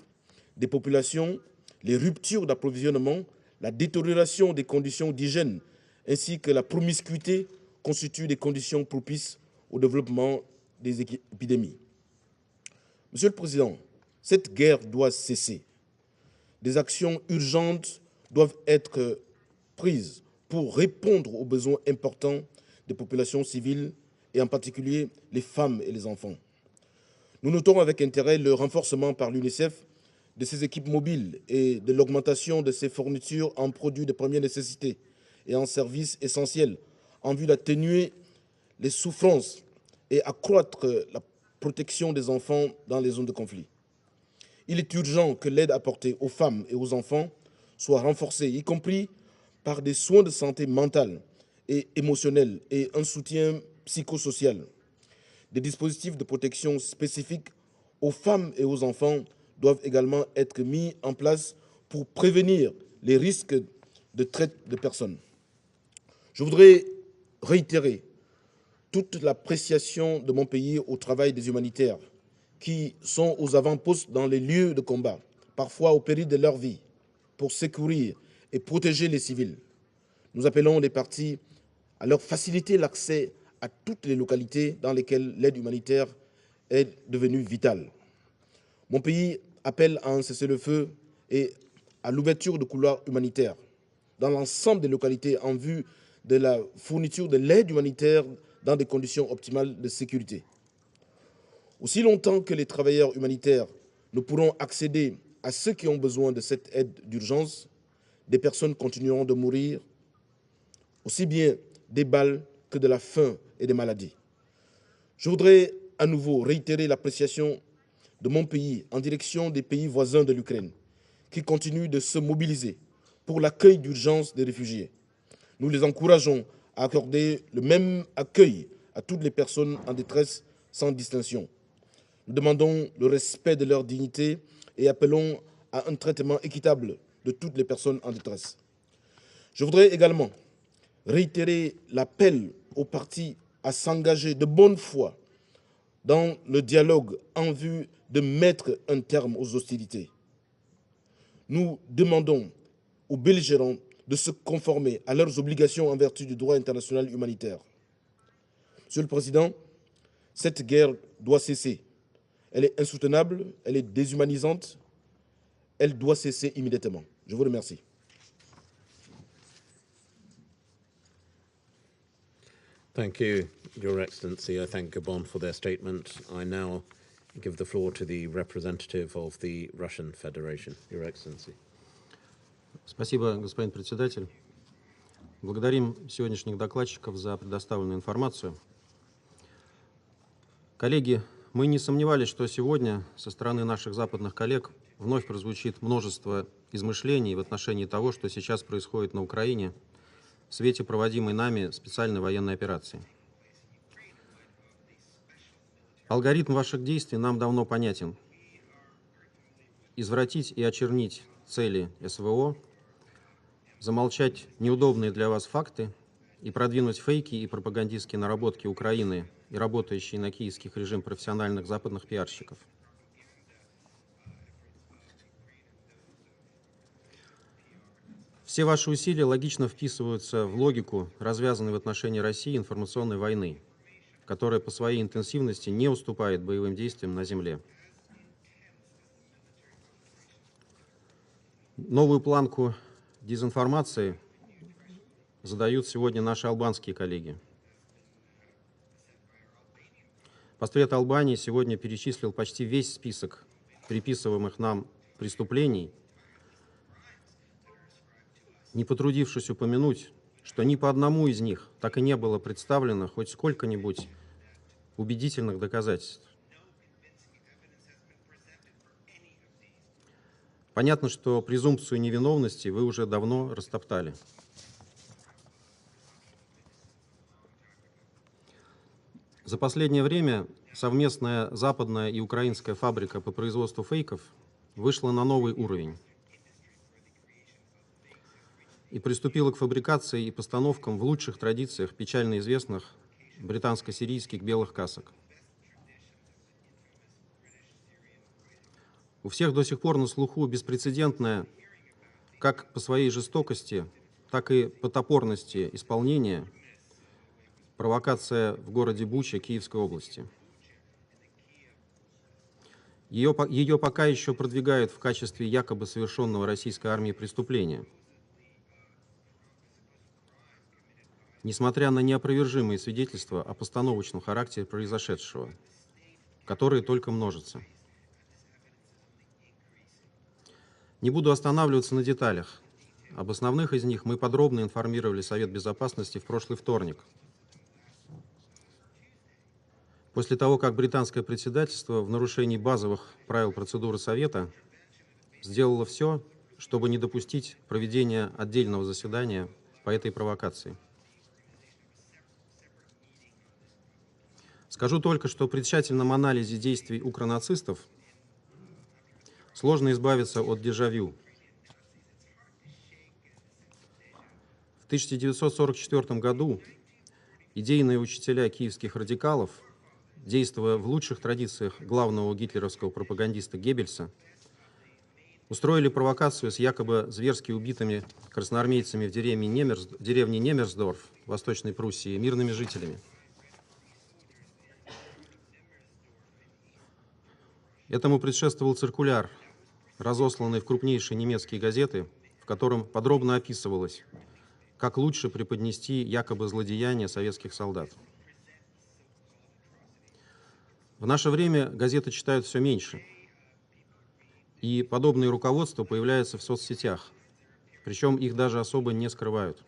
des populations, les ruptures d'approvisionnement, la détérioration des conditions d'hygiène ainsi que la promiscuité constituent des conditions propices au développement des épidémies. Monsieur le Président, cette guerre doit cesser. Des actions urgentes doivent être prises pour répondre aux besoins importants des populations civiles et en particulier les femmes et les enfants. Nous notons avec intérêt le renforcement par l'UNICEF de ses équipes mobiles et de l'augmentation de ses fournitures en produits de première nécessité et en services essentiels en vue d'atténuer les souffrances et accroître la protection des enfants dans les zones de conflit. Il est urgent que l'aide apportée aux femmes et aux enfants soit renforcée, y compris par des soins de santé mentale et émotionnelle et un soutien psychosocial. Des dispositifs de protection spécifiques aux femmes et aux enfants doivent également être mis en place pour prévenir les risques de traite de personnes. Je voudrais réitérer toute l'appréciation de mon pays au travail des humanitaires qui sont aux avant-postes dans les lieux de combat, parfois au péril de leur vie, pour secourir et protéger les civils. Nous appelons les parties à leur faciliter l'accès à toutes les localités dans lesquelles l'aide humanitaire est devenue vitale. Mon pays appelle à un cessez-le-feu et à l'ouverture de couloirs humanitaires dans l'ensemble des localités en vue de la fourniture de l'aide humanitaire dans des conditions optimales de sécurité. Aussi longtemps que les travailleurs humanitaires ne pourront accéder à ceux qui ont besoin de cette aide d'urgence, des personnes continueront de mourir, aussi bien des balles que de la faim et des maladies. Je voudrais à nouveau réitérer l'appréciation de mon pays en direction des pays voisins de l'Ukraine, qui continuent de se mobiliser pour l'accueil d'urgence des réfugiés. Nous les encourageons à accorder le même accueil à toutes les personnes en détresse sans distinction. Nous demandons le respect de leur dignité et appelons à un traitement équitable de toutes les personnes en détresse. Je voudrais également réitérer l'appel aux parties à s'engager de bonne foi dans le dialogue en vue de mettre un terme aux hostilités. Nous demandons aux belligérants de se conformer à leurs obligations en vertu du droit international humanitaire. Monsieur le Président, cette guerre doit cesser. Elle est insoutenable, elle est déshumanisante, elle doit cesser immédiatement. Je vous remercie. Thank you, Your Excellency. I thank Gabon for their statement. I now give the floor to the representative of the Russian Federation. Your Excellency. Спасибо, господин председатель. Благодарим сегодняшних докладчиков за предоставленную информацию. Коллеги, мы не сомневались, что сегодня со стороны наших западных коллег вновь прозвучит множество измышлений в отношении того, что сейчас происходит на Украине в свете проводимой нами специальной военной операции. Алгоритм ваших действий нам давно понятен. Извратить и очернить цели СВО, замолчать неудобные для вас факты и продвинуть фейки и пропагандистские наработки Украины и работающие на киевских режим профессиональных западных пиарщиков. Все ваши усилия логично вписываются в логику, развязанной в отношении России информационной войны, которая по своей интенсивности не уступает боевым действиям на земле. Новую планку дезинформации задают сегодня наши албанские коллеги. Постред Албании сегодня перечислил почти весь список приписываемых нам преступлений, не потрудившись упомянуть, что ни по одному из них так и не было представлено хоть сколько-нибудь убедительных доказательств. Понятно, что презумпцию невиновности вы уже давно растоптали. За последнее время совместная западная и украинская фабрика по производству фейков вышла на новый уровень и приступила к фабрикации и постановкам в лучших традициях печально известных британско-сирийских белых касок. У всех до сих пор на слуху беспрецедентная, как по своей жестокости, так и по топорности исполнения, провокация в городе Буча Киевской области. Ее пока еще продвигают в качестве якобы совершенного российской армией преступления. Несмотря на неопровержимые свидетельства о постановочном характере произошедшего, которые только множатся. Не буду останавливаться на деталях. Об основных из них мы подробно информировали Совет Безопасности в прошлый вторник. После того, как британское председательство в нарушении базовых правил процедуры Совета сделало все, чтобы не допустить проведения отдельного заседания по этой провокации. Скажу только, что при тщательном анализе действий укронацистов сложно избавиться от дежавю. В 1944 году идейные учителя киевских радикалов, действуя в лучших традициях главного гитлеровского пропагандиста Геббельса, устроили провокацию с якобы зверски убитыми красноармейцами в деревне Немерсдорф, в Восточной Пруссии, мирными жителями. Этому предшествовал циркуляр, разосланный в крупнейшие немецкие газеты, в котором подробно описывалось, как лучше преподнести якобы злодеяния советских солдат. В наше время газеты читают все меньше, и подобные руководства появляются в соцсетях, причем их даже особо не скрывают.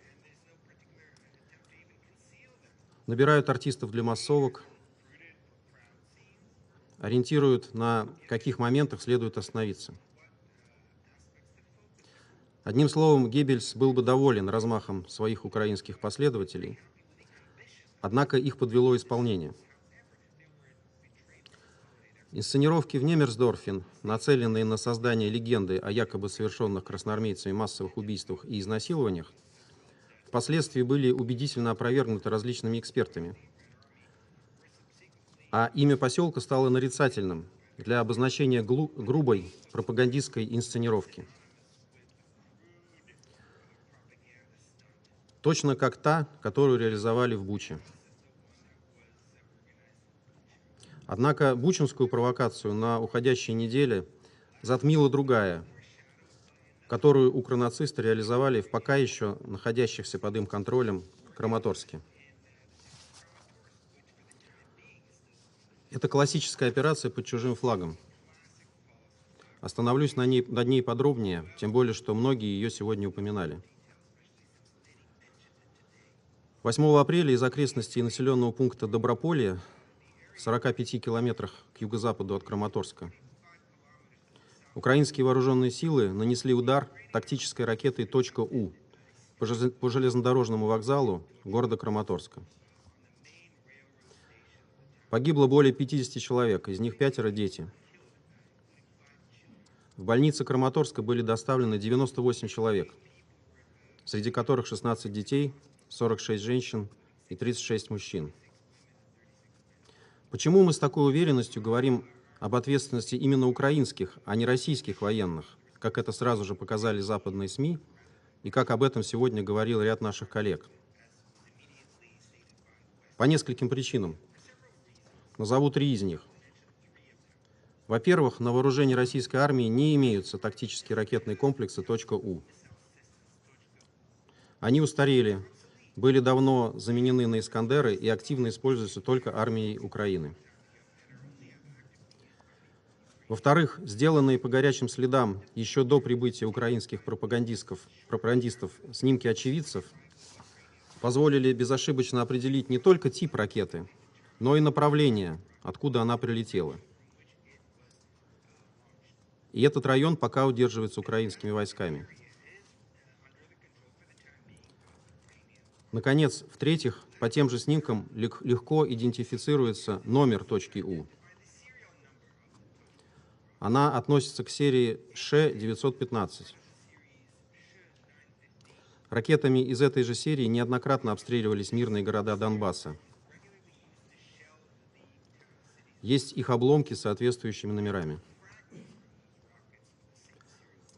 Набирают артистов для массовок, ориентируют, на каких моментах следует остановиться. Одним словом, Геббельс был бы доволен размахом своих украинских последователей, однако их подвело исполнение. Инсценировки в Немерсдорфе, нацеленные на создание легенды о якобы совершенных красноармейцами массовых убийствах и изнасилованиях, впоследствии были убедительно опровергнуты различными экспертами. А имя поселка стало нарицательным для обозначения грубой пропагандистской инсценировки. Точно как та, которую реализовали в Буче. Однако бучинскую провокацию на уходящей неделе затмила другая, которую укронацисты реализовали в пока еще находящихся под им контролем Краматорске. Это классическая операция под чужим флагом. Остановлюсь над ней подробнее, тем более, что многие ее сегодня упоминали. 8 апреля из окрестностей населенного пункта Доброполье, в 45 километрах к юго-западу от Краматорска, украинские вооруженные силы нанесли удар тактической ракетой «У» по железнодорожному вокзалу города Краматорска. Погибло более 50 человек, из них 5 дети. В больнице Краматорска были доставлены 98 человек, среди которых 16 детей, 46 женщин и 36 мужчин. Почему мы с такой уверенностью говорим об ответственности именно украинских, а не российских военных, как это сразу же показали западные СМИ и как об этом сегодня говорил ряд наших коллег? По нескольким причинам. Назову 3 из них. Во-первых, на вооружении российской армии не имеются тактические ракетные комплексы «У». Они устарели, были давно заменены на «Искандеры» и активно используются только армией Украины. Во-вторых, сделанные по горячим следам еще до прибытия украинских пропагандистов снимки очевидцев позволили безошибочно определить не только тип ракеты, но и направление, откуда она прилетела. И этот район пока удерживается украинскими войсками. Наконец, в-третьих, по тем же снимкам легко идентифицируется номер «У». Она относится к серии Ш-915. Ракетами из этой же серии неоднократно обстреливались мирные города Донбасса. Есть их обломки с соответствующими номерами.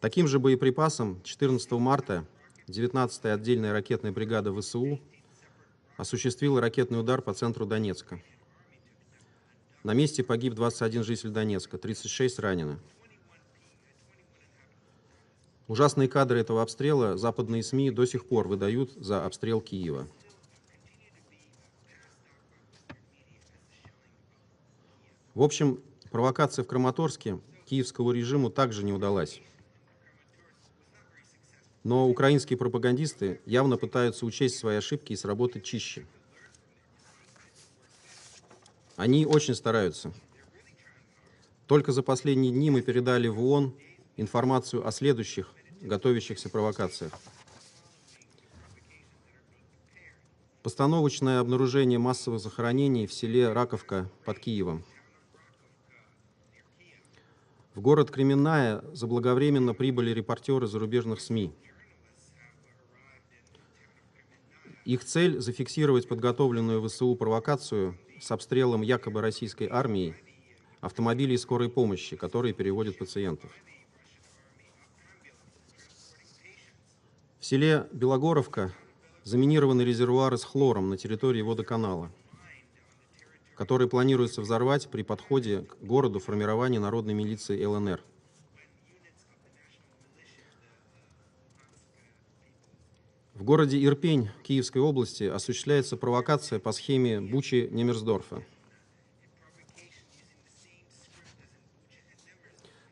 Таким же боеприпасом 14 марта 19-я отдельная ракетная бригада ВСУ осуществила ракетный удар по центру Донецка. На месте погиб 21 житель Донецка, 36 ранены. Ужасные кадры этого обстрела западные СМИ до сих пор выдают за обстрел Киева. В общем, провокация в Краматорске киевскому режиму также не удалась. Но украинские пропагандисты явно пытаются учесть свои ошибки и сработать чище. Они очень стараются. Только за последние дни мы передали в ООН информацию о следующих готовящихся провокациях. Постановочное обнаружение массовых захоронений в селе Раковка под Киевом. В город Кременная заблаговременно прибыли репортеры зарубежных СМИ. Их цель – зафиксировать подготовленную ВСУ провокацию с обстрелом якобы российской армией автомобилей скорой помощи, которые переводят пациентов. В селе Белогоровка заминированы резервуары с хлором на территории водоканала, который планируется взорвать при подходе к городу формирования народной милиции ЛНР. В городе Ирпень Киевской области осуществляется провокация по схеме Бучи-Немерсдорфа.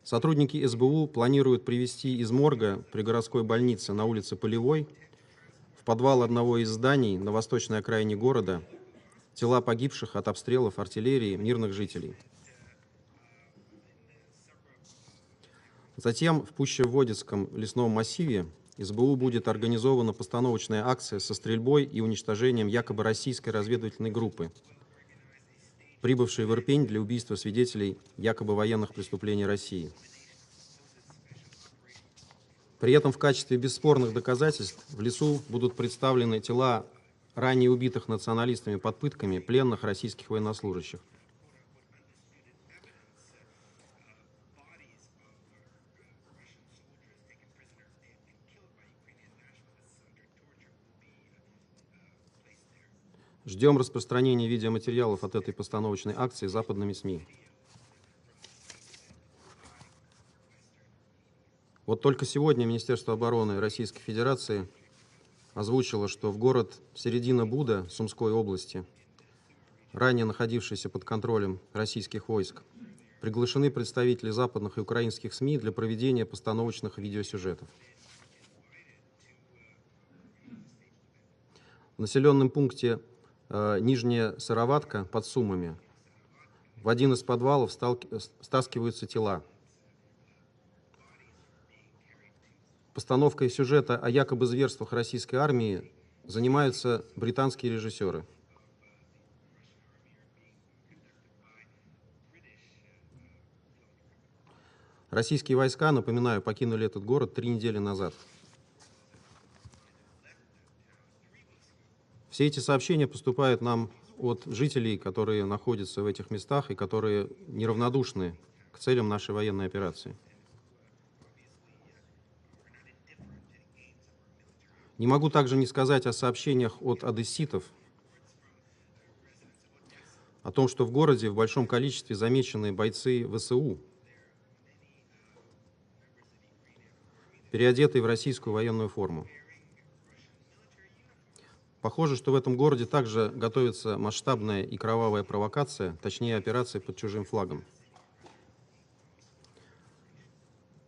Сотрудники СБУ планируют привезти из морга при городской больнице на улице Полевой в подвал одного из зданий на восточной окраине города тела погибших от обстрелов артиллерии мирных жителей. Затем в Пущеводецком лесном массиве СБУ будет организована постановочная акция со стрельбой и уничтожением якобы российской разведывательной группы, прибывшей в Ирпень для убийства свидетелей якобы военных преступлений России. При этом в качестве бесспорных доказательств в лесу будут представлены тела ранее убитых националистами под пытками пленных российских военнослужащих. Ждем распространения видеоматериалов от этой постановочной акции западными СМИ. Вот только сегодня Министерство обороны Российской Федерации озвучило, что в город Середина-Буда Сумской области ранее находившиеся под контролем российских войск, приглашены представители западных и украинских СМИ для проведения постановочных видеосюжетов. В населенном пункте Нижняя Сыроватка под Сумами в один из подвалов стаскиваются тела. Постановкой сюжета о якобы зверствах российской армии занимаются британские режиссеры. Российские войска, напоминаю, покинули этот город 3 недели назад. Все эти сообщения поступают нам от жителей, которые находятся в этих местах и которые неравнодушны к целям нашей военной операции. Не могу также не сказать о сообщениях от одесситов, о том, что в городе в большом количестве замечены бойцы ВСУ, переодетые в российскую военную форму. Похоже, что в этом городе также готовится масштабная и кровавая провокация, точнее операция под чужим флагом.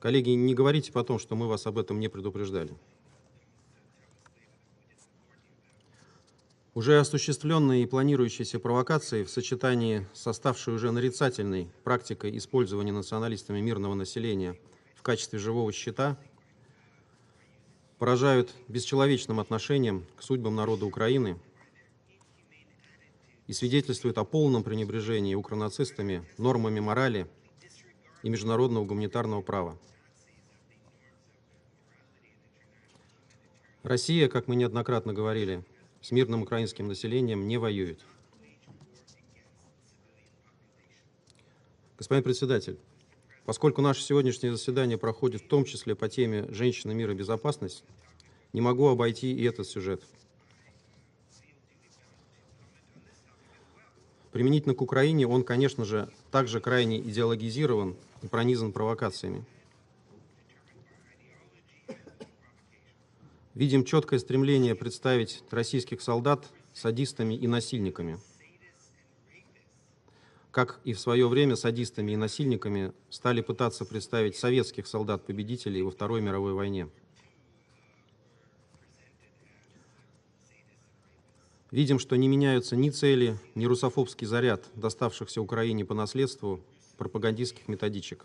Коллеги, не говорите потом, что мы вас об этом не предупреждали. Уже осуществленные и планирующиеся провокации в сочетании с ставшей уже нарицательной практикой использования националистами мирного населения в качестве живого щита поражают бесчеловечным отношением к судьбам народа Украины и свидетельствуют о полном пренебрежении укронацистами нормами морали и международного гуманитарного права. Россия, как мы неоднократно говорили, с мирным украинским населением не воюет. Господин председатель, поскольку наше сегодняшнее заседание проходит в том числе по теме «Женщины, мир и безопасность», не могу обойти и этот сюжет. Применительно к Украине он, конечно же, также крайне идеологизирован и пронизан провокациями. Видим четкое стремление представить российских солдат садистами и насильниками. Как и в свое время садистами и насильниками стали пытаться представить советских солдат-победителей во Второй мировой войне. Видим, что не меняются ни цели, ни русофобский заряд, доставшихся Украине по наследству пропагандистских методичек.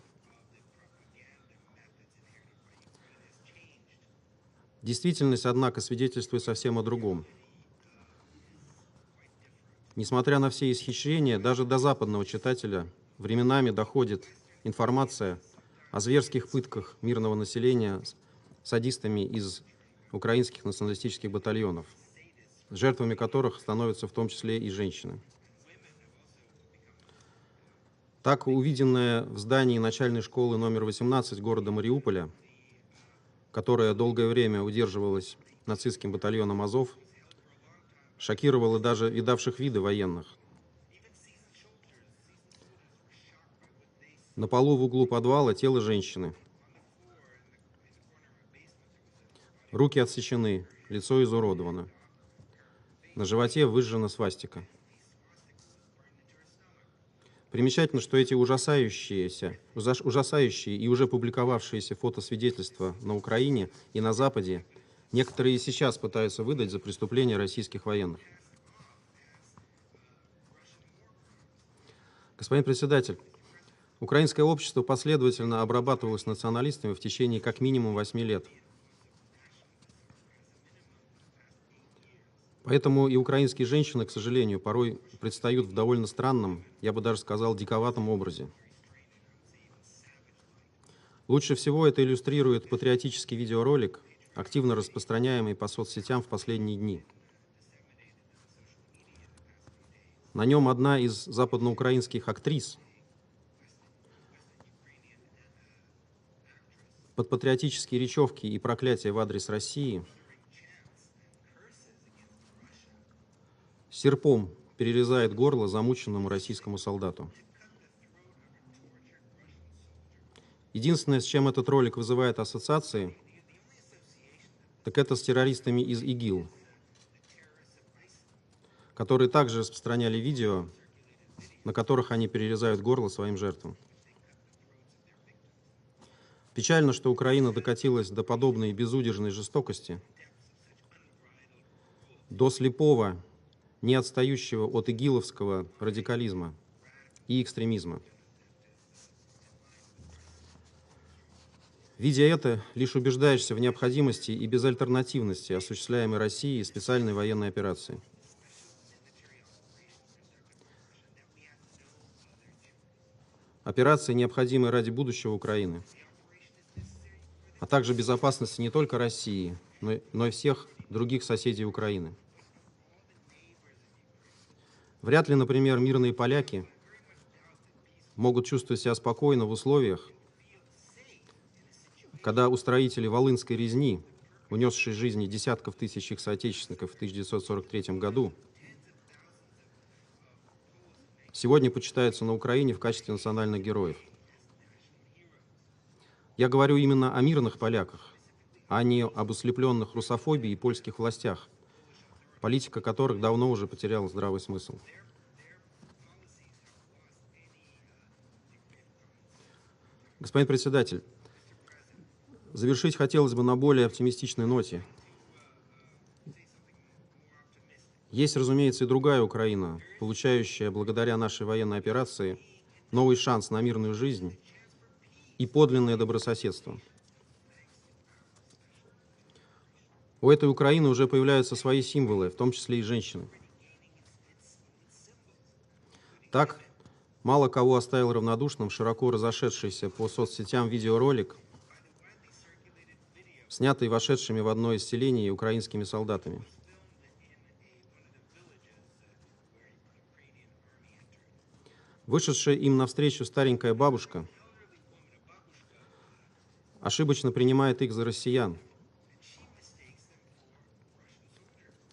Действительность, однако, свидетельствует совсем о другом. Несмотря на все исхищрения, даже до западного читателя временами доходит информация о зверских пытках мирного населения садистами из украинских националистических батальонов, жертвами которых становятся в том числе и женщины. Так, увиденное в здании начальной школы номер 18 города Мариуполя, которая долгое время удерживалась нацистским батальоном Азов, шокировало даже видавших виды военных. На полу в углу подвала тело женщины. Руки отсечены, лицо изуродовано. На животе выжжена свастика. Примечательно, что эти ужасающие и уже публиковавшиеся фотосвидетельства на Украине и на Западе некоторые и сейчас пытаются выдать за преступления российских военных. Господин председатель, украинское общество последовательно обрабатывалось националистами в течение как минимум 8 лет. Поэтому и украинские женщины, к сожалению, порой предстают в довольно странном, я бы даже сказал, диковатом образе. Лучше всего это иллюстрирует патриотический видеоролик, активно распространяемый по соцсетям в последние дни. На нем одна из западноукраинских актрис под патриотические речевки и проклятия в адрес России серпом перерезает горло замученному российскому солдату. Единственное, с чем этот ролик вызывает ассоциации, так это с террористами из ИГИЛ, которые также распространяли видео, на которых они перерезают горло своим жертвам. Печально, что Украина докатилась до подобной безудержной жестокости, до слепого, не отстающего от игиловского радикализма и экстремизма. Видя это, лишь убеждаешься в необходимости и безальтернативности осуществляемой Россией специальной военной операции. Операции, необходимые ради будущего Украины, а также безопасности не только России, но и всех других соседей Украины. Вряд ли, например, мирные поляки могут чувствовать себя спокойно в условиях, когда устроители Волынской резни, унесшие жизни десятков тысяч их соотечественников в 1943 году, сегодня почитаются на Украине в качестве национальных героев. Я говорю именно о мирных поляках, а не об ослепленных русофобией и польских властях, политика которых давно уже потеряла здравый смысл. Господин председатель, завершить хотелось бы на более оптимистичной ноте. Есть, разумеется, и другая Украина, получающая благодаря нашей военной операции новый шанс на мирную жизнь и подлинное добрососедство. У этой Украины уже появляются свои символы, в том числе и женщины. Так, мало кого оставил равнодушным широко разошедшийся по соцсетям видеоролик, снятый вошедшими в одно из селений украинскими солдатами. Вышедшая им навстречу старенькая бабушка ошибочно принимает их за россиян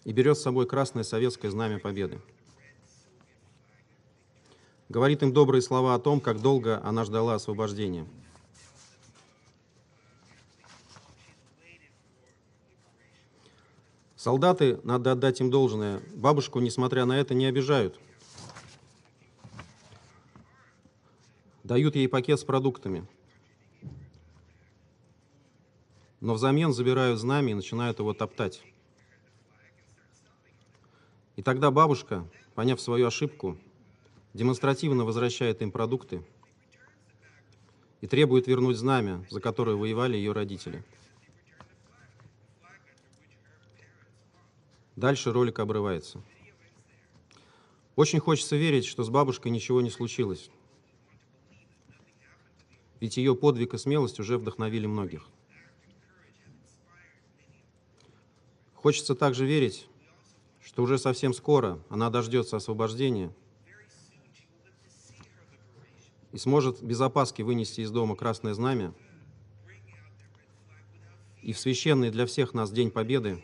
и берет с собой красное советское знамя Победы. Говорит им добрые слова о том, как долго она ждала освобождения. Солдаты, надо отдать им должное, бабушку, несмотря на это, не обижают. Дают ей пакет с продуктами. Но взамен забирают знамя и начинают его топтать. И тогда бабушка, поняв свою ошибку, демонстративно возвращает им продукты и требует вернуть знамя, за которое воевали ее родители. Дальше ролик обрывается. Очень хочется верить, что с бабушкой ничего не случилось. Ведь ее подвиг и смелость уже вдохновили многих. Хочется также верить, что уже совсем скоро она дождется освобождения и сможет без опаски вынести из дома красное знамя и в священный для всех нас День Победы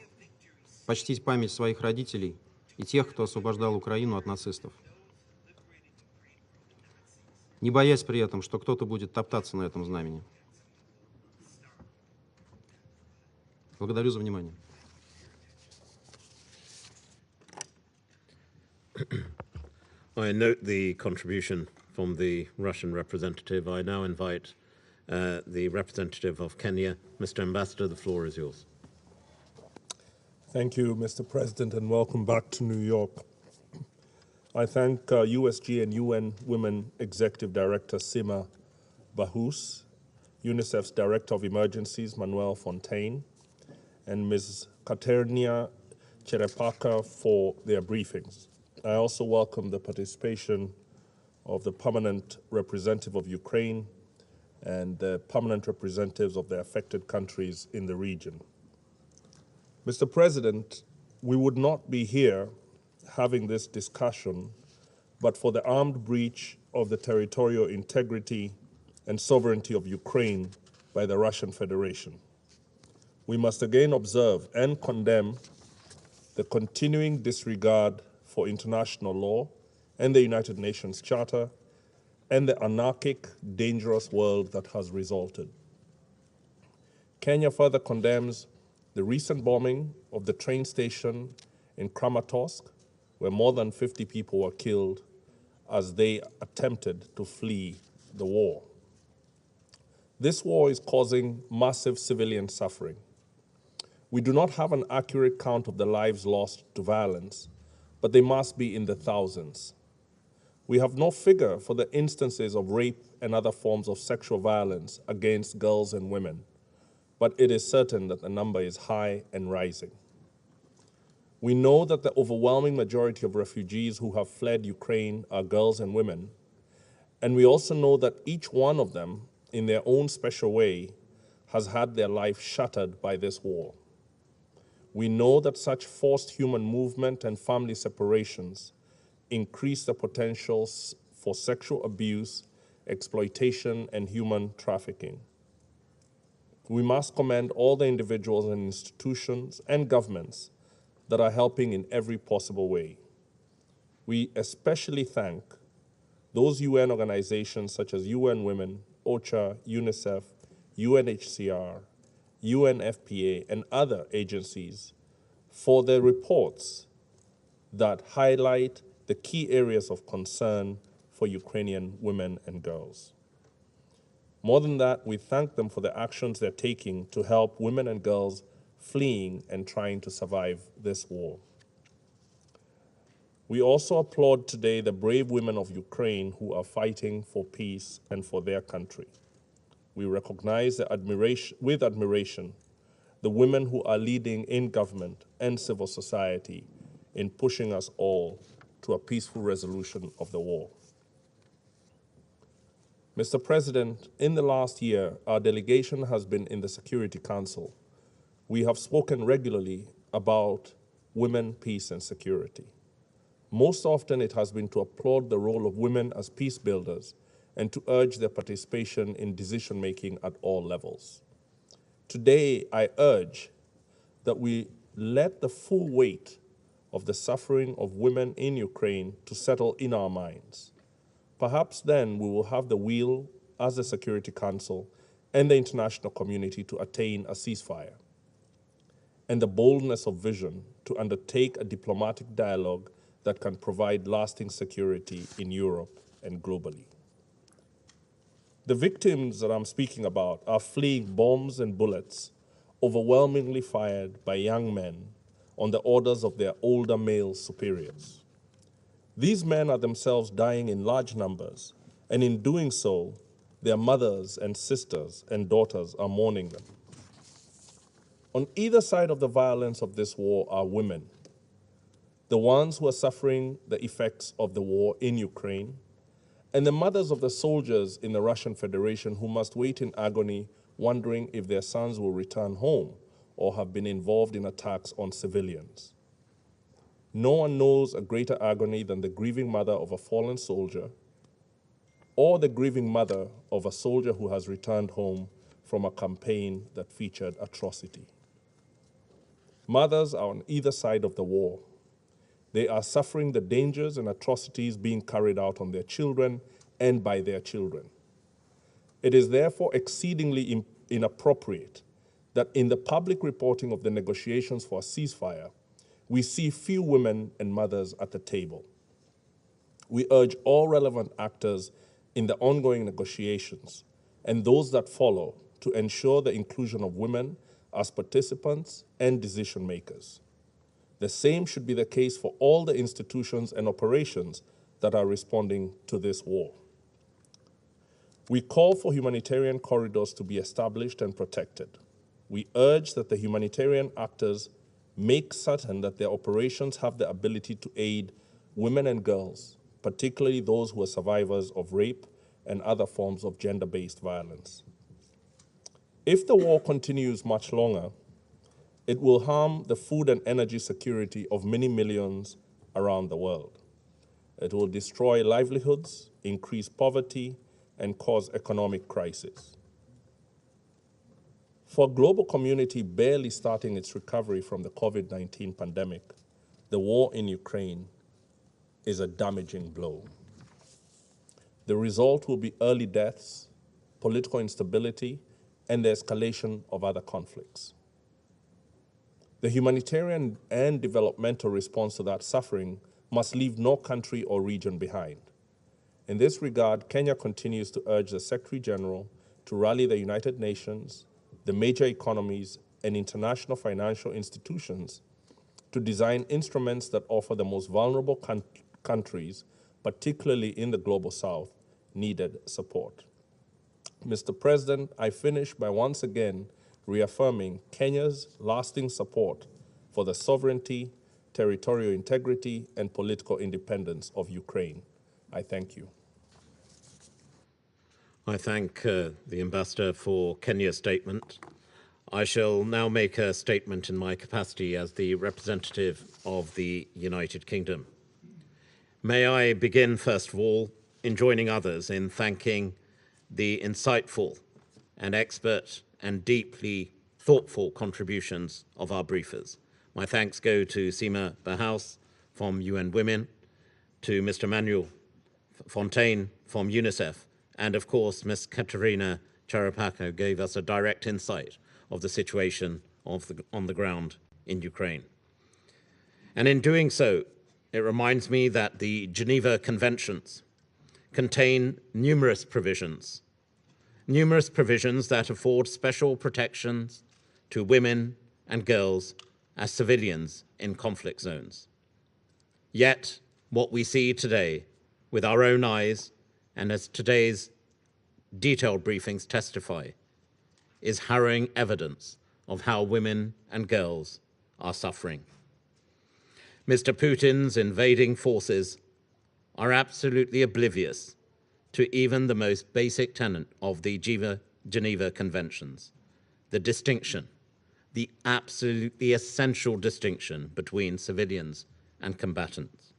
почтить память своих родителей и тех, кто освобождал Украину от нацистов. Не боясь при этом, что кто-то будет топтаться на этом знамени. Благодарю за внимание. I note the contribution from the Russian representative. I now invite the representative of Kenya. Mr. Ambassador, the floor is yours. Thank you, Mr. President, and welcome back to New York. I thank USG and UN Women Executive Director Sima Bahous, UNICEF's Director of Emergencies Manuel Fontaine, and Ms. Kateryna Cherepakha for their briefings. I also welcome the participation of the permanent representative of Ukraine and the permanent representatives of the affected countries in the region. Mr. President, we would not be here having this discussion but for the armed breach of the territorial integrity and sovereignty of Ukraine by the Russian Federation. We must again observe and condemn the continuing disregard for international law and the United Nations Charter and the anarchic, dangerous world that has resulted. Kenya further condemns the recent bombing of the train station in Kramator, where more than 50 people were killed as they attempted to flee the war. This war is causing massive civilian suffering. We do not have an accurate count of the lives lost to violence, but they must be in the thousands. We have no figure for the instances of rape and other forms of sexual violence against girls and women, but it is certain that the number is high and rising. We know that the overwhelming majority of refugees who have fled Ukraine are girls and women, and we also know that each one of them, in their own special way, has had their life shattered by this war. We know that such forced human movement and family separations increase the potentials for sexual abuse, exploitation, and human trafficking. We must commend all the individuals and institutions and governments that are helping in every possible way. We especially thank those UN organizations such as UN Women, OCHA, UNICEF, UNHCR, UNFPA, and other agencies for their reports that highlight the key areas of concern for Ukrainian women and girls. More than that, we thank them for the actions they're taking to help women and girls fleeing and trying to survive this war. We also applaud today the brave women of Ukraine who are fighting for peace and for their country. We recognize with admiration the women who are leading in government and civil society in pushing us all to a peaceful resolution of the war. Mr. President, in the last year, our delegation has been in the Security Council. We have spoken regularly about women, peace, and security. Most often, it has been to applaud the role of women as peace builders and to urge their participation in decision-making at all levels. Today, I urge that we let the full weight of the suffering of women in Ukraine to settle in our minds. Perhaps then we will have the will as the Security Council and the international community to attain a ceasefire, and the boldness of vision to undertake a diplomatic dialogue that can provide lasting security in Europe and globally. The victims that I'm speaking about are fleeing bombs and bullets overwhelmingly fired by young men on the orders of their older male superiors. These men are themselves dying in large numbers, and in doing so, their mothers and sisters and daughters are mourning them. On either side of the violence of this war are women, the ones who are suffering the effects of the war in Ukraine, and the mothers of the soldiers in the Russian Federation who must wait in agony, wondering if their sons will return home or have been involved in attacks on civilians. No one knows a greater agony than the grieving mother of a fallen soldier or the grieving mother of a soldier who has returned home from a campaign that featured atrocity. Mothers are on either side of the war. They are suffering the dangers and atrocities being carried out on their children and by their children. It is therefore exceedingly inappropriate that in the public reporting of the negotiations for a ceasefire, we see few women and mothers at the table. We urge all relevant actors in the ongoing negotiations and those that follow to ensure the inclusion of women as participants and decision makers. The same should be the case for all the institutions and operations that are responding to this war. We call for humanitarian corridors to be established and protected. We urge that the humanitarian actors make certain that their operations have the ability to aid women and girls, particularly those who are survivors of rape and other forms of gender-based violence. If the war continues much longer, it will harm the food and energy security of many millions around the world. It will destroy livelihoods, increase poverty, and cause economic crisis. For a global community barely starting its recovery from the COVID-19 pandemic, the war in Ukraine is a damaging blow. The result will be early deaths, political instability, and the escalation of other conflicts. The humanitarian and developmental response to that suffering must leave no country or region behind. In this regard, Kenya continues to urge the Secretary General to rally the United Nations, the major economies, and international financial institutions to design instruments that offer the most vulnerable countries, particularly in the Global South, needed support. Mr. President, I finish by once again reaffirming Kenya's lasting support for the sovereignty, territorial integrity, and political independence of Ukraine. I thank you. I thank the Ambassador for Kenya's statement. I shall now make a statement in my capacity as the representative of the United Kingdom. May I begin, first of all, in joining others in thanking the insightful and expert and deeply thoughtful contributions of our briefers. My thanks go to Sima Bahouse from UN Women, to Mr. Manuel Fontaine from UNICEF, and of course, Ms. Kateryna Cherepakha, who gave us a direct insight of the situation on the ground in Ukraine. And in doing so, it reminds me that the Geneva Conventions contain numerous provisions that afford special protections to women and girls as civilians in conflict zones. Yet, what we see today with our own eyes, and as today's detailed briefings testify, is harrowing evidence of how women and girls are suffering. Mr. Putin's invading forces are absolutely oblivious to even the most basic tenet of the Geneva Conventions, the distinction, the absolutely essential distinction between civilians and combatants.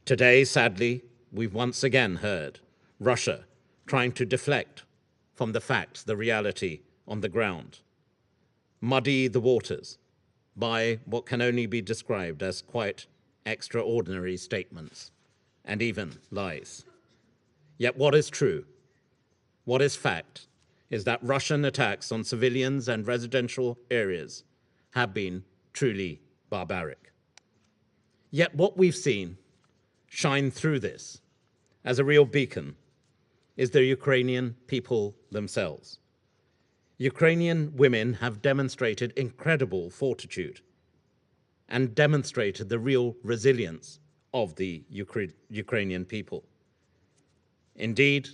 Today, sadly, we've once again heard Russia trying to deflect from the facts, the reality on the ground, muddy the waters by what can only be described as quite extraordinary statements and even lies. Yet what is true, what is fact, is that Russian attacks on civilians and residential areas have been truly barbaric. Yet what we've seen shine through this as a real beacon is the Ukrainian people themselves. Ukrainian women have demonstrated incredible fortitude and demonstrated the real resilience of the Ukrainian people. Indeed,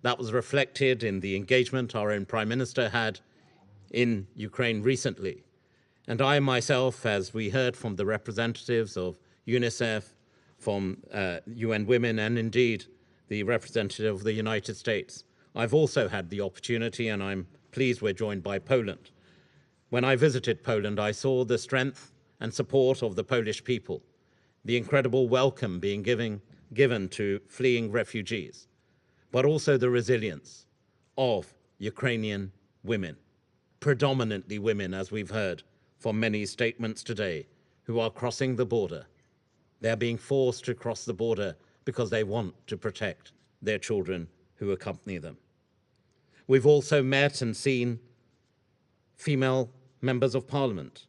that was reflected in the engagement our own Prime Minister had in Ukraine recently. And I myself, as we heard from the representatives of UNICEF, from UN Women, and indeed the representative of the United States, I've also had the opportunity, and I'm pleased we're joined by Poland. When I visited Poland, I saw the strength and support of the Polish people, the incredible welcome being given to fleeing refugees, but also the resilience of Ukrainian women, predominantly women, as we've heard from many statements today, who are crossing the border. They're being forced to cross the border because they want to protect their children who accompany them. We've also met and seen female members of parliament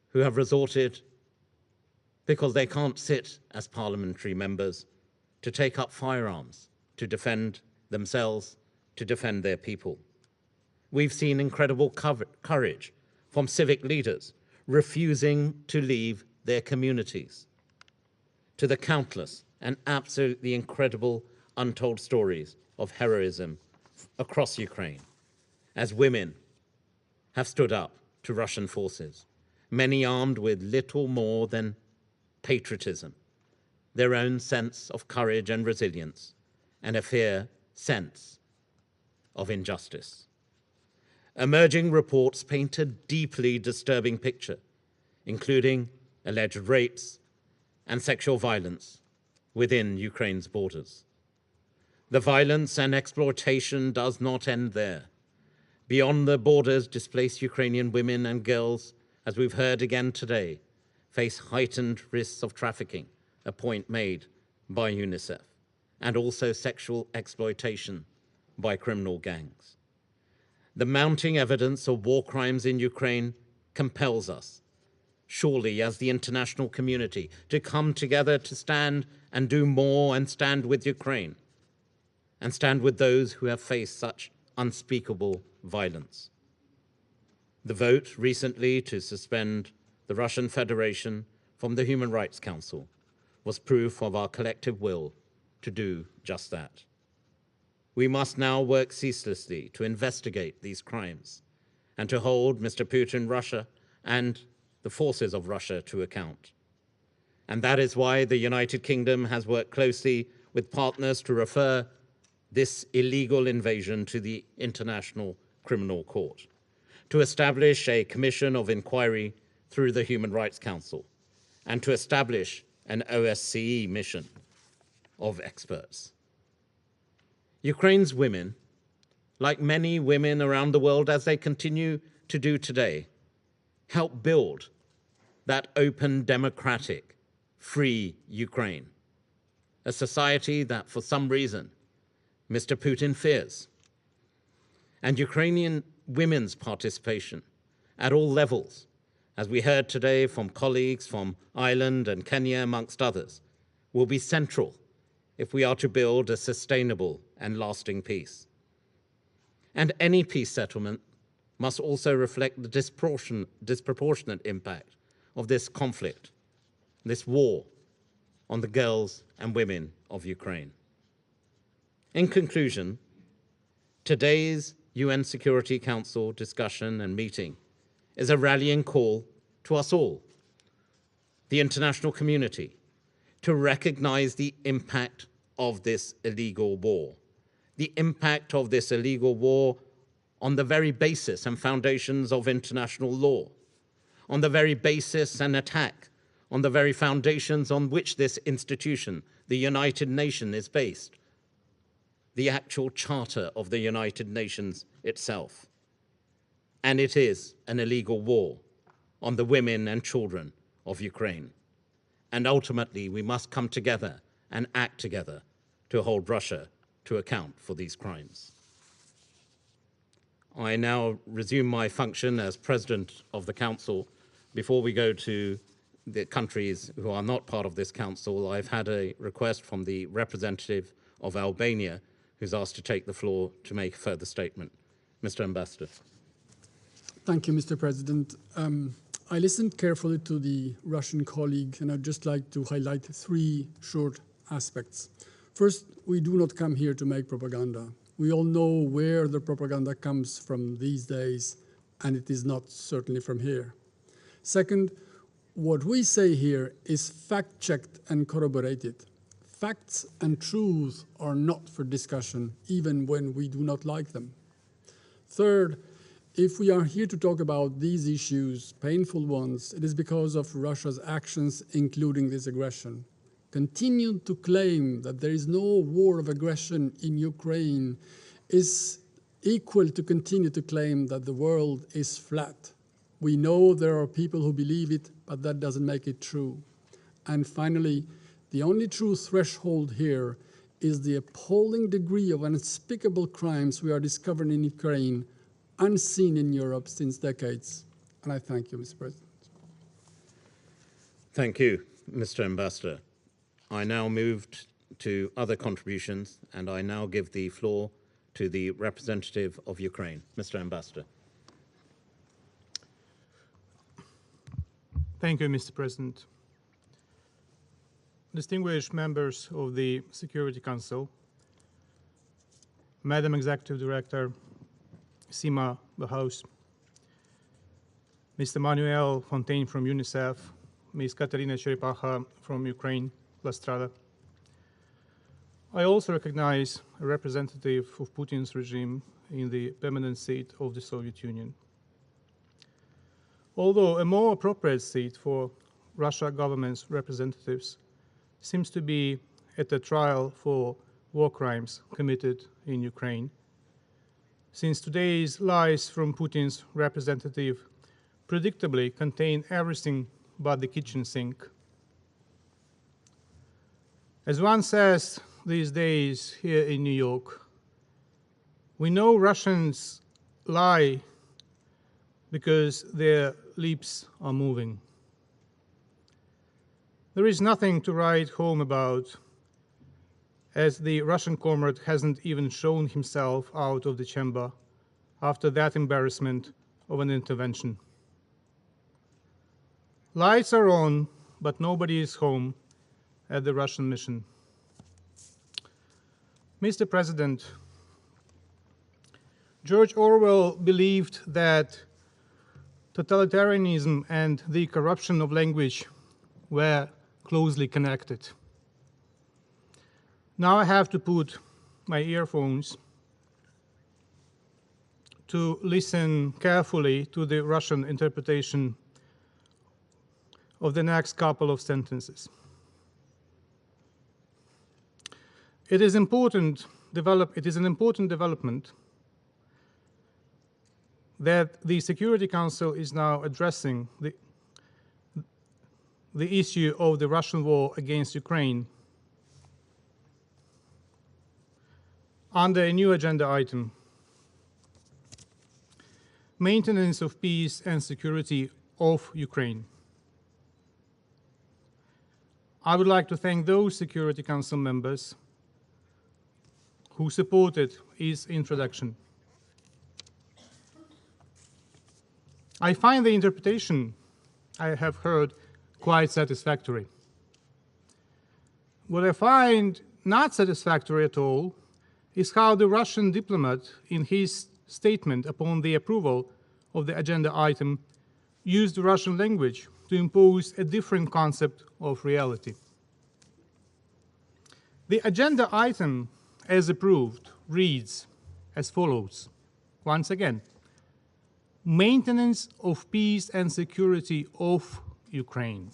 who have resorted, because they can't sit as parliamentary members, to take up firearms, to defend themselves, to defend their people. We've seen incredible courage from civic leaders refusing to leave their communities, to the countless and absolutely incredible untold stories of heroism across Ukraine, as women have stood up to Russian forces, many armed with little more than patriotism, their own sense of courage and resilience, and a fair sense of injustice. Emerging reports paint a deeply disturbing picture, including alleged rapes and sexual violence within Ukraine's borders. The violence and exploitation does not end there. Beyond the borders, displaced Ukrainian women and girls, as we've heard again today, face heightened risks of trafficking, a point made by UNICEF, and also sexual exploitation by criminal gangs. The mounting evidence of war crimes in Ukraine compels us surely, as the international community, to come together to stand and do more and stand with Ukraine and stand with those who have faced such unspeakable violence. The vote recently to suspend the Russian Federation from the Human Rights Council was proof of our collective will to do just that. We must now work ceaselessly to investigate these crimes and to hold Mr. Putin, Russia, and the forces of Russia to account. And that is why the United Kingdom has worked closely with partners to refer this illegal invasion to the International Criminal Court, to establish a commission of inquiry through the Human Rights Council, and to establish an OSCE mission of experts. Ukraine's women, like many women around the world as they continue to do today, help build that open, democratic, free Ukraine, a society that for some reason Mr. Putin fears. And Ukrainian women's participation at all levels, as we heard today from colleagues from Ireland and Kenya, amongst others, will be central if we are to build a sustainable and lasting peace. And any peace settlement must also reflect the disproportionate impact of this conflict, this war, on the girls and women of Ukraine. In conclusion, today's UN Security Council discussion and meeting is a rallying call to us all, the international community, to recognize the impact of this illegal war, the impact of this illegal war on the very basis and foundations of international law, on the very basis and attack on the very foundations on which this institution, the United Nations, is based, the actual charter of the United Nations itself. And it is an illegal war on the women and children of Ukraine. And ultimately, we must come together and act together to hold Russia to account for these crimes. I now resume my function as President of the Council. Before we go to the countries who are not part of this Council, I've had a request from the representative of Albania, who's asked to take the floor to make a further statement. Mr. Ambassador. Thank you, Mr. President. I listened carefully to the Russian colleague, and I'd just like to highlight three short aspects. First, we do not come here to make propaganda. We all know where the propaganda comes from these days, and it is not certainly from here. Second, what we say here is fact-checked and corroborated. Facts and truth are not for discussion, even when we do not like them. Third, if we are here to talk about these issues, painful ones, it is because of Russia's actions, including this aggression. Continue to claim that there is no war of aggression in Ukraine is equal to continue to claim that the world is flat. We know there are people who believe it, but that doesn't make it true. And finally, the only true threshold here is the appalling degree of unspeakable crimes we are discovering in Ukraine, unseen in Europe since decades. And I thank you, Mr. President. Thank you, Mr. Ambassador. I now move to other contributions, and I now give the floor to the representative of Ukraine. Mr. Ambassador. Thank you, Mr. President. Distinguished members of the Security Council, Madam Executive Director Sima Bahouz, Mr. Manuel Fontaine from UNICEF, Ms. Kateryna Cherepakha from Ukraine, Strada. I also recognize a representative of Putin's regime in the permanent seat of the Soviet Union. Although a more appropriate seat for Russia government's representatives seems to be at a trial for war crimes committed in Ukraine, since today's lies from Putin's representative predictably contain everything but the kitchen sink. As one says these days here in New York, we know Russians lie because their lips are moving. There is nothing to write home about, as the Russian comrade hasn't even shown himself out of the chamber after that embarrassment of an intervention. Lights are on, but nobody is home at the Russian mission. Mr. President, George Orwell believed that totalitarianism and the corruption of language were closely connected. Now I have to put my earphones to listen carefully to the Russian interpretation of the next couple of sentences. It is an important development that the Security Council is now addressing the issue of the Russian war against Ukraine under a new agenda item, maintenance of peace and security of Ukraine. I would like to thank those Security Council members who supported its introduction. I find the interpretation I have heard quite satisfactory. What I find not satisfactory at all is how the Russian diplomat, in his statement upon the approval of the agenda item, used the Russian language to impose a different concept of reality. The agenda item, as approved, reads as follows, once again: maintenance of peace and security of Ukraine.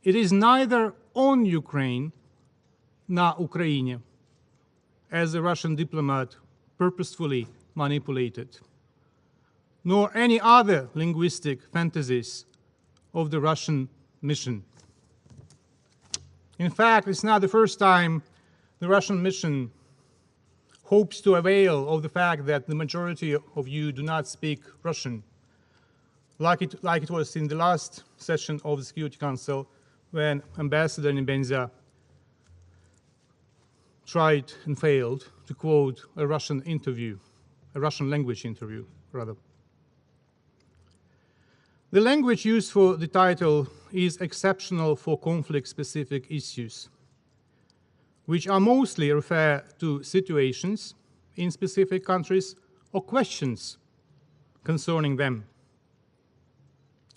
It is neither on Ukraine, na Ukraine, as the Russian diplomat purposefully manipulated, nor any other linguistic fantasies of the Russian mission. In fact, it's not the first time the Russian mission hopes to avail of the fact that the majority of you do not speak Russian, like it was in the last session of the Security Council when Ambassador Nebenza tried and failed to quote a Russian language interview, rather. The language used for the title is exceptional for conflict-specific issues, which are mostly refer to situations in specific countries or questions concerning them.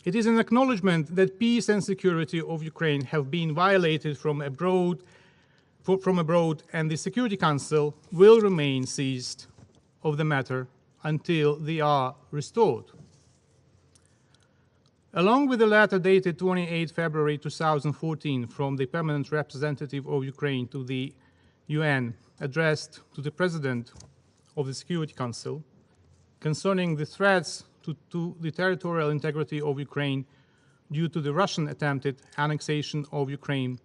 It is an acknowledgement that peace and security of Ukraine have been violated from abroad, and the Security Council will remain seized of the matter until they are restored. Along with the letter dated 28 February 2014 from the Permanent Representative of Ukraine to the UN, addressed to the President of the Security Council, concerning the threats to the territorial integrity of Ukraine due to the Russian attempted annexation of Ukraine,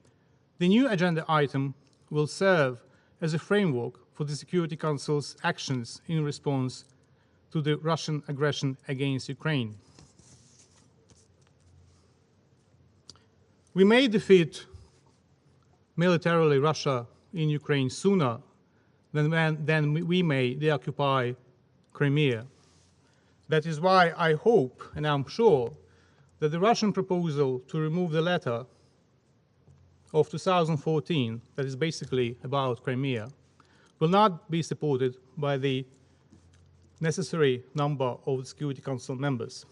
the new agenda item will serve as a framework for the Security Council's actions in response to the Russian aggression against Ukraine. We may defeat militarily Russia in Ukraine sooner than we may deoccupy Crimea. That is why I hope, and I'm sure, that the Russian proposal to remove the letter of 2014, that is basically about Crimea, will not be supported by the necessary number of the Security Council members.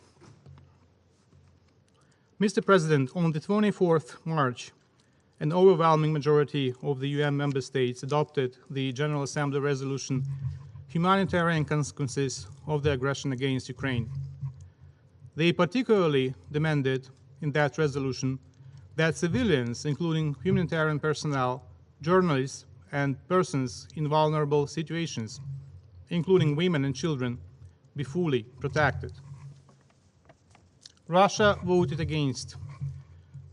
Mr. President, on the 24th March, an overwhelming majority of the UN member states adopted the General Assembly resolution Humanitarian Consequences of the Aggression against Ukraine. They particularly demanded in that resolution that civilians, including humanitarian personnel, journalists, and persons in vulnerable situations, including women and children, be fully protected. Russia voted against,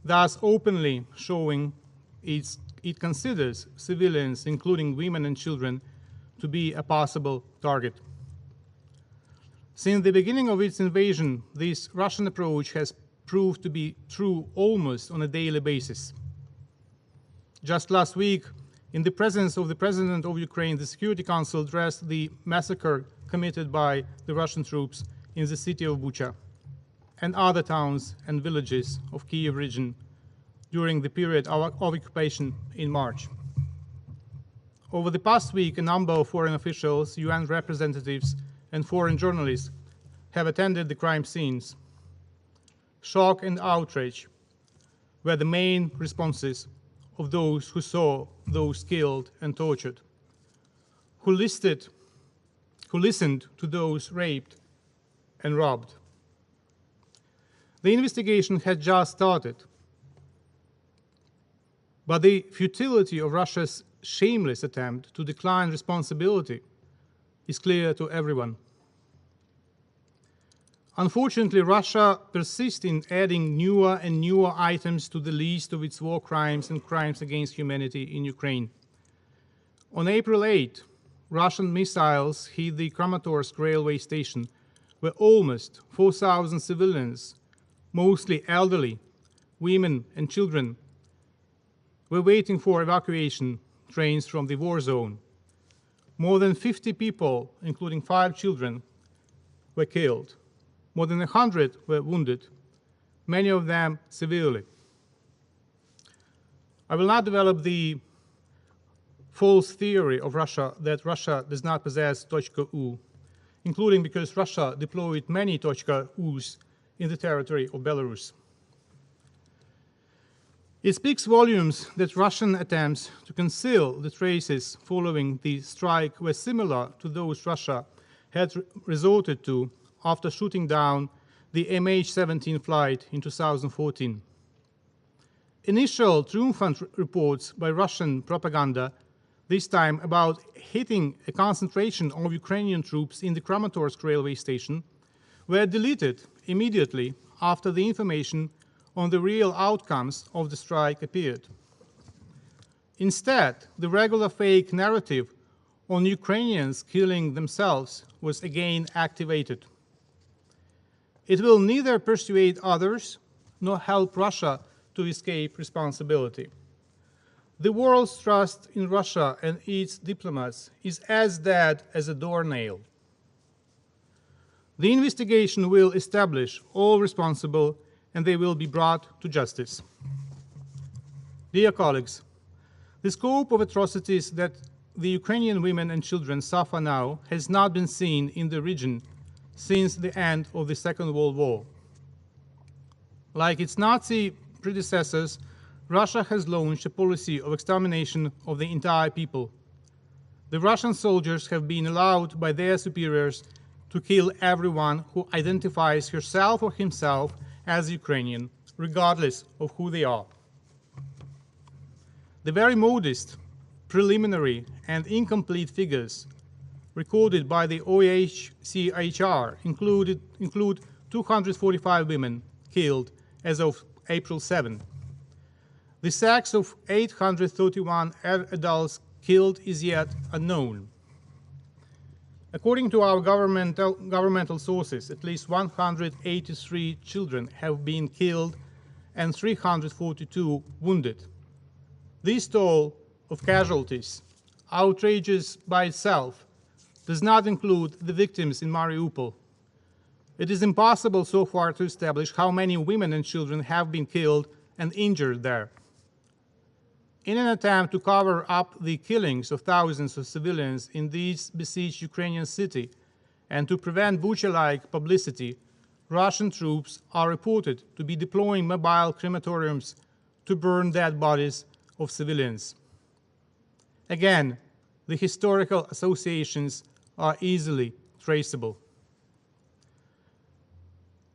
thus openly showing it considers civilians, including women and children, to be a possible target. Since the beginning of its invasion, this Russian approach has proved to be true almost on a daily basis. Just last week, in the presence of the President of Ukraine, the Security Council addressed the massacre committed by the Russian troops in the city of Bucha and other towns and villages of Kyiv region during the period of occupation in March. Over the past week, a number of foreign officials, UN representatives, and foreign journalists have attended the crime scenes. Shock and outrage were the main responses of those who saw those killed and tortured, who listened to those raped and robbed. The investigation had just started, but the futility of Russia's shameless attempt to decline responsibility is clear to everyone. Unfortunately, Russia persists in adding newer and newer items to the list of its war crimes and crimes against humanity in Ukraine. On April 8, Russian missiles hit the Kramatorsk railway station, where almost 4,000 civilians, mostly elderly, women and children, were waiting for evacuation trains from the war zone. More than 50 people, including 5 children, were killed. More than 100 were wounded, many of them severely. I will not develop the false theory of Russia that Russia does not possess .U, including because Russia deployed many .Us in the territory of Belarus. It speaks volumes that Russian attempts to conceal the traces following the strike were similar to those Russia had resorted to after shooting down the MH17 flight in 2014. Initial triumphant reports by Russian propaganda, this time about hitting a concentration of Ukrainian troops in the Kramatorsk railway station, were deleted immediately after the information on the real outcomes of the strike appeared. Instead, the regular fake narrative on Ukrainians killing themselves was again activated. It will neither persuade others nor help Russia to escape responsibility. The world's trust in Russia and its diplomats is as dead as a doornail. The investigation will establish all responsible and they will be brought to justice. Dear colleagues, the scope of atrocities that the Ukrainian women and children suffer now has not been seen in the region since the end of the Second World War. Like its Nazi predecessors, Russia has launched a policy of extermination of the entire people. The Russian soldiers have been allowed by their superiors to kill everyone who identifies herself or himself as Ukrainian, regardless of who they are. The very modest, preliminary, and incomplete figures recorded by the OHCHR include 245 women killed as of April 7. The sex of 831 adults killed is yet unknown. According to our governmental sources, at least 183 children have been killed and 342 wounded. This toll of casualties, outrageous by itself, does not include the victims in Mariupol. It is impossible so far to establish how many women and children have been killed and injured there. In an attempt to cover up the killings of thousands of civilians in this besieged Ukrainian city and to prevent Bucha-like publicity, Russian troops are reported to be deploying mobile crematoriums to burn dead bodies of civilians. Again, the historical associations are easily traceable.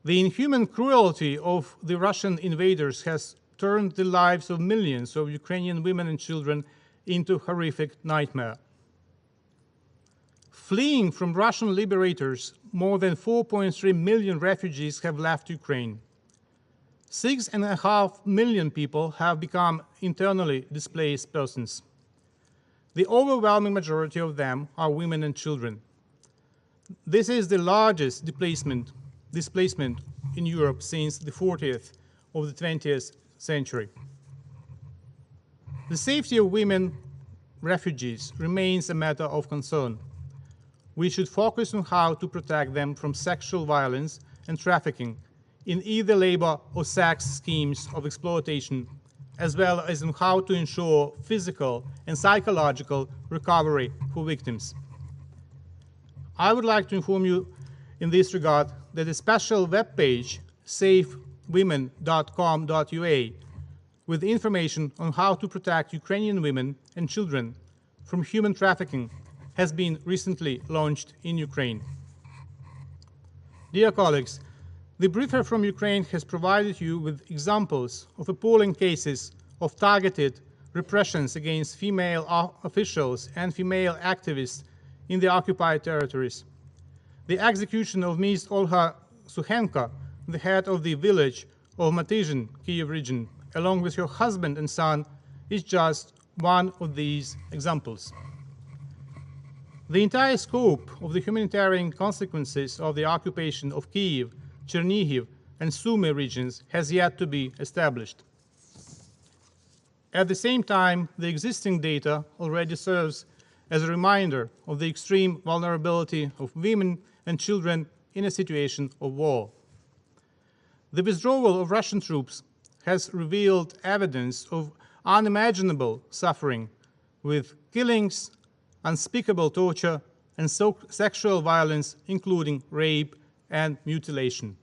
The inhuman cruelty of the Russian invaders has turned the lives of millions of Ukrainian women and children into a horrific nightmare. Fleeing from Russian liberators, more than 4.3 million refugees have left Ukraine. 6.5 million people have become internally displaced persons. The overwhelming majority of them are women and children. This is the largest displacement in Europe since the 40th of the 20th century. The safety of women refugees remains a matter of concern. We should focus on how to protect them from sexual violence and trafficking in either labor or sex schemes of exploitation, as well as on how to ensure physical and psychological recovery for victims. I would like to inform you in this regard that a special web page, safewomen.com.ua, with information on how to protect Ukrainian women and children from human trafficking, has been recently launched in Ukraine. Dear colleagues, the briefer from Ukraine has provided you with examples of appalling cases of targeted repressions against female officials and female activists in the occupied territories. The execution of Ms. Olha Sukhenko, the head of the village of Matizhin, Kyiv region, along with her husband and son, is just one of these examples. The entire scope of the humanitarian consequences of the occupation of Kyiv, Chernihiv, and Sumy regions has yet to be established. At the same time, the existing data already serves as a reminder of the extreme vulnerability of women and children in a situation of war. The withdrawal of Russian troops has revealed evidence of unimaginable suffering, with killings, unspeakable torture, and sexual violence, including rape and mutilation.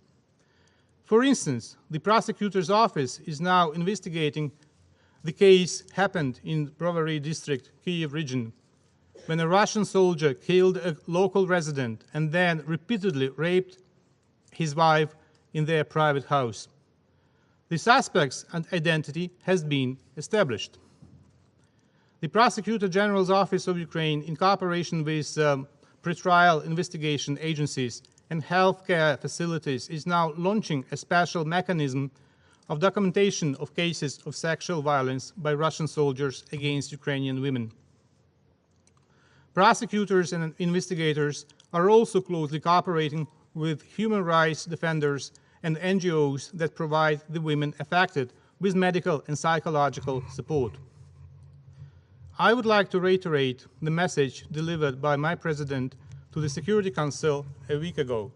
For instance, the prosecutor's office is now investigating the case happened in Brovary district, Kyiv region, when a Russian soldier killed a local resident and then repeatedly raped his wife in their private house. The suspect's identity has been established. The Prosecutor General's Office of Ukraine, in cooperation with pretrial investigation agencies and healthcare facilities, is now launching a special mechanism of documentation of cases of sexual violence by Russian soldiers against Ukrainian women. Prosecutors and investigators are also closely cooperating with human rights defenders and NGOs that provide the women affected with medical and psychological support. I would like to reiterate the message delivered by my President to the Security Council a week ago.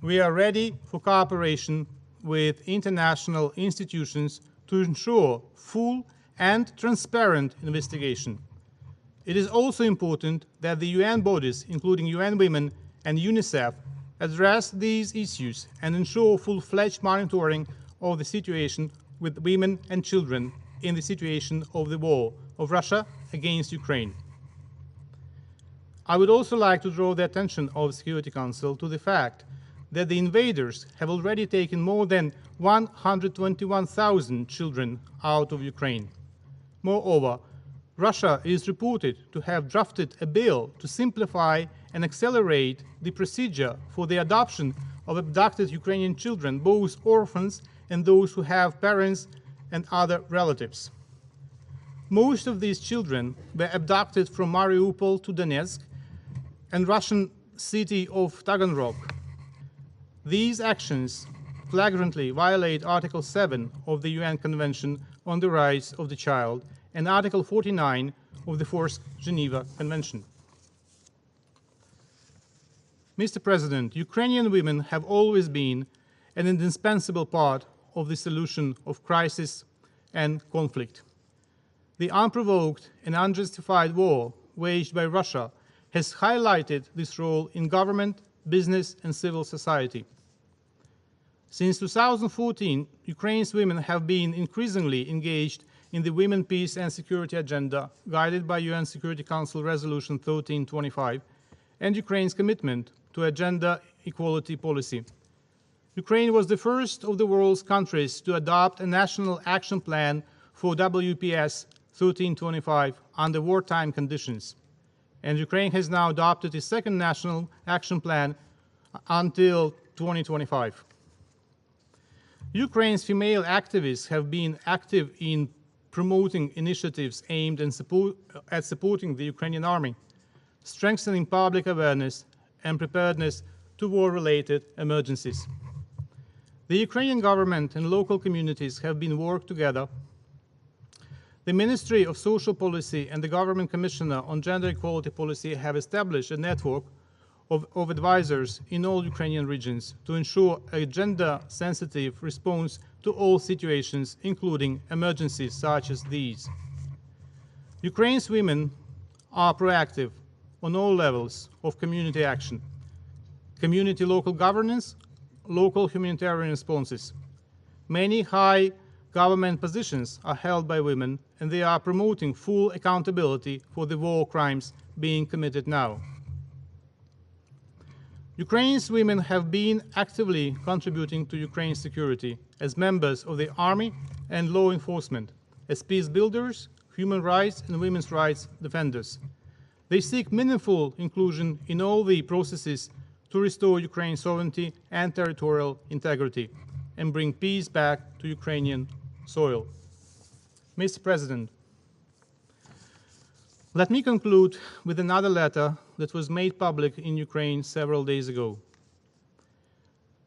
We are ready for cooperation with international institutions to ensure full and transparent investigation. It is also important that the UN bodies, including UN Women and UNICEF, address these issues and ensure full-fledged monitoring of the situation with women and children in the situation of the war of Russia against Ukraine. I would also like to draw the attention of the Security Council to the fact that the invaders have already taken more than 121,000 children out of Ukraine. Moreover, Russia is reported to have drafted a bill to simplify and accelerate the procedure for the adoption of abducted Ukrainian children, both orphans and those who have parents and other relatives. Most of these children were abducted from Mariupol to Donetsk and Russian city of Taganrog. These actions flagrantly violate Article 7 of the UN Convention on the Rights of the Child and Article 49 of the Fourth Geneva Convention. Mr. President, Ukrainian women have always been an indispensable part of the solution of crisis and conflict. The unprovoked and unjustified war waged by Russia has highlighted this role in government, business, and civil society. Since 2014, Ukraine's women have been increasingly engaged in the Women, Peace and Security agenda, guided by UN Security Council Resolution 1325, and Ukraine's commitment to a gender equality policy. Ukraine was the first of the world's countries to adopt a national action plan for WPS 1325 under wartime conditions, and Ukraine has now adopted a second national action plan until 2025. Ukraine's female activists have been active in promoting initiatives aimed at supporting the Ukrainian army, strengthening public awareness and preparedness to war-related emergencies. The Ukrainian government and local communities have been working together. The Ministry of Social Policy and the Government Commissioner on Gender Equality Policy have established a network of advisors in all Ukrainian regions to ensure a gender-sensitive response to all situations, including emergencies such as these. Ukraine's women are proactive on all levels of community action: community local governance, local humanitarian responses. Many high government positions are held by women, and they are promoting full accountability for the war crimes being committed now. Ukraine's women have been actively contributing to Ukraine's security as members of the army and law enforcement, as peace builders, human rights and women's rights defenders. They seek meaningful inclusion in all the processes to restore Ukraine's sovereignty and territorial integrity and bring peace back to Ukrainian soil. Mr. President, let me conclude with another letter that was made public in Ukraine several days ago.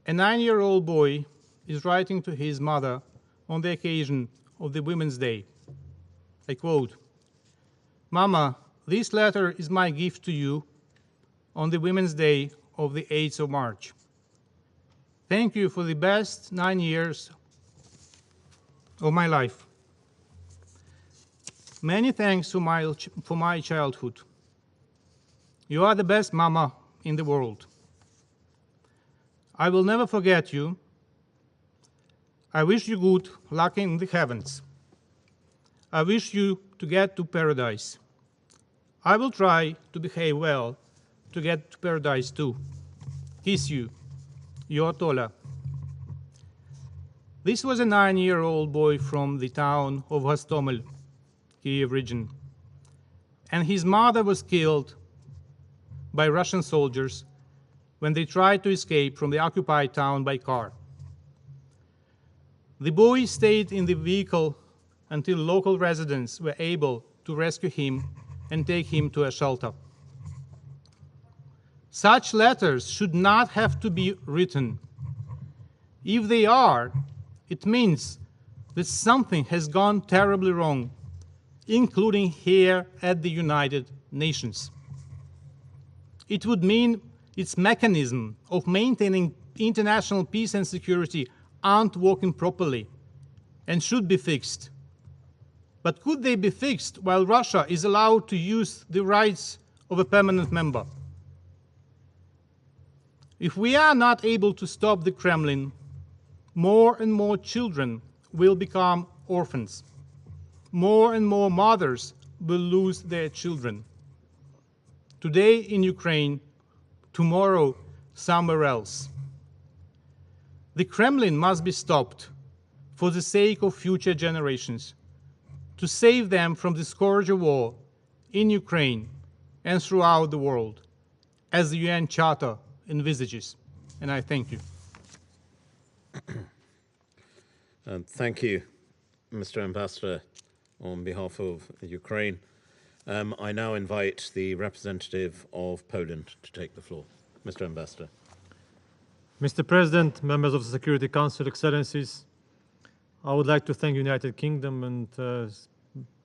A 9-year-old boy is writing to his mother on the occasion of the Women's Day. I quote, "Mama, this letter is my gift to you on the Women's Day of the 8th of March. Thank you for the best 9 years of my life. Many thanks for my childhood. You are the best mama in the world. I will never forget you. I wish you good luck in the heavens. I wish you to get to paradise. I will try to behave well to get to paradise too. Kiss you, your Tola." This was a 9-year-old boy from the town of Hostomel, Kiev region, and his mother was killed by Russian soldiers when they tried to escape from the occupied town by car. The boy stayed in the vehicle until local residents were able to rescue him and take him to a shelter. Such letters should not have to be written. If they are, it means that something has gone terribly wrong, including here at the United Nations. It would mean its mechanism of maintaining international peace and security aren't working properly and should be fixed. But could they be fixed while Russia is allowed to use the rights of a permanent member? If we are not able to stop the Kremlin, more and more children will become orphans. More and more mothers will lose their children. Today in Ukraine, tomorrow somewhere else. The Kremlin must be stopped for the sake of future generations, to save them from the scourge of war in Ukraine and throughout the world, as the UN Charter envisages. And I thank you. Thank you, Mr. Ambassador, on behalf of Ukraine. I now invite the representative of Poland to take the floor. Mr. Ambassador. Mr. President, members of the Security Council, Excellencies, I would like to thank United Kingdom and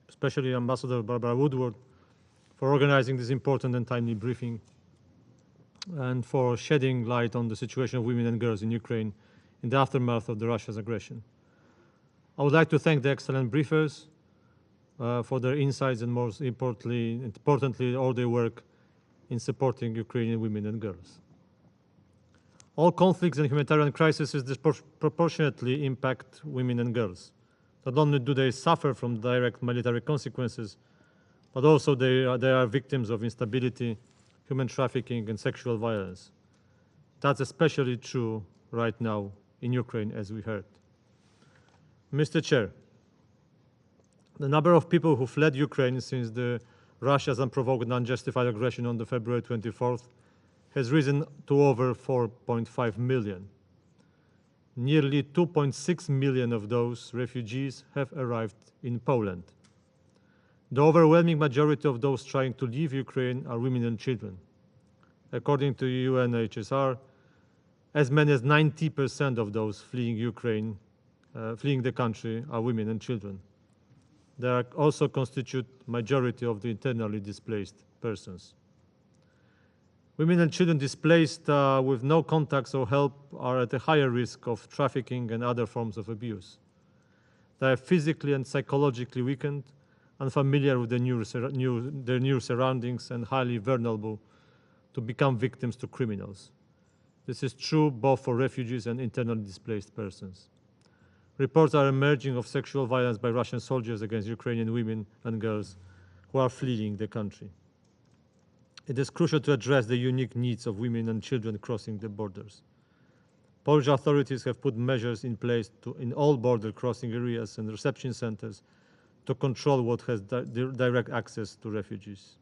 especially Ambassador Barbara Woodward for organizing this important and timely briefing and for shedding light on the situation of women and girls in Ukraine in the aftermath of Russia's aggression. I would like to thank the excellent briefers for their insights and most importantly, all their work in supporting Ukrainian women and girls. All conflicts and humanitarian crises disproportionately impact women and girls. Not only do they suffer from direct military consequences, but also they are victims of instability, human trafficking, and sexual violence. That's especially true right now in Ukraine, as we heard. Mr. Chair, the number of people who fled Ukraine since Russia's unprovoked and unjustified aggression on February 24th has risen to over 4.5 million. Nearly 2.6 million of those refugees have arrived in Poland. The overwhelming majority of those trying to leave Ukraine are women and children. According to UNHCR, as many as 90% of those fleeing the country are women and children. They also constitute majority of the internally displaced persons. Women and children displaced with no contacts or help are at a higher risk of trafficking and other forms of abuse. They are physically and psychologically weakened, unfamiliar with their new surroundings, and highly vulnerable to become victims to criminals. This is true both for refugees and internally displaced persons. Reports are emerging of sexual violence by Russian soldiers against Ukrainian women and girls who are fleeing the country. It is crucial to address the unique needs of women and children crossing the borders. Polish authorities have put measures in place in all border crossing areas and reception centers to control what has direct access to refugees.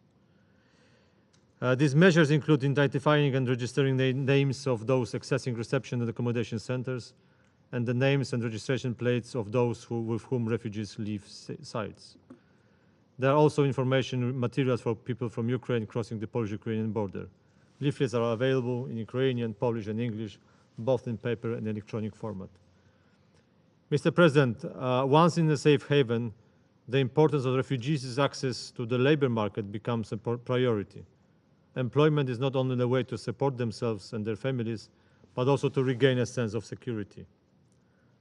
These measures include identifying and registering the names of those accessing reception and accommodation centers, and the names and registration plates of those with whom refugees leave sites. There are also information materials for people from Ukraine crossing the Polish-Ukrainian border. Leaflets are available in Ukrainian, Polish, and English, both in paper and electronic format. Mr. President, once in a safe haven, the importance of refugees' access to the labor market becomes a priority. Employment is not only a way to support themselves and their families, but also to regain a sense of security.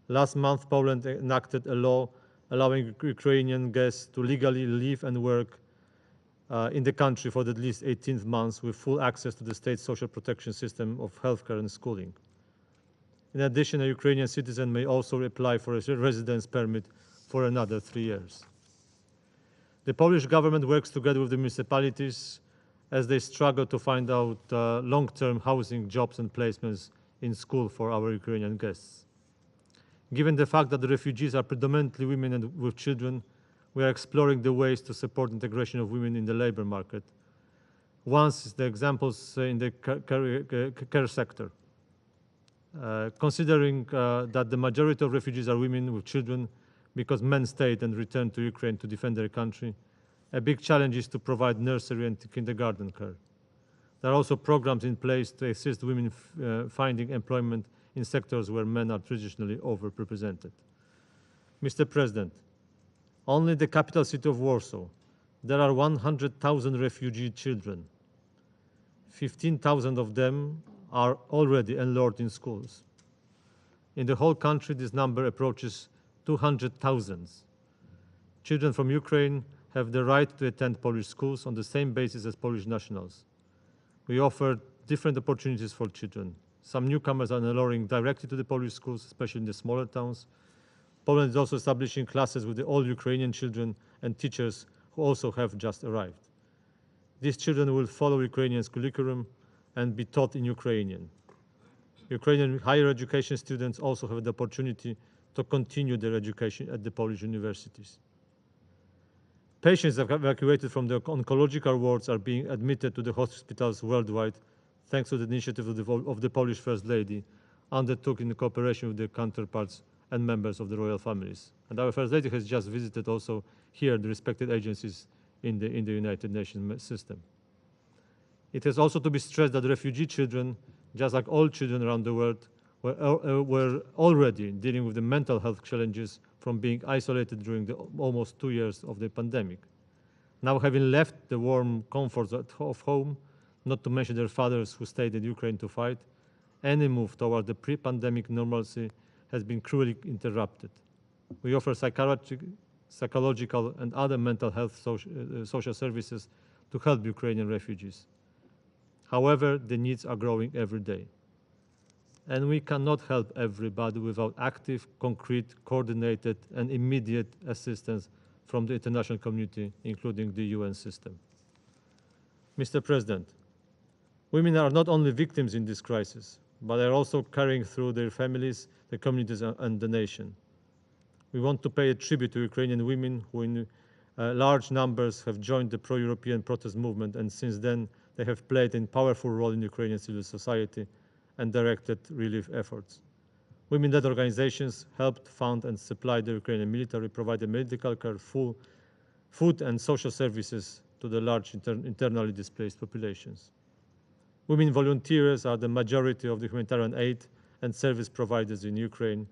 Last month, Poland enacted a law allowing Ukrainian guests to legally live and work in the country for at least 18 months with full access to the state's social protection system of healthcare and schooling. In addition, a Ukrainian citizen may also apply for a residence permit for another 3 years. The Polish government works together with the municipalities as they struggle to find out long-term housing, jobs, and placements in school for our Ukrainian guests. Given the fact that the refugees are predominantly women and with children, we are exploring the ways to support integration of women in the labor market. Once the examples in the care sector. Considering that the majority of refugees are women with children because men stayed and returned to Ukraine to defend their country, a big challenge is to provide nursery and kindergarten care. There are also programs in place to assist women finding employment in sectors where men are traditionally overrepresented. Mr. President, only in the capital city of Warsaw, there are 100,000 refugee children. 15,000 of them are already enrolled in schools. In the whole country, this number approaches 200,000. Children from Ukraine have the right to attend Polish schools on the same basis as Polish nationals. We offer different opportunities for children. Some newcomers are enrolling directly to the Polish schools, especially in the smaller towns. Poland is also establishing classes with all Ukrainian children and teachers who also have just arrived. These children will follow Ukrainian curriculum and be taught in Ukrainian. Ukrainian higher education students also have the opportunity to continue their education at the Polish universities. Patients evacuated from the oncological wards are being admitted to the hospitals worldwide, thanks to the initiative of the Polish First Lady, undertook in cooperation with their counterparts and members of the royal families. And our First Lady has just visited also here the respected agencies in the United Nations system. It has also to be stressed that refugee children, just like all children around the world, were already dealing with the mental health challenges from being isolated during the almost 2 years of the pandemic. Now, having left the warm comforts of home, not to mention their fathers who stayed in Ukraine to fight, any move toward the pre-pandemic normalcy has been cruelly interrupted. We offer psychological and other mental health social services to help Ukrainian refugees. However, the needs are growing every day. And we cannot help everybody without active, concrete, coordinated, and immediate assistance from the international community, including the UN system. Mr. President, women are not only victims in this crisis, but are also carrying through their families, the communities, and the nation. We want to pay a tribute to Ukrainian women who in large numbers have joined the pro-European protest movement, and since then they have played a powerful role in Ukrainian civil society and directed relief efforts. Women-led organizations helped fund and supply the Ukrainian military, provided medical care, food and social services to the large internally displaced populations. Women volunteers are the majority of the humanitarian aid and service providers in Ukraine,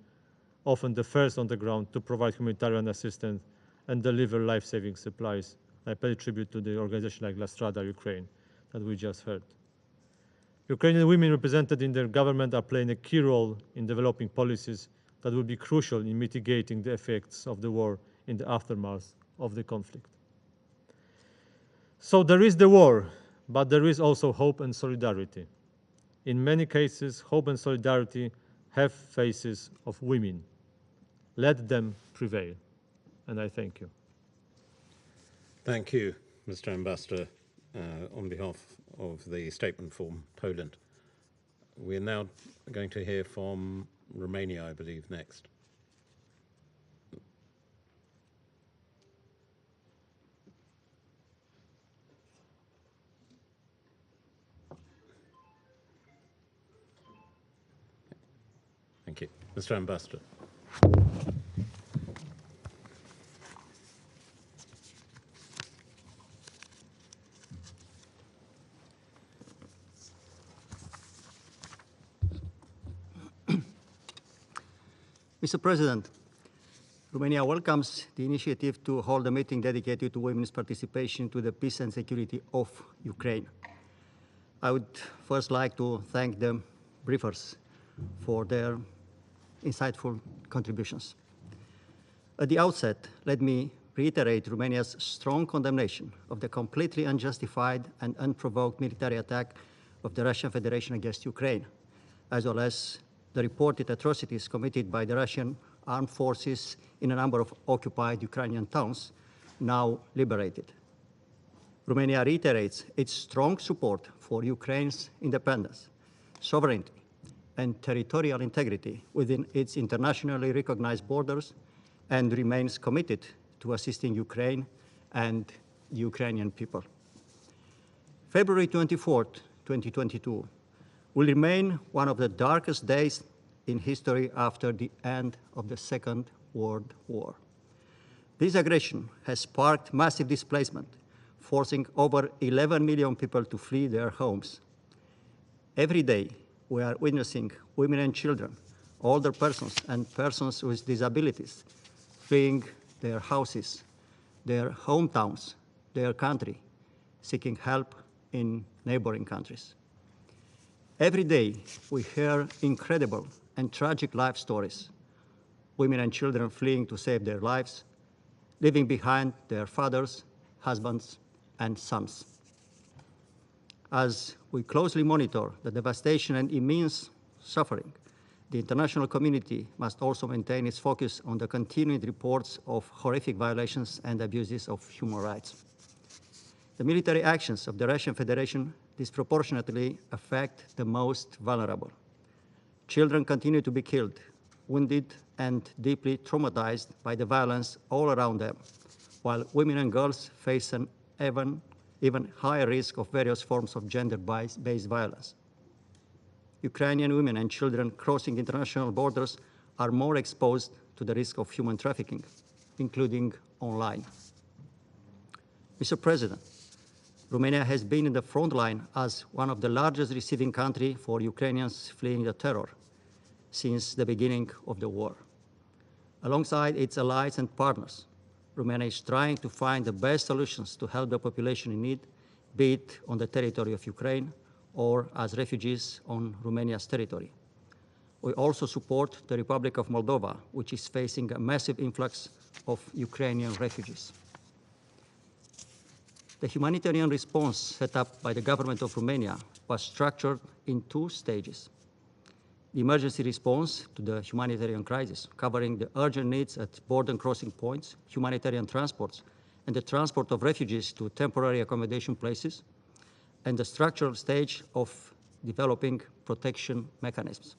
often the first on the ground to provide humanitarian assistance and deliver life-saving supplies. I pay tribute to the organization like Strada-Ukraine that we just heard. Ukrainian women represented in their government are playing a key role in developing policies that will be crucial in mitigating the effects of the war in the aftermath of the conflict. So there is the war, but there is also hope and solidarity. In many cases, hope and solidarity have faces of women. Let them prevail. And I thank you. Thank you, Mr. Ambassador, on behalf of the statement from Poland. We're now going to hear from Romania, I believe, next. Thank you. Mr. Ambassador. Mr. President, Romania welcomes the initiative to hold a meeting dedicated to women's participation to the peace and security of Ukraine. I would first like to thank the briefers for their insightful contributions. At the outset, let me reiterate Romania's strong condemnation of the completely unjustified and unprovoked military attack of the Russian Federation against Ukraine, as well as the reported atrocities committed by the Russian armed forces in a number of occupied Ukrainian towns, now liberated. Romania reiterates its strong support for Ukraine's independence, sovereignty, and territorial integrity within its internationally recognized borders, and remains committed to assisting Ukraine and the Ukrainian people. February 24th, 2022, will remain one of the darkest days in history after the end of the Second World War. This aggression has sparked massive displacement, forcing over 11 million people to flee their homes. Every day, we are witnessing women and children, older persons, and persons with disabilities fleeing their houses, their hometowns, their country, seeking help in neighboring countries. Every day, we hear incredible and tragic life stories, women and children fleeing to save their lives, leaving behind their fathers, husbands, and sons. As we closely monitor the devastation and immense suffering, the international community must also maintain its focus on the continued reports of horrific violations and abuses of human rights. The military actions of the Russian Federation disproportionately affect the most vulnerable. Children continue to be killed, wounded, and deeply traumatized by the violence all around them, while women and girls face an even higher risk of various forms of gender-based violence. Ukrainian women and children crossing international borders are more exposed to the risk of human trafficking, including online. Mr. President, Romania has been in the front line as one of the largest receiving countries for Ukrainians fleeing the terror since the beginning of the war. Alongside its allies and partners, Romania is trying to find the best solutions to help the population in need, be it on the territory of Ukraine or as refugees on Romania's territory. We also support the Republic of Moldova, which is facing a massive influx of Ukrainian refugees. The humanitarian response set up by the government of Romania was structured in two stages. The emergency response to the humanitarian crisis, covering the urgent needs at border crossing points, humanitarian transports, and the transport of refugees to temporary accommodation places, and the structural stage of developing protection mechanisms.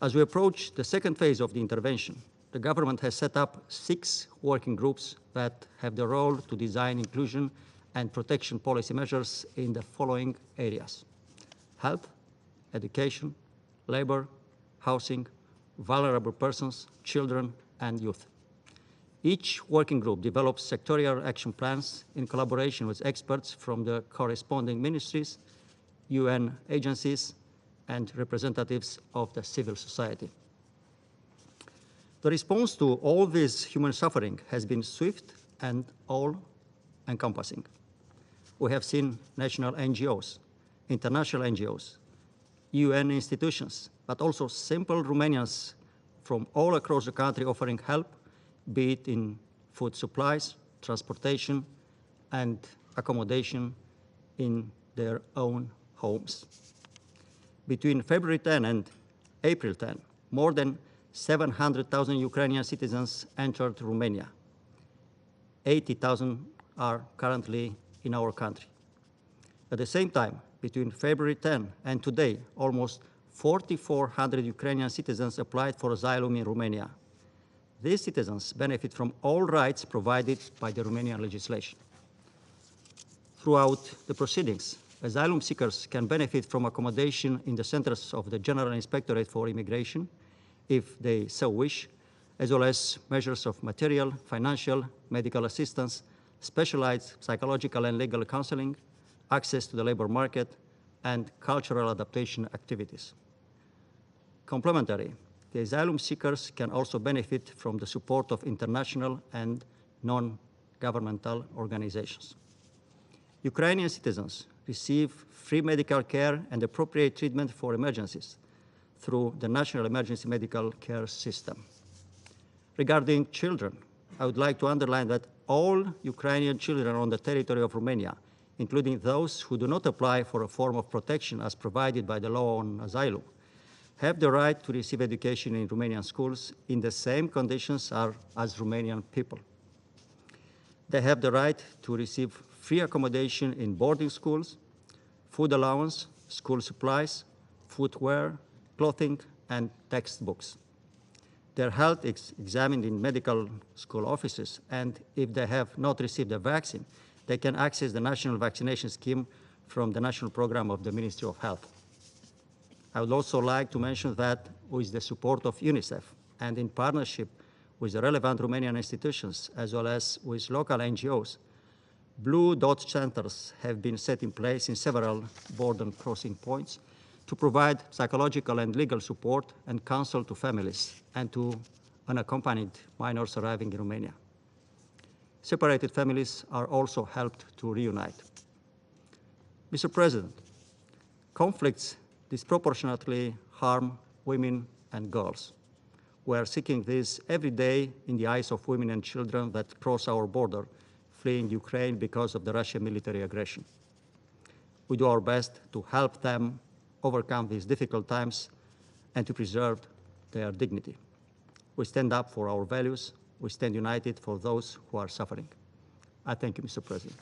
As we approach the second phase of the intervention, the government has set up 6 working groups that have the role to design inclusion and protection policy measures in the following areas: health, education, labor, housing, vulnerable persons, children, and youth. Each working group develops sectorial action plans in collaboration with experts from the corresponding ministries UN agencies, and representatives of the civil society. The response to all this human suffering has been swift and all-encompassing. We have seen national NGOs, international NGOs, UN institutions, but also simple Romanians from all across the country offering help, be it in food supplies, transportation, and accommodation in their own homes. Between February 10 and April 10, more than 700,000 Ukrainian citizens entered Romania. 80,000 are currently in our country. At the same time, between February 10 and today, almost 4,400 Ukrainian citizens applied for asylum in Romania. These citizens benefit from all rights provided by the Romanian legislation. Throughout the proceedings, asylum seekers can benefit from accommodation in the centers of the General Inspectorate for Immigration, if they so wish, as well as measures of material, financial, medical assistance, specialized psychological and legal counseling, access to the labor market, and cultural adaptation activities. Complementary, the asylum seekers can also benefit from the support of international and non-governmental organizations. Ukrainian citizens receive free medical care and appropriate treatment for emergencies through the National Emergency Medical Care System. Regarding children, I would like to underline that all Ukrainian children on the territory of Romania, including those who do not apply for a form of protection as provided by the law on asylum, have the right to receive education in Romanian schools in the same conditions as Romanian people. They have the right to receive free accommodation in boarding schools, food allowance, school supplies, footwear, clothing, and textbooks. Their health is examined in medical school offices, and if they have not received a vaccine, they can access the national vaccination scheme from the national program of the Ministry of Health. I would also like to mention that with the support of UNICEF and in partnership with the relevant Romanian institutions, as well as with local NGOs, Blue Dot centers have been set in place in several border crossing points to provide psychological and legal support and counsel to families and to unaccompanied minors arriving in Romania. Separated families are also helped to reunite. Mr. President, conflicts disproportionately harm women and girls. We are seeking this every day in the eyes of women and children that cross our border, fleeing Ukraine because of the Russian military aggression. We do our best to help them overcome these difficult times and to preserve their dignity. We stand up for our values. We stand united for those who are suffering. I thank you, Mr. President.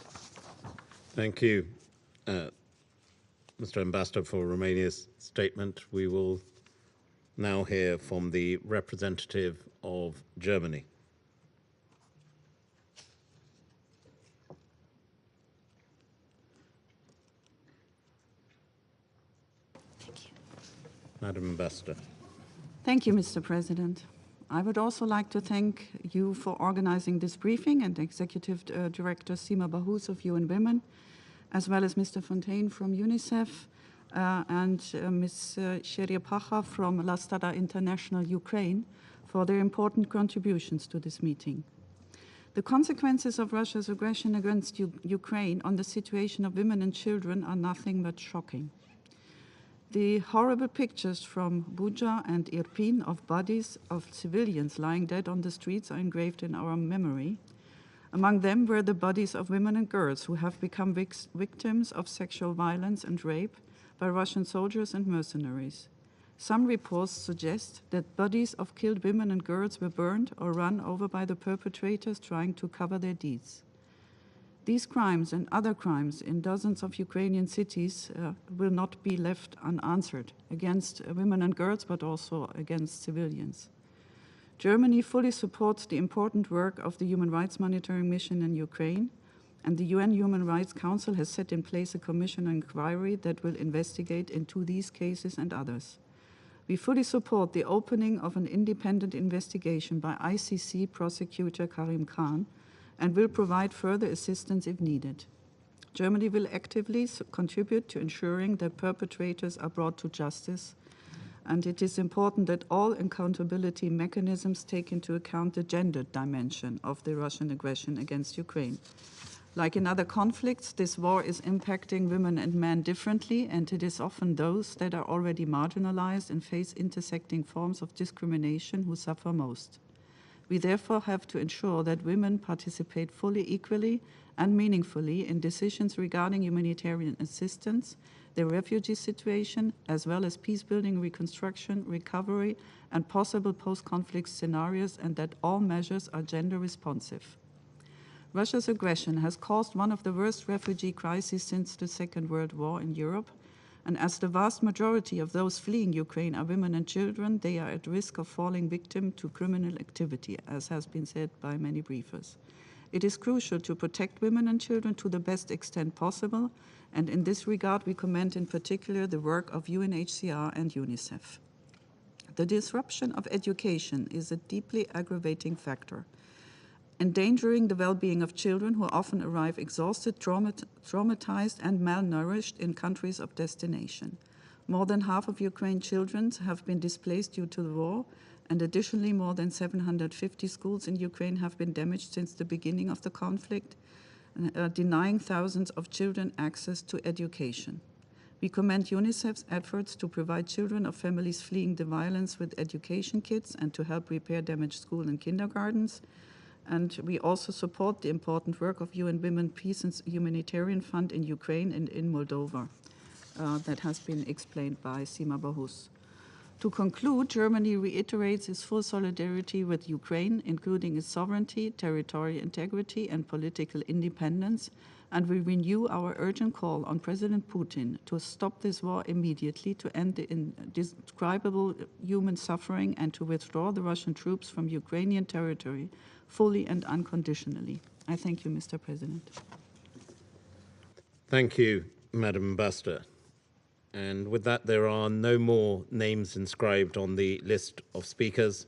Thank you, Mr. Ambassador, for Romania's statement. We will now hear from the representative of Germany. Madam Ambassador. Thank you, Mr. President. I would also like to thank you for organizing this briefing and Executive Director Sima Bahous of UN Women, as well as Mr. Fontaine from UNICEF and Ms. Cherepakha from Strada International Ukraine for their important contributions to this meeting. The consequences of Russia's aggression against Ukraine on the situation of women and children are nothing but shocking. The horrible pictures from Bucha and Irpin of bodies of civilians lying dead on the streets are engraved in our memory. Among them were the bodies of women and girls who have become victims of sexual violence and rape by Russian soldiers and mercenaries. Some reports suggest that bodies of killed women and girls were burned or run over by the perpetrators trying to cover their deeds. These crimes and other crimes in dozens of Ukrainian cities will not be left unanswered against women and girls, but also against civilians. Germany fully supports the important work of the Human Rights Monitoring Mission in Ukraine, and the UN Human Rights Council has set in place a commission inquiry that will investigate into these cases and others. We fully support the opening of an independent investigation by ICC prosecutor Karim Khan, and will provide further assistance if needed. Germany will actively contribute to ensuring that perpetrators are brought to justice, and it is important that all accountability mechanisms take into account the gender dimension of the Russian aggression against Ukraine. Like in other conflicts, this war is impacting women and men differently, and it is often those that are already marginalized and face intersecting forms of discrimination who suffer most. We therefore have to ensure that women participate fully, equally, and meaningfully in decisions regarding humanitarian assistance, the refugee situation, as well as peace-building, reconstruction, recovery, and possible post-conflict scenarios, and that all measures are gender-responsive. Russia's aggression has caused one of the worst refugee crises since the Second World War in Europe, and as the vast majority of those fleeing Ukraine are women and children, they are at risk of falling victim to criminal activity, as has been said by many briefers. It is crucial to protect women and children to the best extent possible, and in this regard we commend in particular the work of UNHCR and UNICEF. The disruption of education is a deeply aggravating factor, endangering the well-being of children who often arrive exhausted, traumatized, and malnourished in countries of destination. More than half of Ukraine's children have been displaced due to the war, and additionally more than 750 schools in Ukraine have been damaged since the beginning of the conflict, denying thousands of children access to education. We commend UNICEF's efforts to provide children of families fleeing the violence with education kits and to help repair damaged schools and kindergartens. And we also support the important work of UN Women, Peace and Humanitarian Fund in Ukraine and in Moldova that has been explained by Sima Bahous. To conclude, Germany reiterates its full solidarity with Ukraine, including its sovereignty, territorial integrity, and political independence, and we renew our urgent call on President Putin to stop this war immediately, to end the indescribable human suffering, and to withdraw the Russian troops from Ukrainian territory fully and unconditionally. I thank you, Mr. President. Thank you, Madam Ambassador. And with that, there are no more names inscribed on the list of speakers,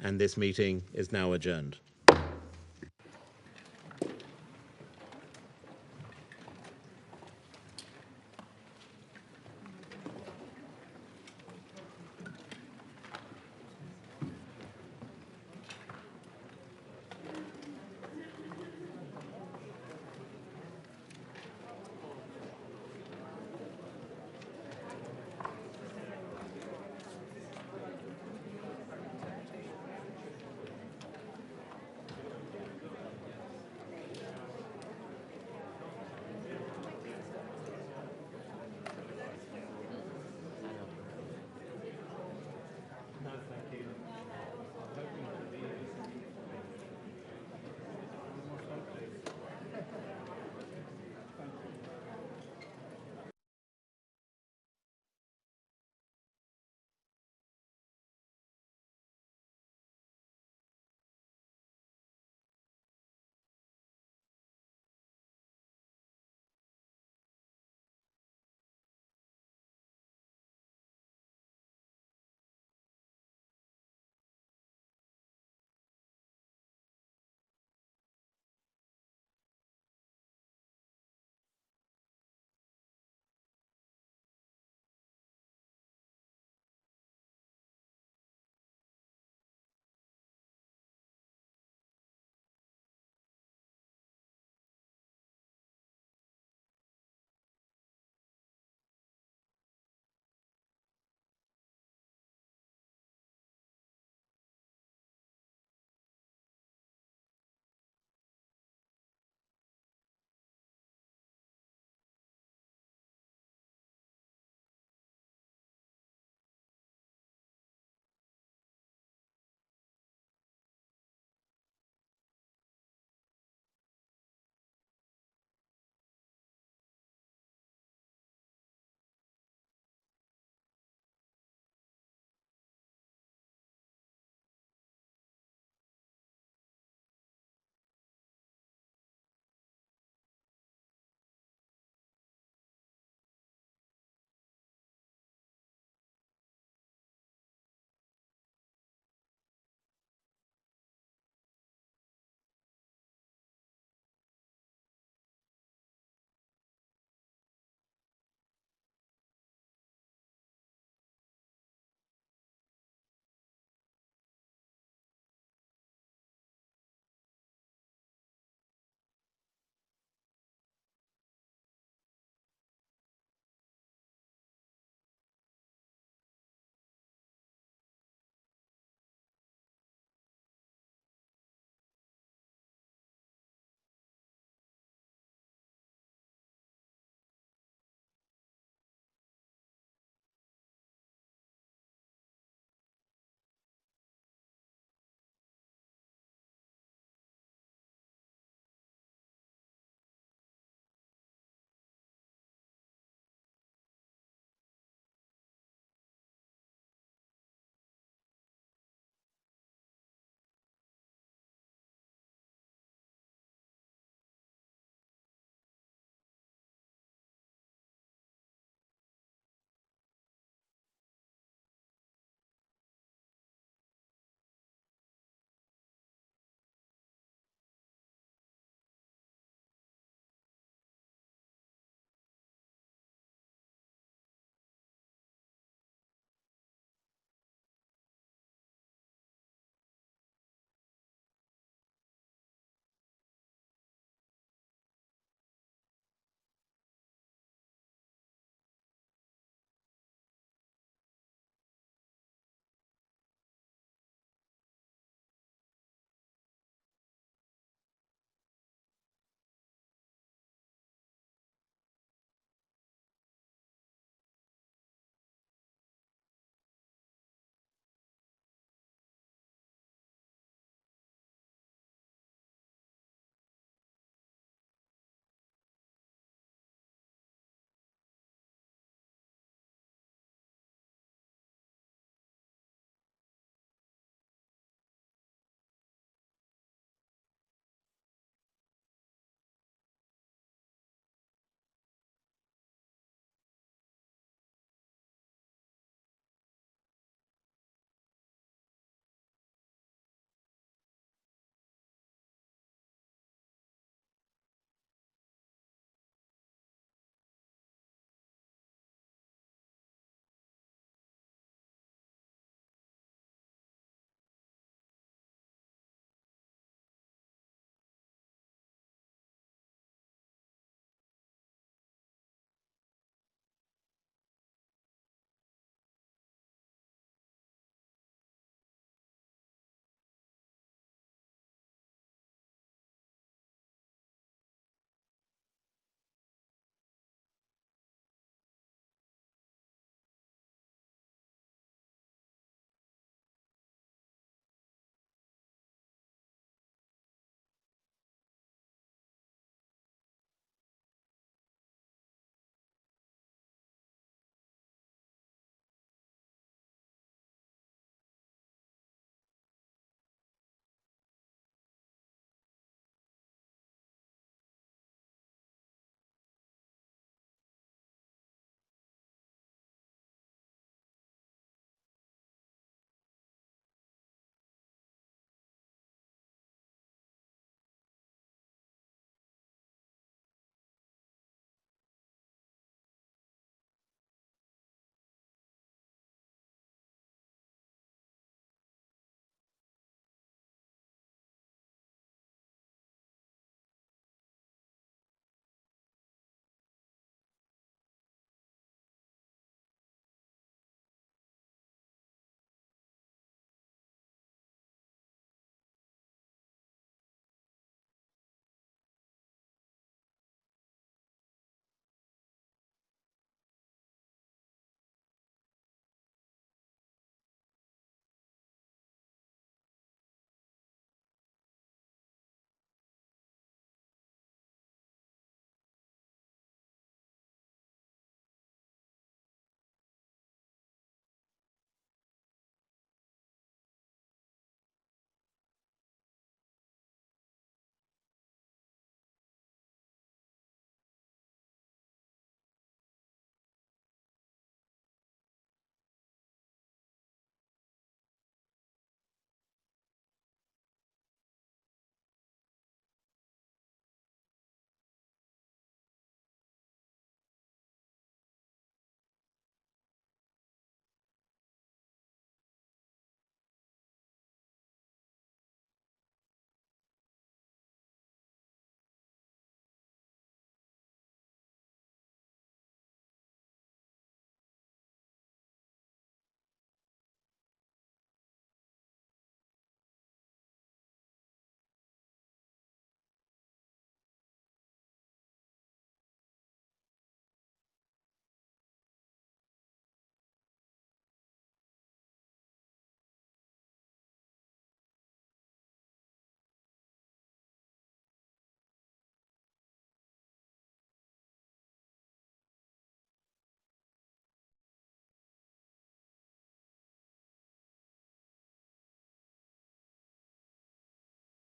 and this meeting is now adjourned.